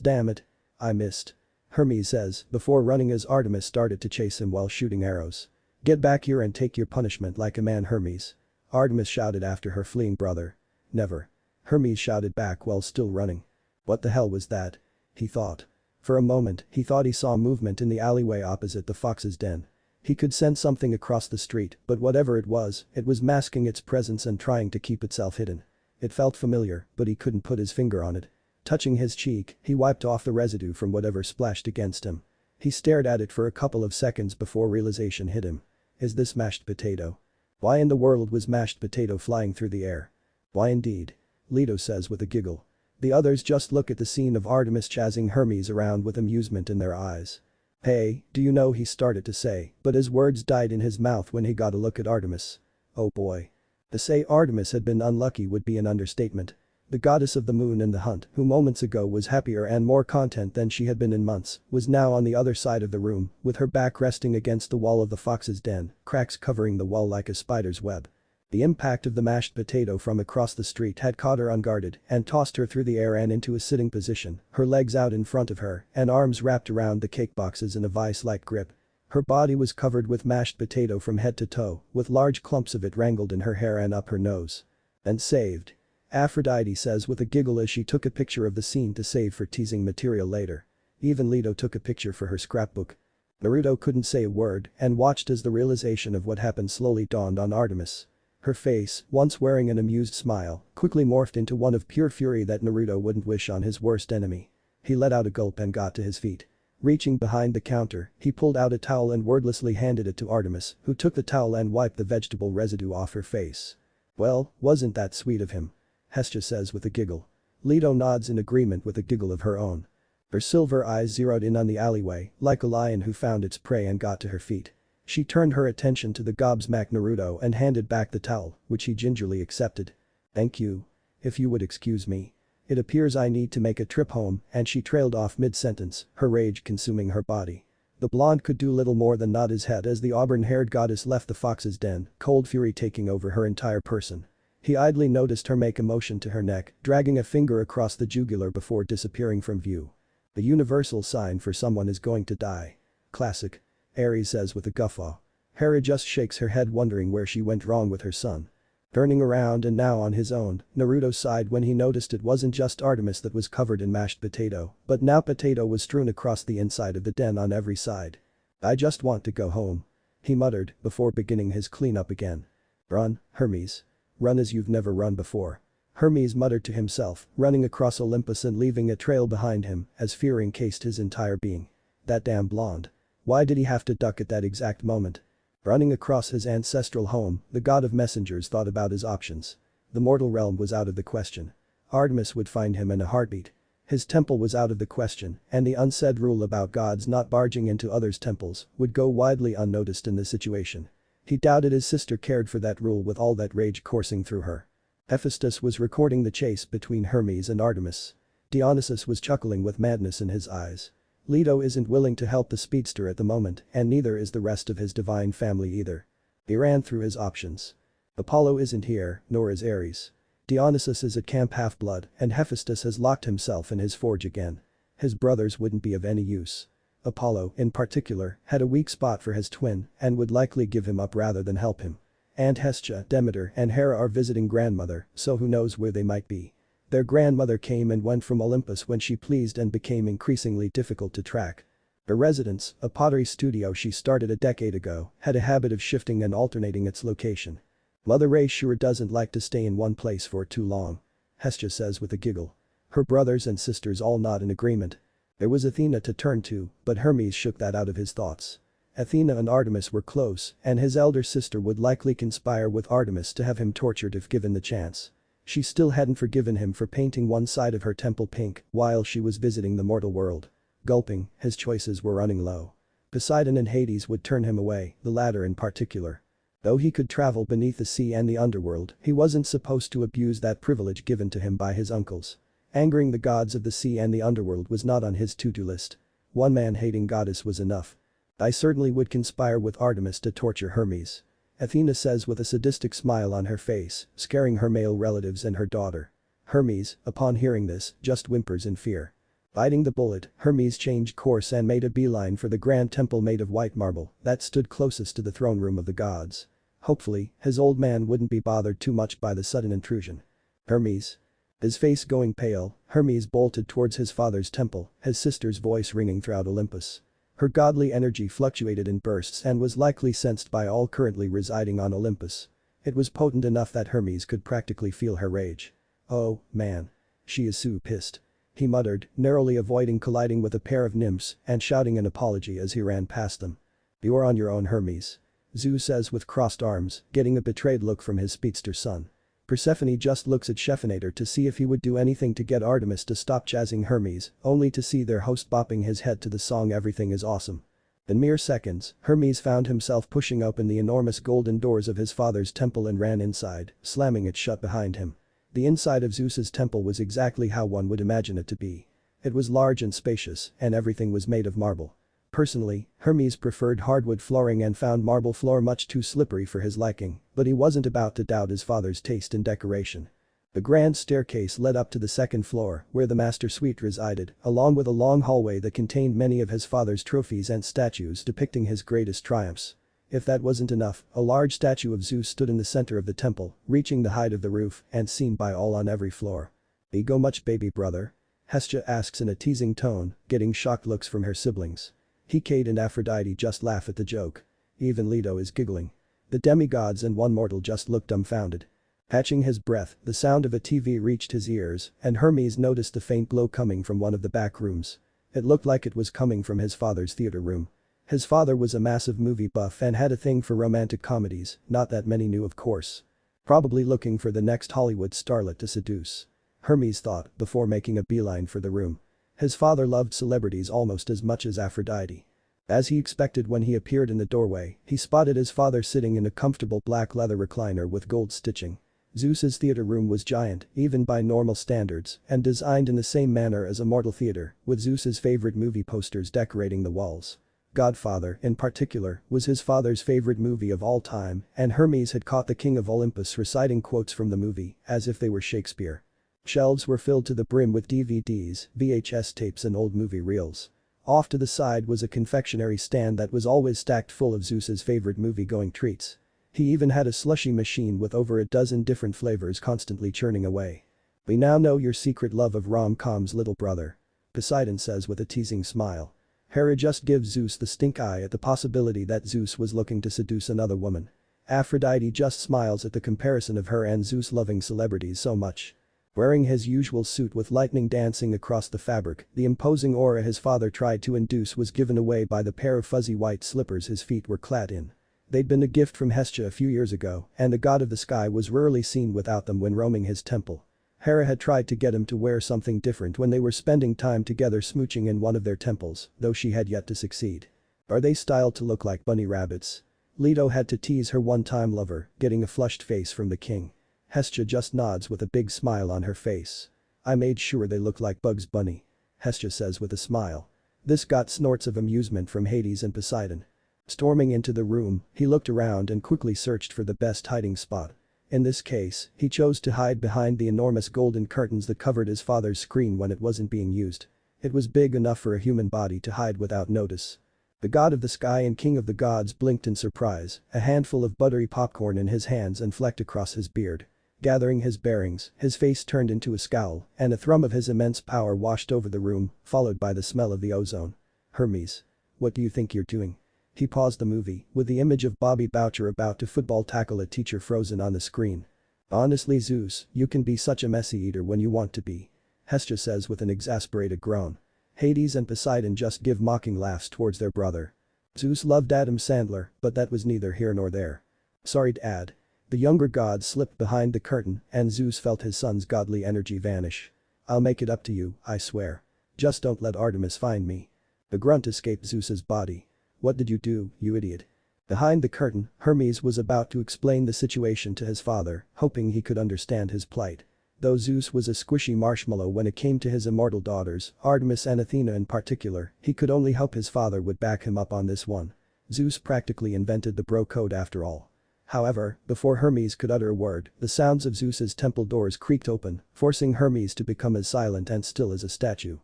Damn it. I missed. Hermes says before running as Artemis started to chase him while shooting arrows. "Get back here and take your punishment like a man, Hermes." Artemis shouted after her fleeing brother. "Never." Hermes shouted back while still running. What the hell was that? He thought. For a moment, he thought he saw movement in the alleyway opposite the fox's den. He could sense something across the street, but whatever it was masking its presence and trying to keep itself hidden. It felt familiar, but he couldn't put his finger on it. Touching his cheek, he wiped off the residue from whatever splashed against him. He stared at it for a couple of seconds before realization hit him. Is this mashed potato? Why in the world was mashed potato flying through the air? Why indeed? Leto says with a giggle. The others just look at the scene of Artemis chasing Hermes around with amusement in their eyes. "Hey, do you know," he started to say, but his words died in his mouth when he got a look at Artemis. Oh boy. To say Artemis had been unlucky would be an understatement. The goddess of the moon and the hunt, who moments ago was happier and more content than she had been in months, was now on the other side of the room, with her back resting against the wall of the fox's den, cracks covering the wall like a spider's web. The impact of the mashed potato from across the street had caught her unguarded and tossed her through the air and into a sitting position, her legs out in front of her and arms wrapped around the cake boxes in a vice-like grip. Her body was covered with mashed potato from head to toe, with large clumps of it wrangled in her hair and up her nose. And saved. Aphrodite says with a giggle as she took a picture of the scene to save for teasing material later. Even Leto took a picture for her scrapbook. Naruto couldn't say a word and watched as the realization of what happened slowly dawned on Artemis. Her face, once wearing an amused smile, quickly morphed into one of pure fury that Naruto wouldn't wish on his worst enemy. He let out a gulp and got to his feet. Reaching behind the counter, he pulled out a towel and wordlessly handed it to Artemis, who took the towel and wiped the vegetable residue off her face. "Well, wasn't that sweet of him?" Hestia says with a giggle. Leto nods in agreement with a giggle of her own. Her silver eyes zeroed in on the alleyway, like a lion who found its prey and got to her feet. She turned her attention to the gobsmacked Naruto and handed back the towel, which he gingerly accepted. "Thank you. If you would excuse me. It appears I need to make a trip home," and she trailed off mid-sentence, her rage consuming her body. The blonde could do little more than nod his head as the auburn-haired goddess left the fox's den, cold fury taking over her entire person. He idly noticed her make a motion to her neck, dragging a finger across the jugular before disappearing from view. The universal sign for someone is going to die. Classic. Ares says with a guffaw. Hera just shakes her head wondering where she went wrong with her son. Turning around and now on his own, Naruto sighed when he noticed it wasn't just Artemis that was covered in mashed potato, but now potato was strewn across the inside of the den on every side. "I just want to go home," he muttered before beginning his cleanup again. "Run, Hermes. Run as you've never run before." Hermes muttered to himself, running across Olympus and leaving a trail behind him as fear encased his entire being. That damn blonde. Why did he have to duck at that exact moment? Running across his ancestral home, the god of messengers thought about his options. The mortal realm was out of the question. Artemis would find him in a heartbeat. His temple was out of the question, and the unsaid rule about gods not barging into others' temples would go widely unnoticed in this situation. He doubted his sister cared for that rule with all that rage coursing through her. Hephaestus was recording the chase between Hermes and Artemis. Dionysus was chuckling with madness in his eyes. Leto isn't willing to help the speedster at the moment, and neither is the rest of his divine family either. He ran through his options. Apollo isn't here, nor is Ares. Dionysus is at Camp Half-Blood, and Hephaestus has locked himself in his forge again. His brothers wouldn't be of any use. Apollo, in particular, had a weak spot for his twin and would likely give him up rather than help him. Aunt Hestia, Demeter, and Hera are visiting grandmother, so who knows where they might be. Their grandmother came and went from Olympus when she pleased and became increasingly difficult to track. Her residence, a pottery studio she started a decade ago, had a habit of shifting and alternating its location. Mother Ray sure doesn't like to stay in one place for too long. Hestia says with a giggle. Her brothers and sisters all nod in agreement. There was Athena to turn to, but Hermes shook that out of his thoughts. Athena and Artemis were close, and his elder sister would likely conspire with Artemis to have him tortured if given the chance. She still hadn't forgiven him for painting one side of her temple pink while she was visiting the mortal world. Gulping, his choices were running low. Poseidon and Hades would turn him away, the latter in particular. Though he could travel beneath the sea and the underworld, he wasn't supposed to abuse that privilege given to him by his uncles. Angering the gods of the sea and the underworld was not on his to-do list. One man-hating goddess was enough. I certainly would conspire with Artemis to torture Hermes. Athena says with a sadistic smile on her face, scaring her male relatives and her daughter. Hermes, upon hearing this, just whimpers in fear. Biting the bullet, Hermes changed course and made a beeline for the grand temple made of white marble that stood closest to the throne room of the gods. Hopefully, his old man wouldn't be bothered too much by the sudden intrusion. Hermes. His face going pale, Hermes bolted towards his father's temple, his sister's voice ringing throughout Olympus. Her godly energy fluctuated in bursts and was likely sensed by all currently residing on Olympus. It was potent enough that Hermes could practically feel her rage. "Oh, man. She is so pissed," he muttered, narrowly avoiding colliding with a pair of nymphs and shouting an apology as he ran past them. "You're on your own, Hermes," Zeus says with crossed arms, getting a betrayed look from his speedster son. Persephone just looks at Scheffinator to see if he would do anything to get Artemis to stop jazzing Hermes, only to see their host bopping his head to the song "Everything is Awesome." In mere seconds, Hermes found himself pushing open the enormous golden doors of his father's temple and ran inside, slamming it shut behind him. The inside of Zeus's temple was exactly how one would imagine it to be. It was large and spacious, and everything was made of marble. Personally, Hermes preferred hardwood flooring and found marble floor much too slippery for his liking, but he wasn't about to doubt his father's taste in decoration. The grand staircase led up to the second floor, where the master suite resided, along with a long hallway that contained many of his father's trophies and statues depicting his greatest triumphs. If that wasn't enough, a large statue of Zeus stood in the center of the temple, reaching the height of the roof and seen by all on every floor. "Ego much, baby brother?" Hestia asks in a teasing tone, getting shocked looks from her siblings. Hecate and Aphrodite just laugh at the joke. Even Leto is giggling. The demigods and one mortal just look dumbfounded. Catching his breath, the sound of a TV reached his ears, and Hermes noticed the faint glow coming from one of the back rooms. It looked like it was coming from his father's theater room. His father was a massive movie buff and had a thing for romantic comedies, not that many knew of course. Probably looking for the next Hollywood starlet to seduce. Hermes thought before making a beeline for the room. His father loved celebrities almost as much as Aphrodite. As he expected when he appeared in the doorway, he spotted his father sitting in a comfortable black leather recliner with gold stitching. Zeus's theater room was giant, even by normal standards, and designed in the same manner as a mortal theater, with Zeus's favorite movie posters decorating the walls. Godfather, in particular, was his father's favorite movie of all time, and Hermes had caught the king of Olympus reciting quotes from the movie, as if they were Shakespeare. Shelves were filled to the brim with DVDs, VHS tapes and old movie reels. Off to the side was a confectionery stand that was always stacked full of Zeus's favorite movie-going treats. He even had a slushy machine with over a dozen different flavors constantly churning away. "We now know your secret love of rom-coms, little brother," Poseidon says with a teasing smile. Hera just gives Zeus the stink eye at the possibility that Zeus was looking to seduce another woman. Aphrodite just smiles at the comparison of her and Zeus loving celebrities so much. Wearing his usual suit with lightning dancing across the fabric, the imposing aura his father tried to induce was given away by the pair of fuzzy white slippers his feet were clad in. They'd been a gift from Hestia a few years ago, and the god of the sky was rarely seen without them when roaming his temple. Hera had tried to get him to wear something different when they were spending time together smooching in one of their temples, though she had yet to succeed. "Are they styled to look like bunny rabbits?" Leto had to tease her one-time lover, getting a flushed face from the king. Hestia just nods with a big smile on her face. "I made sure they look like Bugs Bunny," Hestia says with a smile. This got snorts of amusement from Hades and Poseidon. Storming into the room, he looked around and quickly searched for the best hiding spot. In this case, he chose to hide behind the enormous golden curtains that covered his father's screen when it wasn't being used. It was big enough for a human body to hide without notice. The god of the sky and king of the gods blinked in surprise, a handful of buttery popcorn in his hands and flecked across his beard. Gathering his bearings, his face turned into a scowl, and a thrum of his immense power washed over the room, followed by the smell of the ozone. "Hermes. What do you think you're doing?" He paused the movie, with the image of Bobby Boucher about to football tackle a teacher frozen on the screen. "Honestly, Zeus, you can be such a messy eater when you want to be," Hestia says with an exasperated groan. Hades and Poseidon just give mocking laughs towards their brother. Zeus loved Adam Sandler, but that was neither here nor there. "Sorry to add." The younger god slipped behind the curtain, and Zeus felt his son's godly energy vanish. "I'll make it up to you, I swear. Just don't let Artemis find me." The grunt escaped Zeus's body. "What did you do, you idiot?" Behind the curtain, Hermes was about to explain the situation to his father, hoping he could understand his plight. Though Zeus was a squishy marshmallow when it came to his immortal daughters, Artemis and Athena in particular, he could only hope his father would back him up on this one. Zeus practically invented the bro code after all. However, before Hermes could utter a word, the sounds of Zeus's temple doors creaked open, forcing Hermes to become as silent and still as a statue.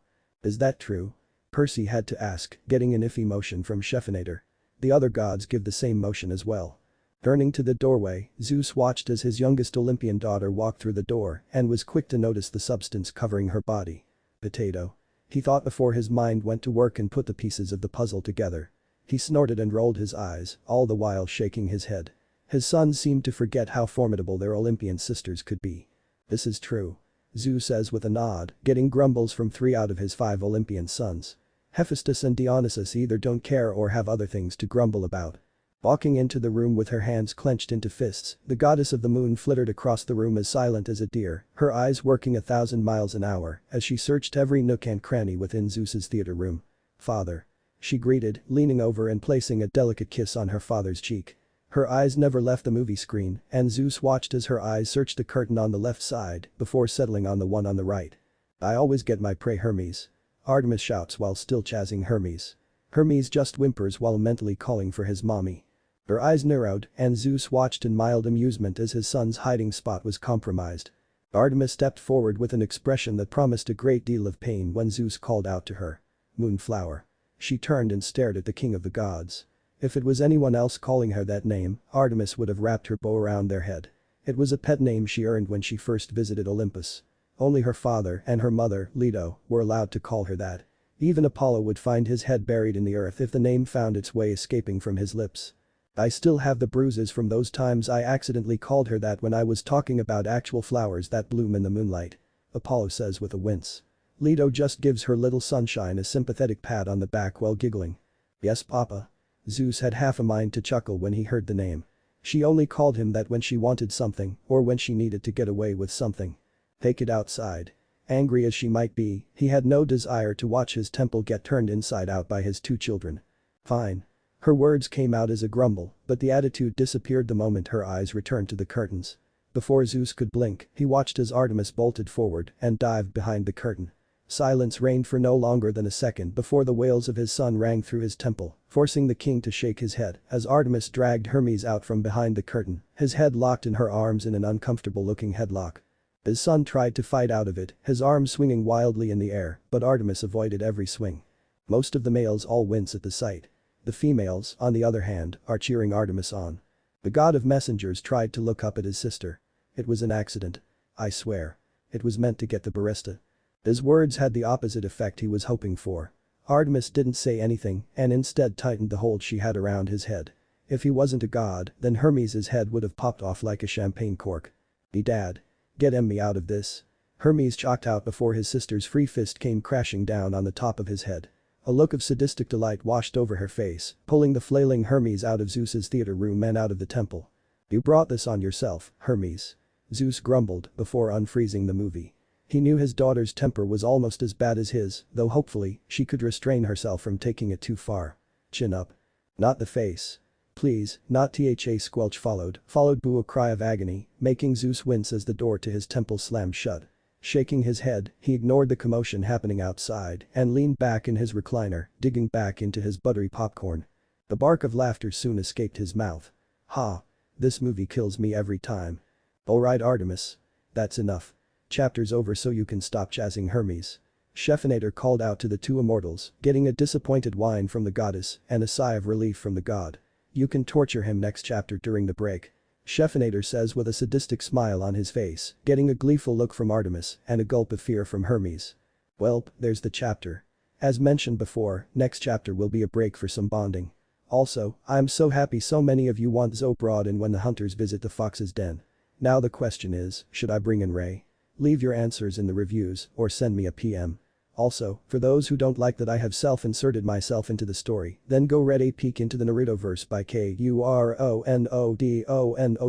Is that true? Percy had to ask, getting an iffy motion from Scheffinator. The other gods give the same motion as well. Turning to the doorway, Zeus watched as his youngest Olympian daughter walked through the door and was quick to notice the substance covering her body. Potato. He thought before his mind went to work and put the pieces of the puzzle together. He snorted and rolled his eyes, all the while shaking his head. His sons seemed to forget how formidable their Olympian sisters could be. This is true. Zeus says with a nod, getting grumbles from 3 out of his 5 Olympian sons. Hephaestus and Dionysus either don't care or have other things to grumble about. Walking into the room with her hands clenched into fists, the goddess of the moon flittered across the room as silent as a deer, her eyes working 1,000 miles an hour as she searched every nook and cranny within Zeus's theater room. "Father." She greeted, leaning over and placing a delicate kiss on her father's cheek. Her eyes never left the movie screen, and Zeus watched as her eyes searched the curtain on the left side before settling on the one on the right. "I always get my prey, Hermes." Artemis shouts while still chasing Hermes. Hermes just whimpers while mentally calling for his mommy. Her eyes narrowed, and Zeus watched in mild amusement as his son's hiding spot was compromised. Artemis stepped forward with an expression that promised a great deal of pain when Zeus called out to her. "Moonflower." She turned and stared at the king of the gods. If it was anyone else calling her that name, Artemis would have wrapped her bow around their head. It was a pet name she earned when she first visited Olympus. Only her father and her mother, Leto, were allowed to call her that. Even Apollo would find his head buried in the earth if the name found its way escaping from his lips. "I still have the bruises from those times I accidentally called her that when I was talking about actual flowers that bloom in the moonlight," Apollo says with a wince. Leto just gives her little sunshine a sympathetic pat on the back while giggling. "Yes, Papa." Zeus had half a mind to chuckle when he heard the name. She only called him that when she wanted something or when she needed to get away with something. Take it outside. Angry as she might be, he had no desire to watch his temple get turned inside out by his 2 children. "Fine." Her words came out as a grumble, but the attitude disappeared the moment her eyes returned to the curtains. Before Zeus could blink, he watched as Artemis bolted forward and dived behind the curtain. Silence reigned for no longer than a second before the wails of his son rang through his temple, forcing the king to shake his head as Artemis dragged Hermes out from behind the curtain, his head locked in her arms in an uncomfortable-looking headlock. His son tried to fight out of it, his arms swinging wildly in the air, but Artemis avoided every swing. Most of the males all wince at the sight. The females, on the other hand, are cheering Artemis on. The god of messengers tried to look up at his sister. "It was an accident. I swear. It was meant to get the barista." His words had the opposite effect he was hoping for. Artemis didn't say anything and instead tightened the hold she had around his head. If he wasn't a god, then Hermes' head would have popped off like a champagne cork. "Dad. Get me out of this." Hermes chalked out before his sister's free fist came crashing down on the top of his head. A look of sadistic delight washed over her face, pulling the flailing Hermes out of Zeus's theater room and out of the temple. "You brought this on yourself, Hermes." Zeus grumbled before unfreezing the movie. He knew his daughter's temper was almost as bad as his, though hopefully, she could restrain herself from taking it too far. "Chin up." "Not the face." "Please, not tha squelch followed boo a cry of agony, making Zeus wince as the door to his temple slammed shut. Shaking his head, he ignored the commotion happening outside and leaned back in his recliner, digging back into his buttery popcorn. The bark of laughter soon escaped his mouth. "Ha. This movie kills me every time." "Alright, Artemis. That's enough. Chapter's over so you can stop jazzing Hermes." Scheffinator called out to the 2 immortals, getting a disappointed whine from the goddess and a sigh of relief from the god. "You can torture him next chapter during the break." Scheffinator says with a sadistic smile on his face, getting a gleeful look from Artemis and a gulp of fear from Hermes. "Welp, there's the chapter. As mentioned before, next chapter will be a break for some bonding. Also, I'm so happy so many of you want Zoe brought in when the hunters visit the fox's den. Now the question is, should I bring in Ray? Leave your answers in the reviews or send me a PM. Also, for those who don't like that I have self-inserted myself into the story, then go read a peek into the Naruto verse by KURONODONO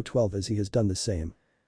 12 as he has done the same.